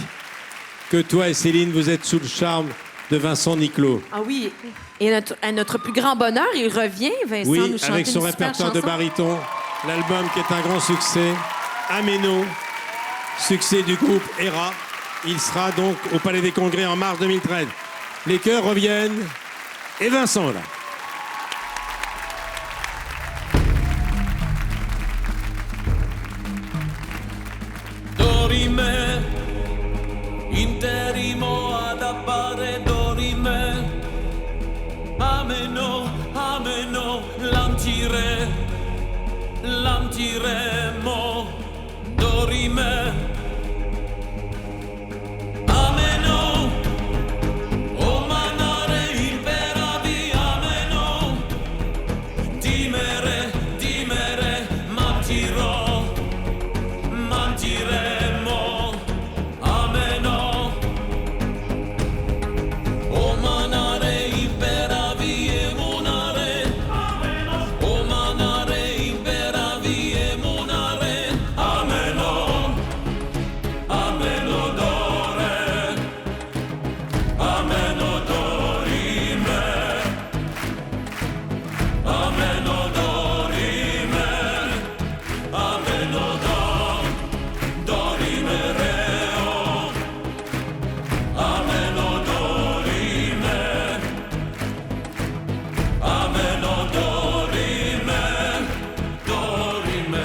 que toi et Céline, vous êtes sous le charme de Vincent Niclot. Ah oui, et à notre plus grand bonheur, il revient, Vincent, oui, nous chanter avec son une super répertoire chanson. de baryton, l'album qui est un grand succès, Améno, succès du groupe Hera. Il sera donc au Palais des Congrès en mars 2013. Les chœurs reviennent et Vincent là. Dorime, interimo ad appare dorime. Ameno, ameno, lamtiremo. Dorime. Ameno, o manare imperavi, ameno. Dimere, mantiremo. Ameno, o manare imperavi e monare. O manare imperavi e monare. Ameno, ameno dore. Ameno dorime. Ameno dorime. Ameno dorime reo. Ameno dorime. Ameno dorime. Dorime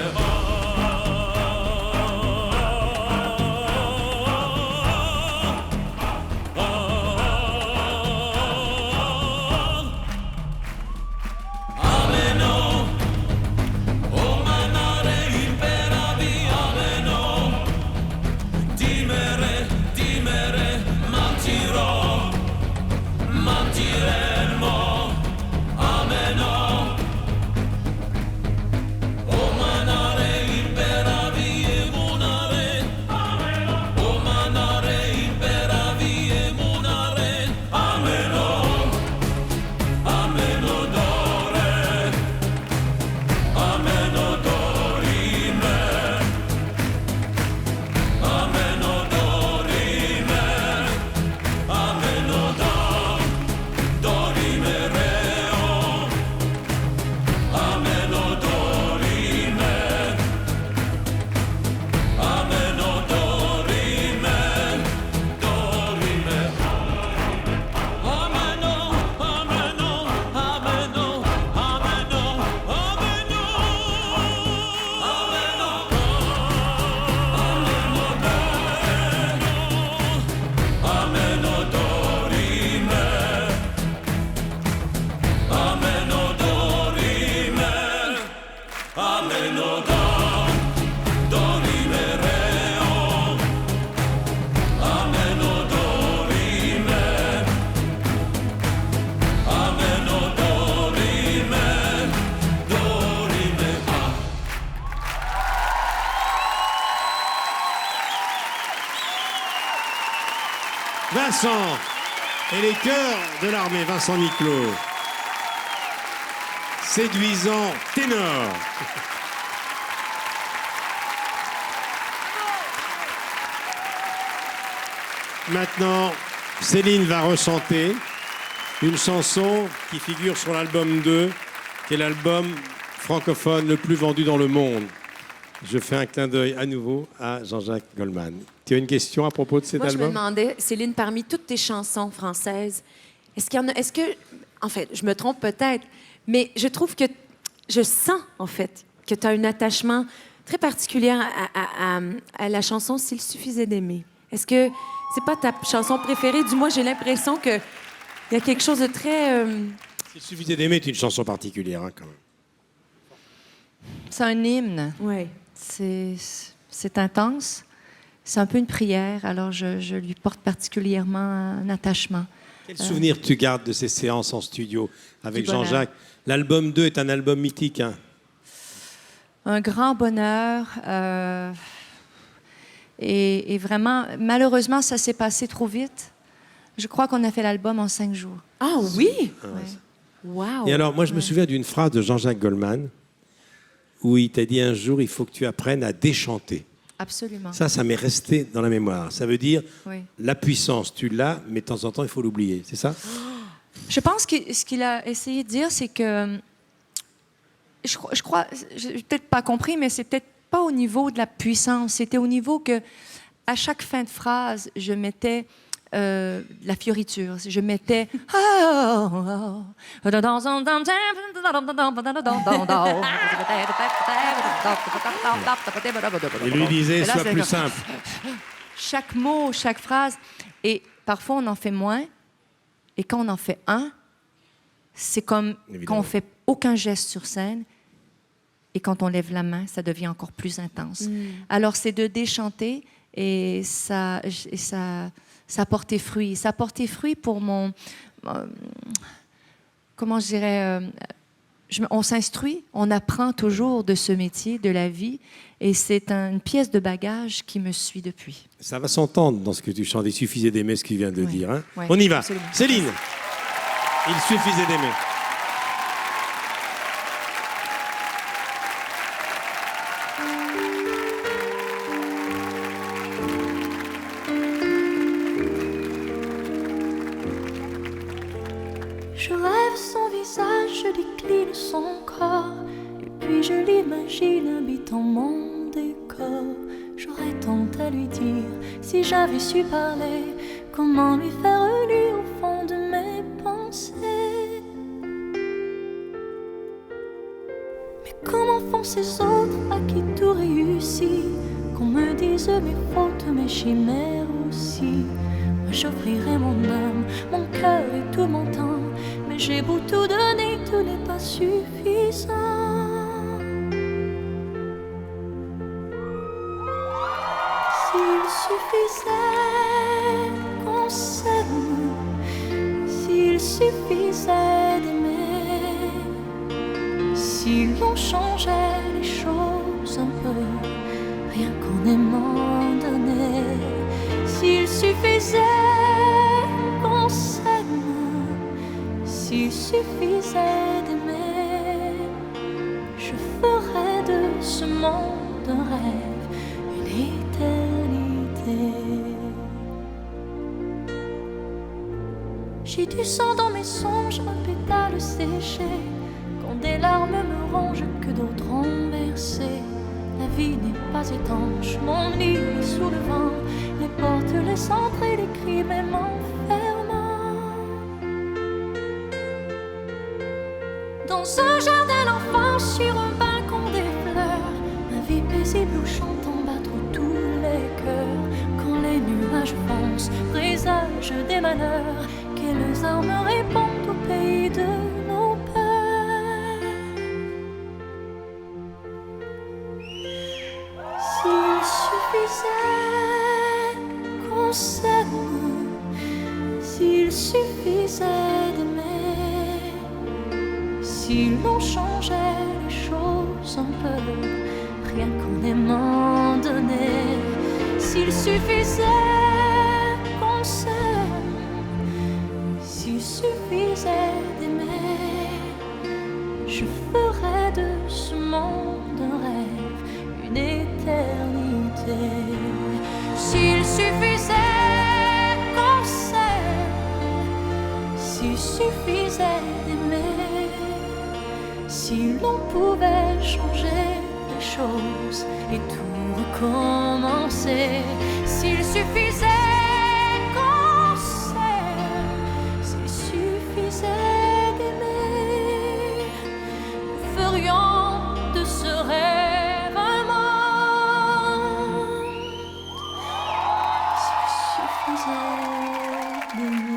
Ameno, o manare imperavi, ameno. Dimere, mantiremo. Ameno, o manare imperavi e monare. O manare imperavi e monare. Ameno, ameno dore. Ameno dorime. Ameno dorime. Ameno dorime reo. Ameno dorime. Ameno dorime. Dorime. Ameno, ameno, ameno, ameno, ameno. Ameno dorime. Ameno dorime. Ameno dorime reo. Ameno dorime. Ameno dorime. Dorime. Vincent et les chœurs de l'armée, Vincent Niclot. Séduisant ténor. Maintenant, Céline va rechanter une chanson qui figure sur l'album 2, qui est l'album francophone le plus vendu dans le monde. Je fais un clin d'œil à nouveau à Jean-Jacques Goldman. Tu as une question à propos de cet Moi, je me album? demandais, Céline, parmi toutes tes chansons françaises, est-ce qu'il y en a, est-ce que, en fait, je me trompe peut-être, mais je trouve que, je sens, en fait, que tu as un attachement très particulier à la chanson « S'il suffisait d'aimer ». Est-ce que c'est pas ta chanson préférée? Du moins, j'ai l'impression qu'il y a quelque chose de très... S'il suffisait d'aimer est une chanson particulière, hein, quand même. C'est un hymne. Oui. C'est intense. C'est un peu une prière, alors je lui porte particulièrement un attachement. Quel souvenir tu gardes de ces séances en studio avec Du bonheur. Jean-Jacques? L'album 2 est un album mythique. Hein. Un grand bonheur. Et vraiment, malheureusement, ça s'est passé trop vite. Je crois qu'on a fait l'album en 5 jours. Ah oui? Ouais. Wow. Et alors, moi, je me souviens d'une phrase de Jean-Jacques Goldman où il t'a dit un jour, il faut que tu apprennes à déchanter. Absolument. Ça m'est resté dans la mémoire. Ça veut dire, Oui. la puissance, tu l'as, mais de temps en temps, il faut l'oublier. C'est ça? Je pense que ce qu'il a essayé de dire, c'est que... Je crois... J'ai peut-être pas compris, mais c'est peut-être pas au niveau de la puissance. C'était au niveau que, à chaque fin de phrase, je mettais la fioriture. Je mettais... Et lui disait, sois plus simple. Chaque mot, chaque phrase. Et parfois, on en fait moins. Et quand on en fait un, c'est comme quand on fait aucun geste sur scène. Et quand on lève la main, ça devient encore plus intense. Alors, c'est de déchanter et ça a porté fruit. Ça a porté fruit pour mon... comment je dirais... on s'instruit, on apprend toujours de ce métier, de la vie, et c'est une pièce de bagage qui me suit depuis. Ça va s'entendre dans ce que tu chantes. Il suffisait d'aimer ce qu'il vient de dire. Hein. Ouais, on y va. absolument. Céline, il suffisait d'aimer. Je rêve son visage, je décline son corps, et puis je l'imagine habitant mon décor. J'aurais tant à lui dire si j'avais su parler, comment lui faire lire au fond de mes pensées. Mais comment font ces autres à qui tout réussit, qu'on me dise mes fautes, mes chimères aussi. Moi j'offrirai mon âme, mon cœur et tout mon temps, mais j'ai beau tout donner, tout n'est pas suffisant. S'il suffisait qu'on s'aime, s'il suffisait d'aimer, si l'on changeait les choses un peu, rien qu'en aimant donner. S'il suffisait qu'on s'aime, s'il suffisait d'aimer, je ferais de ce monde un rêve, une éternité. J'ai du sang dans mes songes, un pétale séché, quand des larmes me rongent que d'autres ont versé. La vie n'est pas étanche, mon lit est sous le vent, les portes, les centres et les cris même enfermant. Dans un jardin d'enfance, sur un balcon des fleurs, ma vie paisible où chantant battre tous les cœurs. Quand les nuages foncent, présage des malheurs, quelles armes répondent au pays de nos peurs. S'il suffisait qu'on s'aime, s'il suffisait d'aimer, si l'on changeait les choses un peu, rien qu'en aimant donner. S'il suffisait qu'on s'aime, s'il suffisait d'aimer, je ferais de ce monde un rêve, une éternité. S'il suffisait qu'on s'aime, s'il suffisait d'aimer, si l'on pouvait changer les chose et tout recommencer. S'il suffisait qu'on s'aime, s'il suffisait d'aimer, nous ferions de ce rêve un monde. S'il suffisait d'aimer.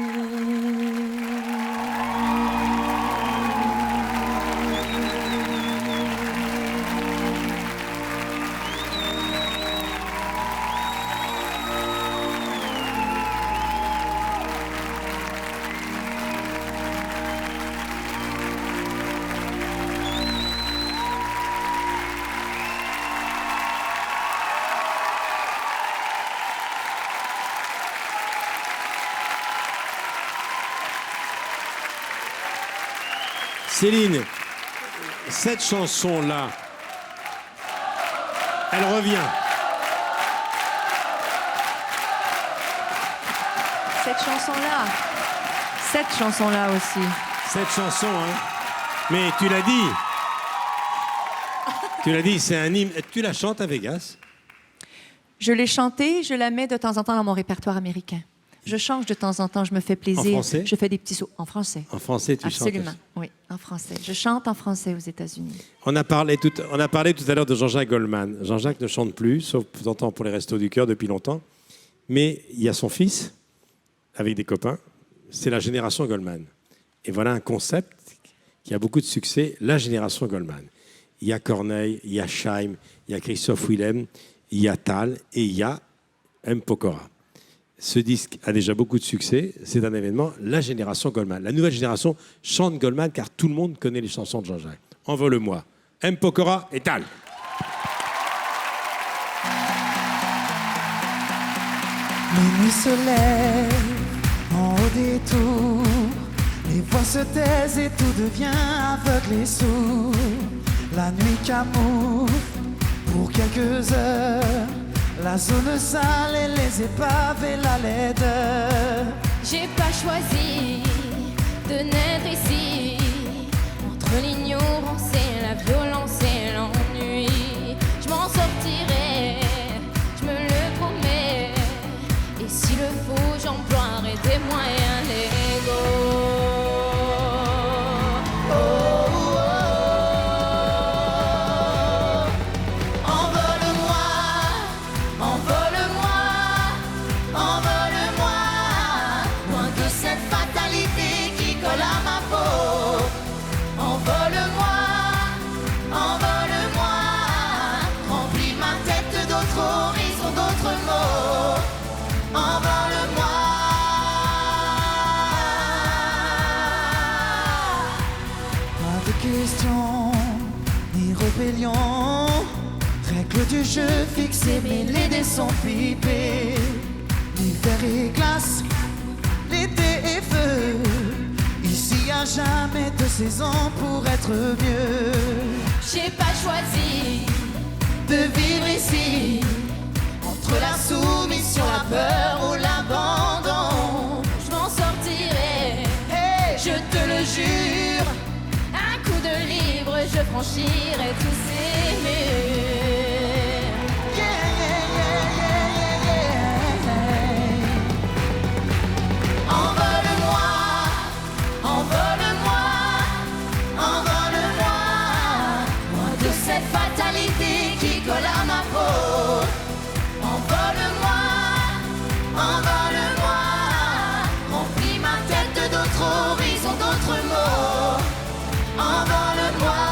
Céline, cette chanson-là, elle revient. Cette chanson-là aussi. Cette chanson, hein. Mais tu l'as dit. Tu l'as dit, c'est un hymne. Tu la chantes à Vegas? Je l'ai chantée, je la mets de temps en temps dans mon répertoire américain. Je change de temps en temps, je me fais plaisir. En français? Je fais des petits sauts. En français. En français, tu chantes? Absolument, oui, en français. Je chante en français aux États-Unis. On a parlé tout à l'heure de Jean-Jacques Goldman. Jean-Jacques ne chante plus, sauf de temps en temps pour les Restos du Cœur depuis longtemps. Mais il y a son fils, avec des copains. C'est la génération Goldman. Et voilà un concept qui a beaucoup de succès, la génération Goldman. Il y a Corneille, il y a Chaim, il y a Christophe Willem, il y a Tal et il y a M. Pokora. Ce disque a déjà beaucoup de succès. C'est un événement, la génération Goldman. La nouvelle génération chante Goldman car tout le monde connaît les chansons de Jean-Jacques. Envole-moi. M. Pokora et Tal. Minuit se lève en haut des tours, les voix se taisent et tout devient aveugle et sourd. La nuit camoufle pour quelques heures la zone sale et les épaves et la laideur. J'ai pas choisi de naître ici, entre l'ignorance et la violence et l'ennui. Je m'en sortirai, je me le promets. Et s'il le faut, j'emploierai des moyens légaux. Règles du jeu fixées, mais les dés sont pipés. L'hiver est glace, l'été est feu. Ici y a jamais de saison pour être mieux. J'ai pas choisi de vivre ici, entre la soumission, la peur ou l'abandon. Je m'en sortirai, hey, je te le jure. Un coup de libre, je franchirai tous ces murs. Cette fatalité qui colle à ma peau. Envole-moi, envole-moi. Remplis ma tête d'autres horizons, d'autres mots. Envole-moi.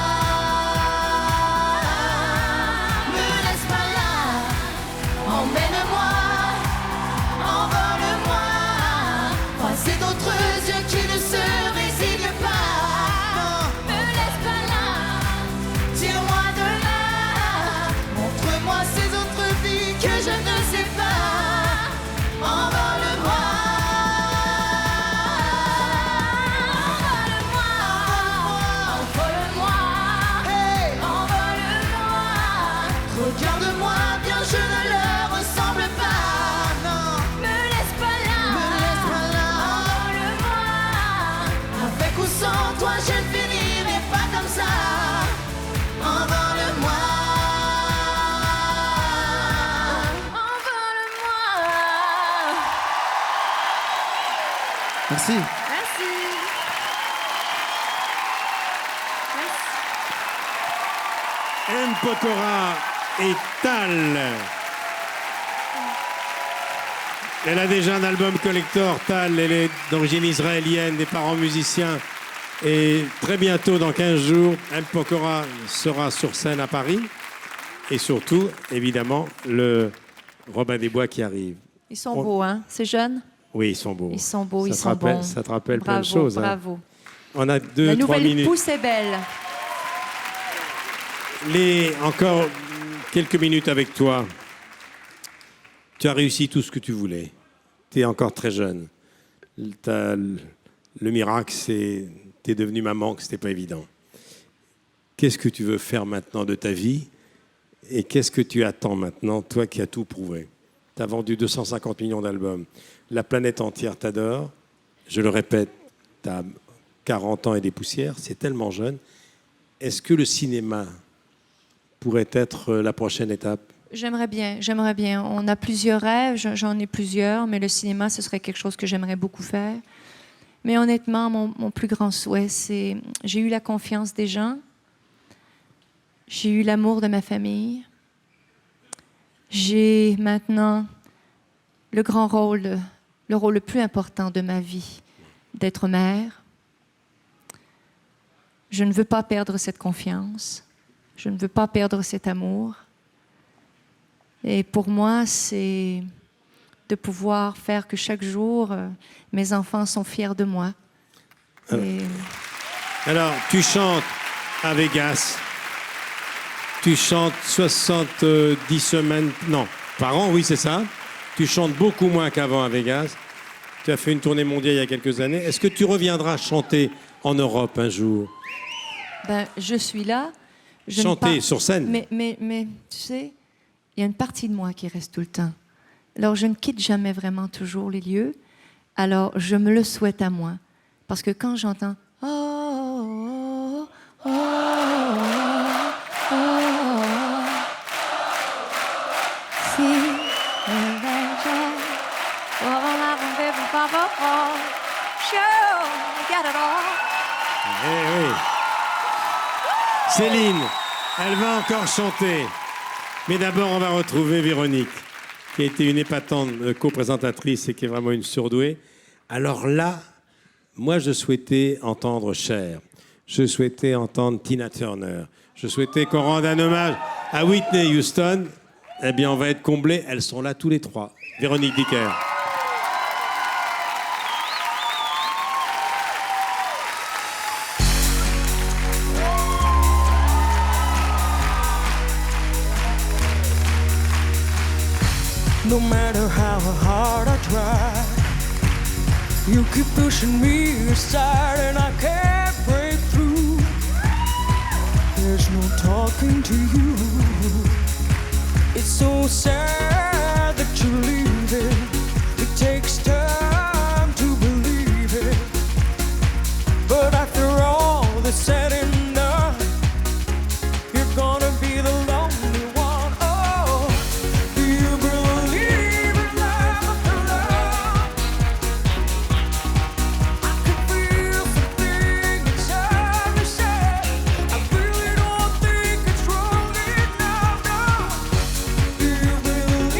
Merci. Merci. M. Pokora et Tal. Elle a déjà un album collector, Tal. Elle est d'origine israélienne, des parents musiciens. Et très bientôt, dans 15 jours, M. Pokora sera sur scène à Paris. Et surtout, évidemment, le Robin des Bois qui arrive. Ils sont beaux, hein? C'est jeune? Oui, ils sont beaux. Ils sont beaux, Ça ils te sont rappelle- bons. ça te rappelle plein de Bravo, choses, hein. Bravo. On a 2-3 La nouvelle minutes. pousse est belle. Encore quelques minutes avec toi. Tu as réussi tout ce que tu voulais. Tu es encore très jeune. Le miracle, c'est tu es devenue maman, que ce n'était pas évident. Qu'est-ce que tu veux faire maintenant de ta vie? Et qu'est-ce que tu attends maintenant, toi qui as tout prouvé? Tu as vendu 250 millions d'albums. La planète entière t'adore. Je le répète, tu as 40 ans et des poussières. C'est tellement jeune. Est-ce que le cinéma pourrait être la prochaine étape? J'aimerais bien. On a plusieurs rêves, j'en ai plusieurs, mais le cinéma, ce serait quelque chose que j'aimerais beaucoup faire. Mais honnêtement, mon plus grand souhait, c'est... J'ai eu la confiance des gens, j'ai eu l'amour de ma famille, j'ai maintenant le grand rôle, le rôle le plus important de ma vie, d'être mère. Je ne veux pas perdre cette confiance, je ne veux pas perdre cet amour. Et pour moi, c'est de pouvoir faire que chaque jour, mes enfants sont fiers de moi. Alors, tu chantes à Vegas. Tu chantes 70 semaines, non, par an, oui, c'est ça. Tu chantes beaucoup moins qu'avant à Vegas. Tu as fait une tournée mondiale il y a quelques années. Est-ce que tu reviendras chanter en Europe un jour? Ben, je suis là. Chanter sur scène. Mais tu sais, il y a une partie de moi qui reste tout le temps. Alors, je ne quitte jamais vraiment toujours les lieux. Alors, je me le souhaite à moi. Parce que quand j'entends « Oh, oh, oh, oh, oh, si, Eh oui. Céline, elle va encore chanter. Mais d'abord, on va retrouver Véronique, qui a été une épatante co-présentatrice et qui est vraiment une surdouée. Alors là, moi, je souhaitais entendre Cher. Je souhaitais entendre Tina Turner. Je souhaitais qu'on rende un hommage à Whitney Houston. Eh bien, on va être comblés. Elles sont là tous les trois. Véronique Dicker. No matter how hard I try, you keep pushing me aside and I can't break through. There's no talking to you. It's so sad that you're leaving. It takes time to believe it. But after all that's said and done, you're gonna be the lonely one. Oh, do you believe in love after love? I can feel something inside me say, I really don't think it's wrong enough. No. Do you believe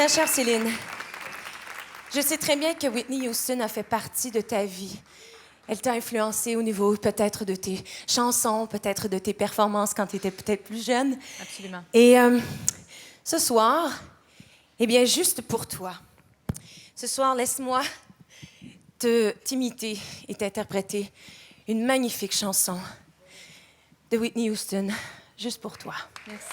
Ma chère Céline, je sais très bien que Whitney Houston a fait partie de ta vie. Elle t'a influencé au niveau peut-être de tes chansons, peut-être de tes performances quand tu étais peut-être plus jeune. Absolument. Et ce soir, eh bien, juste pour toi, ce soir, laisse-moi t'imiter et t'interpréter une magnifique chanson de Whitney Houston, juste pour toi. Merci.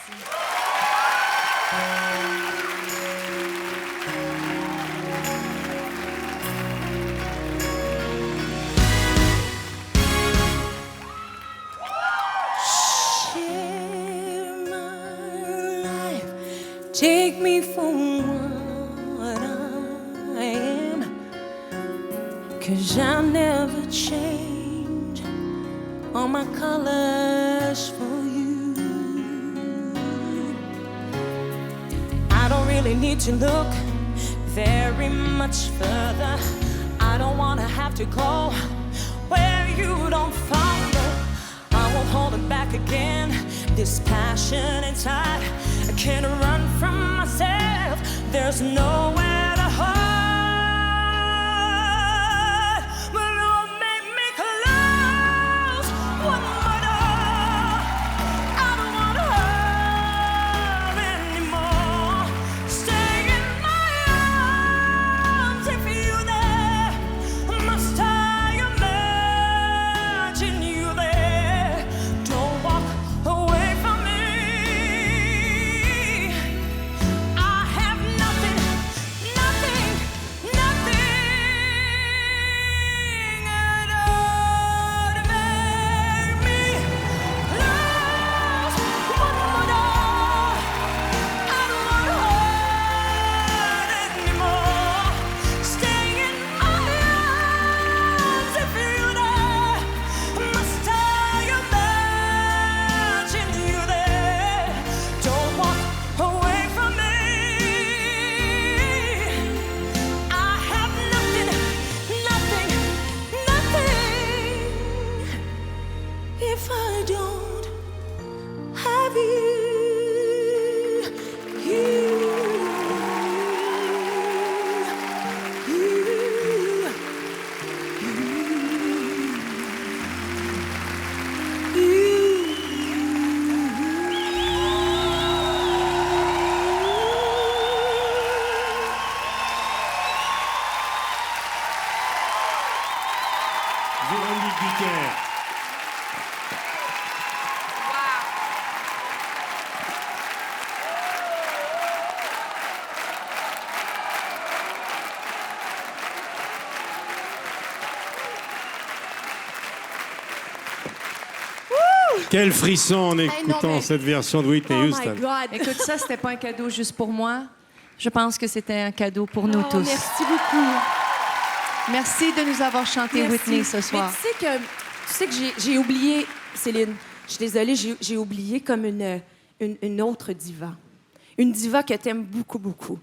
Take me for what I am, 'cause I'll never change all my colors for you. I don't really need to look very much further. I don't want to have to go where you don't follow. I won't hold it back again. This passion inside, I can't run from myself. There's nowhere to hide. But Lord, make me close one more door. I don't want to hurt anymore. Stay in my arms if you're there. Must I imagine you there? Don't walk away from me. I have nothing, nothing, nothing at all to make me lose one more door. I don't want to hurt anymore. Stay in my arms if you're there. Must I imagine you there? Don't walk away from me. I have nothing, nothing, nothing if I don't have you. Véronique Dicker. Quel frisson en écoutant mais- cette version de Whitney Oh Houston. my God! Écoute, ça, c'était pas un cadeau juste pour moi. Je pense que c'était un cadeau pour nous tous. Merci beaucoup. Merci de nous avoir chanté Merci. Whitney ce soir. Mais tu sais que j'ai oublié, Céline, je suis désolée, j'ai oublié comme une autre diva. Une diva que t'aimes beaucoup, beaucoup.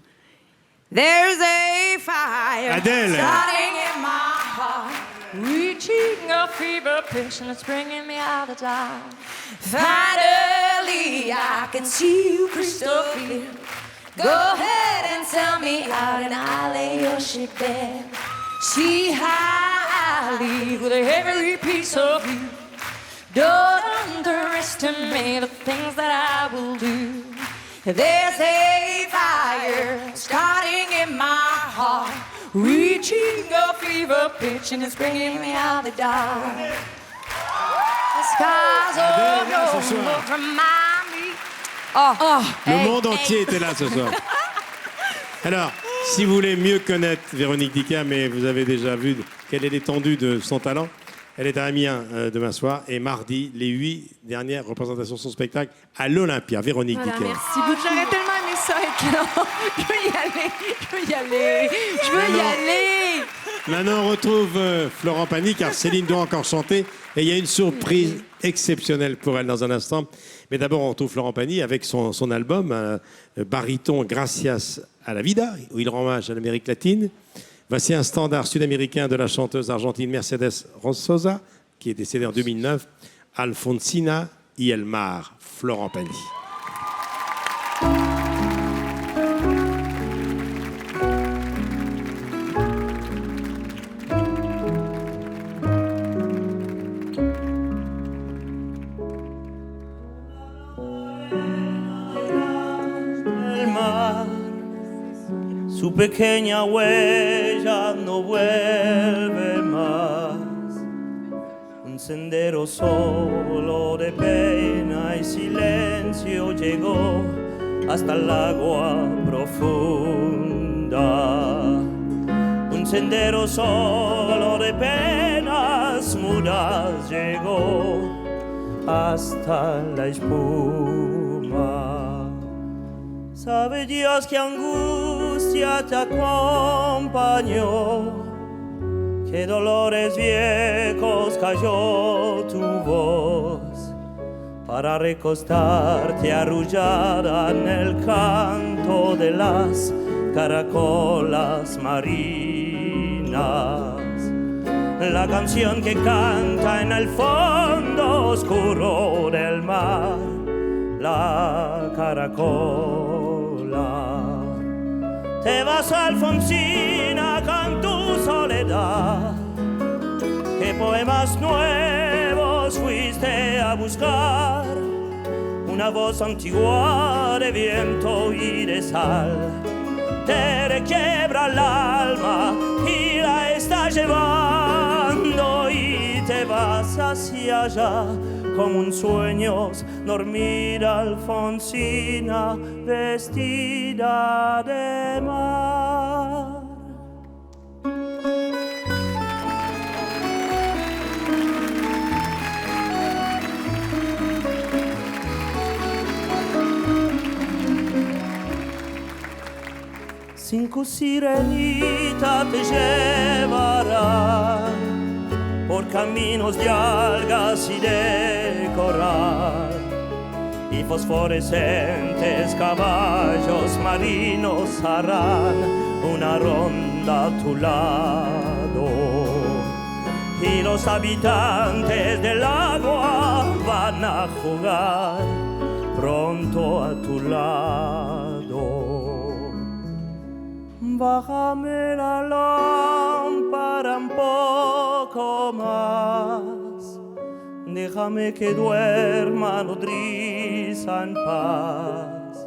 There's a fire Adèle. starting in my heart, reaching a fever pitch and it's bringing me out of dark. Finally, I can see you crystal clear. Go ahead and tell me out and I'll lay your shit bare. See how I leave with every piece of you. Don't underestimate the things that I will do. There's a fire starting in my heart, reaching a fever pitch and it's bringing me out of the dark. The skies Adèle, là, ce of soir. your remind me. Le monde entier était là ce soir. Alors, si vous voulez mieux connaître Véronique Dicker, mais vous avez déjà vu quelle est l'étendue de son talent, elle est à Amiens demain soir et mardi, les 8 dernières représentations de son spectacle à l'Olympia. Véronique Voilà, Dicker. merci beaucoup. J'aurais tellement aimé ça être là. Je veux y aller. Je veux y aller. Je veux y Maintenant- aller. Maintenant, on retrouve Florent Pagny, car Céline doit encore chanter. Et il y a une surprise exceptionnelle pour elle dans un instant. Mais d'abord, on retrouve Florent Pagny avec son album, Baryton Gracias a la Vida, où il rend hommage à l'Amérique latine. Voici un standard sud-américain de la chanteuse argentine Mercedes Sosa, qui est décédée en 2009, Alfonsina y el Mar, Florent Pagny. tu pequeña huella no vuelve más. Un sendero solo de pena y silencio llegó hasta el agua profunda. Un sendero solo de penas mudas llegó hasta la espuma. Sabe Dios que angustia te acompañó, qué dolores viejos cayó tu voz, para recostarte arrullada en el canto de las caracolas marinas. La canción que canta en el fondo oscuro del mar, la caracola. Te vas, Alfonsina, con tu soledad. ¿Qué poemas nuevos fuiste a buscar? Una voz antigua de viento y de sal te requiebra el alma y la está llevando, y te vas hacia allá como un sueño, dormir Alfonsina vestida de mar. Cinco sirenitas te llevarán por caminos de algas y de coral, y fosforescentes caballos marinos harán una ronda a tu lado, y los habitantes del agua van a jugar pronto a tu lado. Bájame la lámpara un poco más, déjame que duerma nodriza en paz.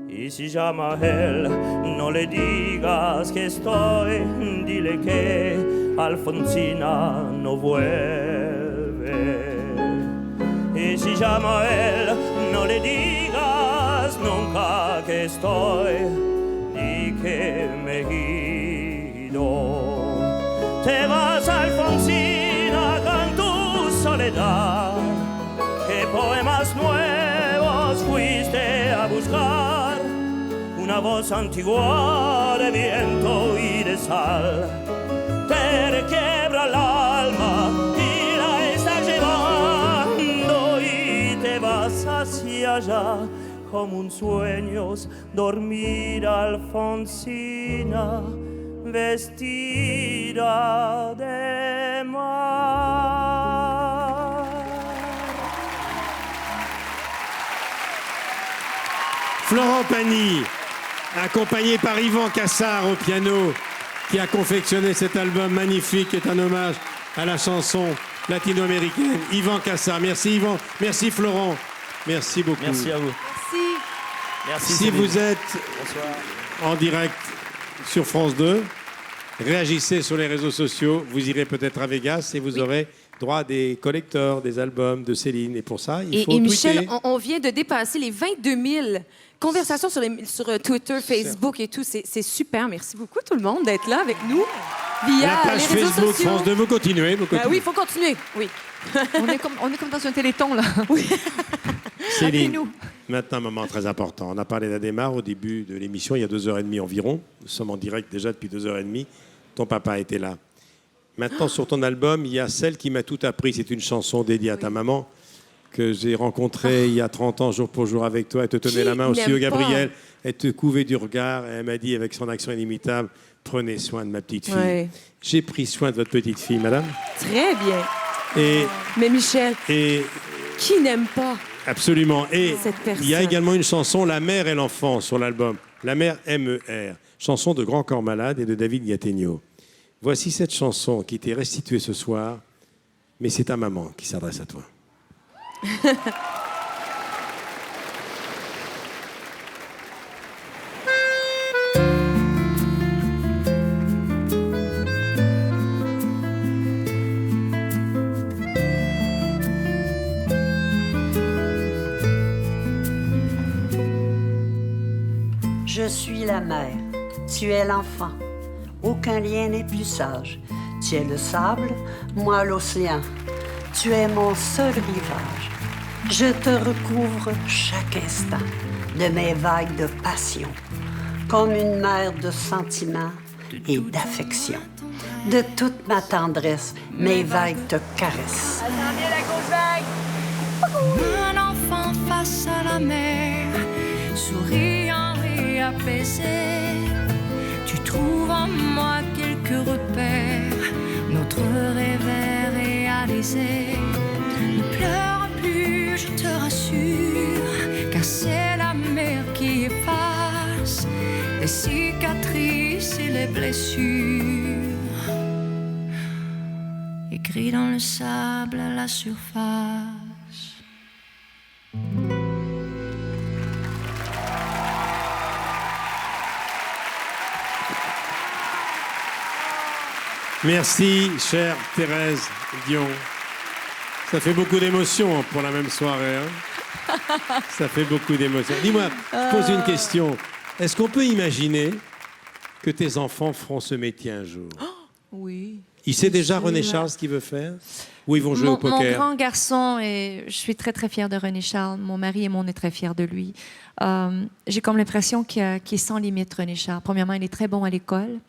Y si llama a él, no le digas que estoy, dile que Alfonsina no vuelve. Y si llama a él, no le digas nunca que estoy, y que me he ido. Te vas, Alfonsina, con tu soledad. ¿Qué poemas nuevos fuiste a buscar? Una voz antigua de viento y de sal te requiebra el alma y la está llevando, y te vas hacia allá como un sueño, dormir Alfonsina vestida de mar. Florent Pagny, accompagné par Yvan Cassard au piano, qui a confectionné cet album magnifique, qui est un hommage à la chanson latino-américaine. Yvan Cassard, merci Yvan, merci Florent, merci beaucoup. Merci à vous. Merci. Si vous êtes en direct sur France 2, réagissez sur les réseaux sociaux. Vous irez peut-être à Vegas et vous aurez droit à des collecteurs, des albums de Céline. Et pour ça, il faut Et Michel, tweeter. on vient de dépasser les 22 000 conversations sur Twitter, Facebook et tout. C'est super. Merci beaucoup tout le monde d'être là avec nous via La page les réseaux Facebook sociaux. France 2, vous continuez. Oui, il faut continuer. Oui. On est comme dans un téléthon, là. Céline, maintenant un moment très important. On a parlé d'Adhémar au début de l'émission, il y a 2h30 environ. Nous sommes en direct déjà depuis 2h30. Ton papa était là. Maintenant, sur ton album, il y a Celle qui m'a tout appris. C'est une chanson dédiée à ta maman que j'ai rencontrée il y a 30 ans, jour pour jour avec toi. Elle te tenait Qui la main aussi au n'aime pas? Gabriel. Elle te couvait du regard. Et elle m'a dit, avec son accent inimitable, prenez soin de ma petite fille. Ouais. J'ai pris soin de votre petite fille, madame. Très bien. Et, Mais Michel, et qui n'aime pas absolument. Et cette personne? il y a également une chanson, La mère et l'enfant, sur l'album. La mère MER, chanson de Grand Corps Malade et de David Gattegno. Voici cette chanson qui t'est restituée ce soir, mais c'est ta maman qui s'adresse à toi. Je suis la mère, tu es l'enfant. Aucun lien n'est plus sage. Tu es le sable, moi l'océan. Tu es mon seul rivage. Je te recouvre chaque instant de mes vagues de passion, comme une mer de sentiments et d'affection. De toute ma tendresse, mes vagues te caressent. Un enfant face à la mer, souriant et apaisé. Tu trouves en moi quelques repères, notre rêve est réalisé. Ne pleure plus, je te rassure, car c'est la mer qui efface les cicatrices et les blessures. Écrit dans le sable à la surface. Merci, chère Thérèse Dion. Ça fait beaucoup d'émotions pour la même soirée. Hein. Ça fait beaucoup d'émotions. Dis-moi, je pose une question. Est-ce qu'on peut imaginer que tes enfants feront ce métier un jour? Oui. Il sait déjà, René Charles, ce qu'il veut faire? Ou ils vont jouer au poker? Mon grand garçon, et je suis très, très fière de René Charles. Mon mari et moi, on est très fiers de lui. J'ai comme l'impression qu'il est sans limite, René Charles. Premièrement, il est très bon à l'école.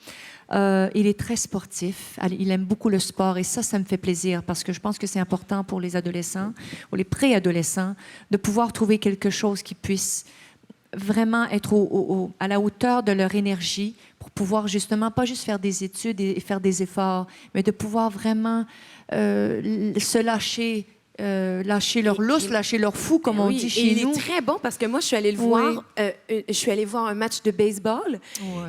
Il est très sportif. Il aime beaucoup le sport. Et ça me fait plaisir parce que je pense que c'est important pour les adolescents, ou les préadolescents, de pouvoir trouver quelque chose qui puisse vraiment être à la hauteur de leur énergie pour pouvoir justement, pas juste faire des études et faire des efforts, mais de pouvoir vraiment se lâcher, lâcher leur lousse, lâcher leur fou, comme on dit chez nous. Il est très bon parce que moi, je suis allée le voir. Je suis allée voir un match de baseball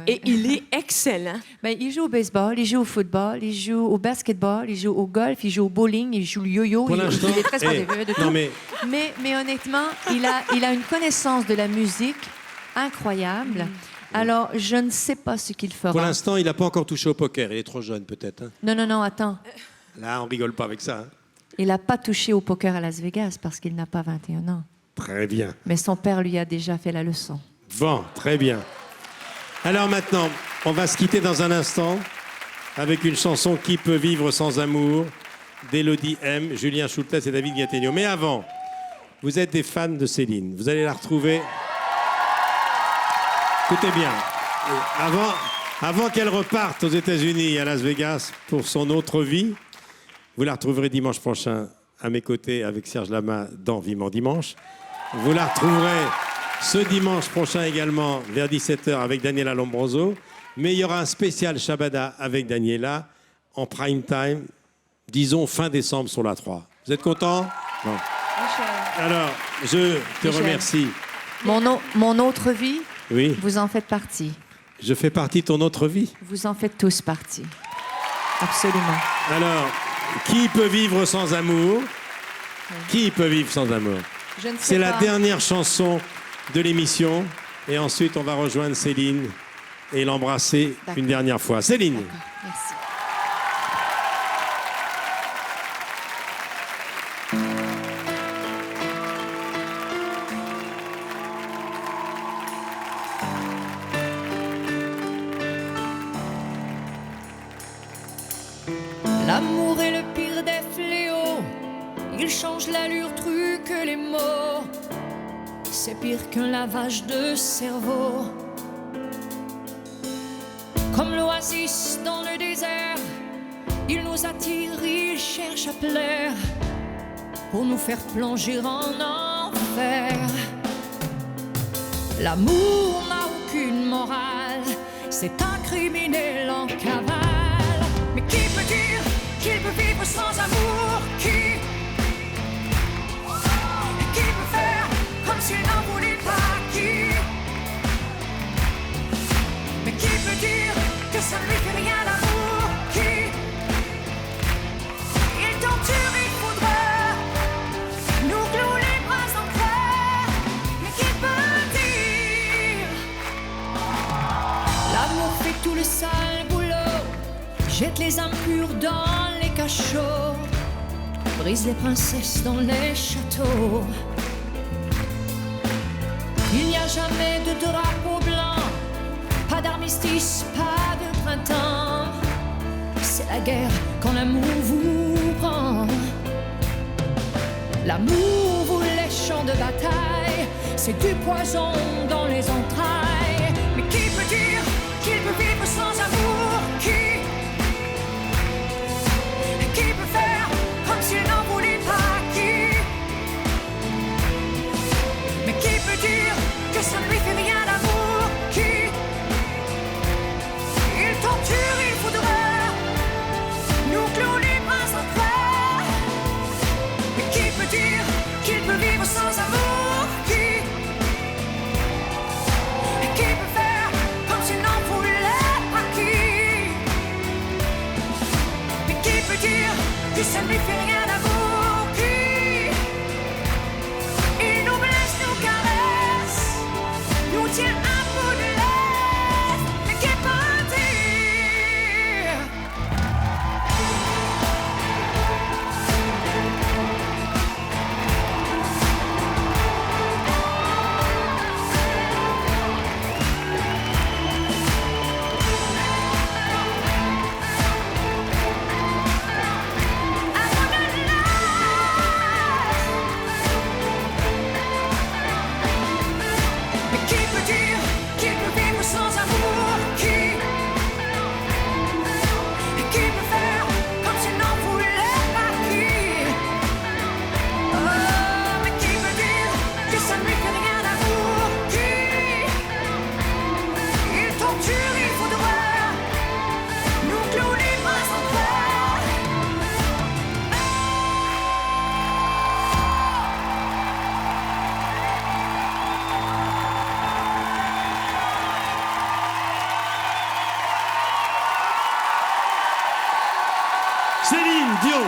et il est excellent. Ben, il joue au baseball, il joue au football, il joue au basketball, il joue au golf, il joue au bowling, il joue le yo-yo. Pour l'instant, il est très sportif de tout. Non, mais honnêtement, il a une connaissance de la musique incroyable. Alors, je ne sais pas ce qu'il fera. pour l'instant, il n'a pas encore touché au poker. Il est trop jeune, peut-être. Hein. Non, attends. Là, on rigole pas avec ça. Hein. Il n'a pas touché au poker à Las Vegas parce qu'il n'a pas 21 ans. Très bien. Mais son père lui a déjà fait la leçon. Bon, très bien. Alors maintenant, on va se quitter dans un instant avec une chanson Qui peut vivre sans amour d'Élodie M, Julien Schultes et David Gattegno. Mais avant, vous êtes des fans de Céline. Vous allez la retrouver. Écoutez bien. Avant qu'elle reparte aux États-Unis et à Las Vegas pour son autre vie, vous la retrouverez dimanche prochain à mes côtés avec Serge Lama dans Vivement Dimanche. Vous la retrouverez ce dimanche prochain également vers 17h avec Daniela Lombroso. Mais il y aura un spécial Shabada avec Daniela en prime time, disons fin décembre sur la 3. Vous êtes contents? Non. Alors, je te remercie. Mon autre vie, oui. Vous en faites partie. Je fais partie de ton autre vie. Vous en faites tous partie. Absolument. Alors, qui peut vivre sans amour? Qui peut vivre sans amour? Je ne sais C'est la pas. dernière chanson de l'émission. Et ensuite, on va rejoindre Céline et l'embrasser une dernière fois. Céline. Merci. L'amour est le pire des fléaux. Il change l'allure, truque les mots. C'est pire qu'un lavage de cerveau. Comme l'oasis dans le désert, il nous attire, il cherche à plaire pour nous faire plonger en enfer. L'amour n'a aucune morale, c'est un criminel en cavale. Mais qui peut dire qu'il peut vivre sans amour? Qui peut faire comme s'il n'en voulait pas? Qui Mais qui peut dire que ça ne lui fait rien l'amour? Qui Il torture, il faudra nous clouer les bras en cœur. Mais qui peut dire l'amour fait tout le sale boulot, jette les âmes pures dans les cachots, brise les princesses dans les châteaux. Il n'y a jamais de drapeau blanc Pas d'armistice, pas de printemps. C'est la guerre quand l'amour vous prend. L'amour vous les champs de bataille, c'est du poison dans les entrailles. Mais qui peut dire qu'il peut vivre sans amour? Qui peut faire comme s'il n'en voulait pas? Qui? Mais qui peut dire que ça ne lui fait rien d'amour? Qui? Il torture, il foudroie, nous cloue les bras en croix. Mais qui peut dire qu'il peut vivre sans amour? Qui peut faire comme s'il n'en voulait pas? Qui? Mais qui peut dire que ça ne lui fait rien d'amour? Qui? Il nous blesse, nous caresse, nous tient un bout de laisse. Mais qui peut dire? Mais qui peut dire qu'il peut vivre sans amour? Qui peut faire comme s'il n'en voulait pas? Qui? Oh, mais qui peut dire que ça ne lui fait rien d'amour? Qui? Il torture, il foudroie, nous cloue les bras en croix. Céline Dion.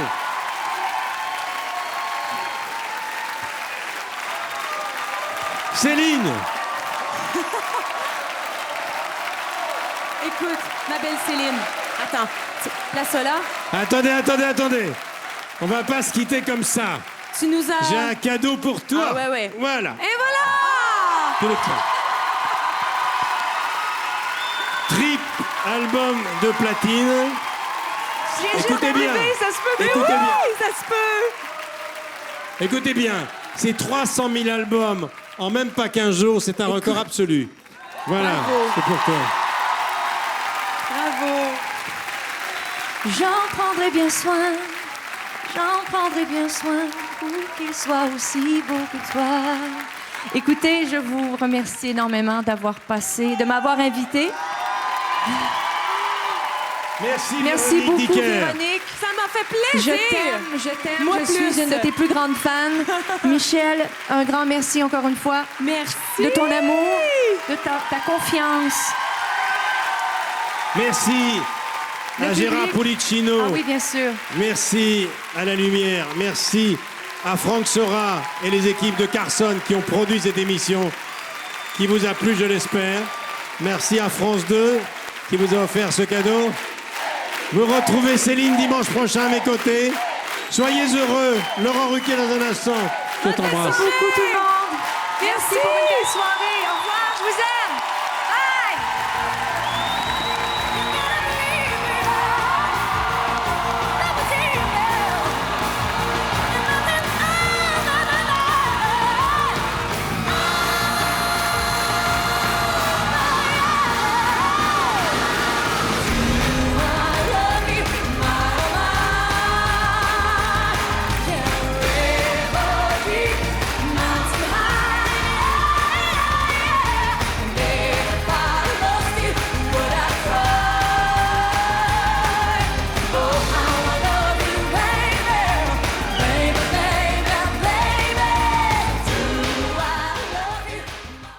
Céline. Écoute, ma belle Céline. Attends, place là. Attendez. On va pas se quitter comme ça. Tu nous as... J'ai un cadeau pour toi. Ah ouais. Voilà. Et voilà! Tout le temps. Triple album de platine. Je viens juste Écoutez bien. d'arriver, ça se peut. Mais Écoutez oui, bien. ça se peut. Écoutez bien, c'est 300 000 albums en même pas 15 jours, c'est un record absolu. Voilà, Bravo. c'est pour toi. Bravo. J'en prendrai bien soin, pour qu'il soit aussi beau que toi. Écoutez, je vous remercie énormément de m'avoir invité. Merci beaucoup, Dicker. Véronique. Ça m'a fait plaisir. Je t'aime. Moi Je suis plus. une de tes plus grandes fans. Michel, un grand merci encore une fois. Merci. De ton amour, de ta confiance. Merci Le à Gérard public. Pulicino. Ah oui, bien sûr. Merci à La Lumière. Merci à Franck Sora et les équipes de Carson qui ont produit cette émission qui vous a plu, je l'espère. Merci à France 2 qui vous a offert ce cadeau. Vous retrouvez Céline dimanche prochain à mes côtés. Soyez heureux. Laurent Ruquier dans un instant. Je t'embrasse. Merci beaucoup tout le monde. Merci pour une belle soirée.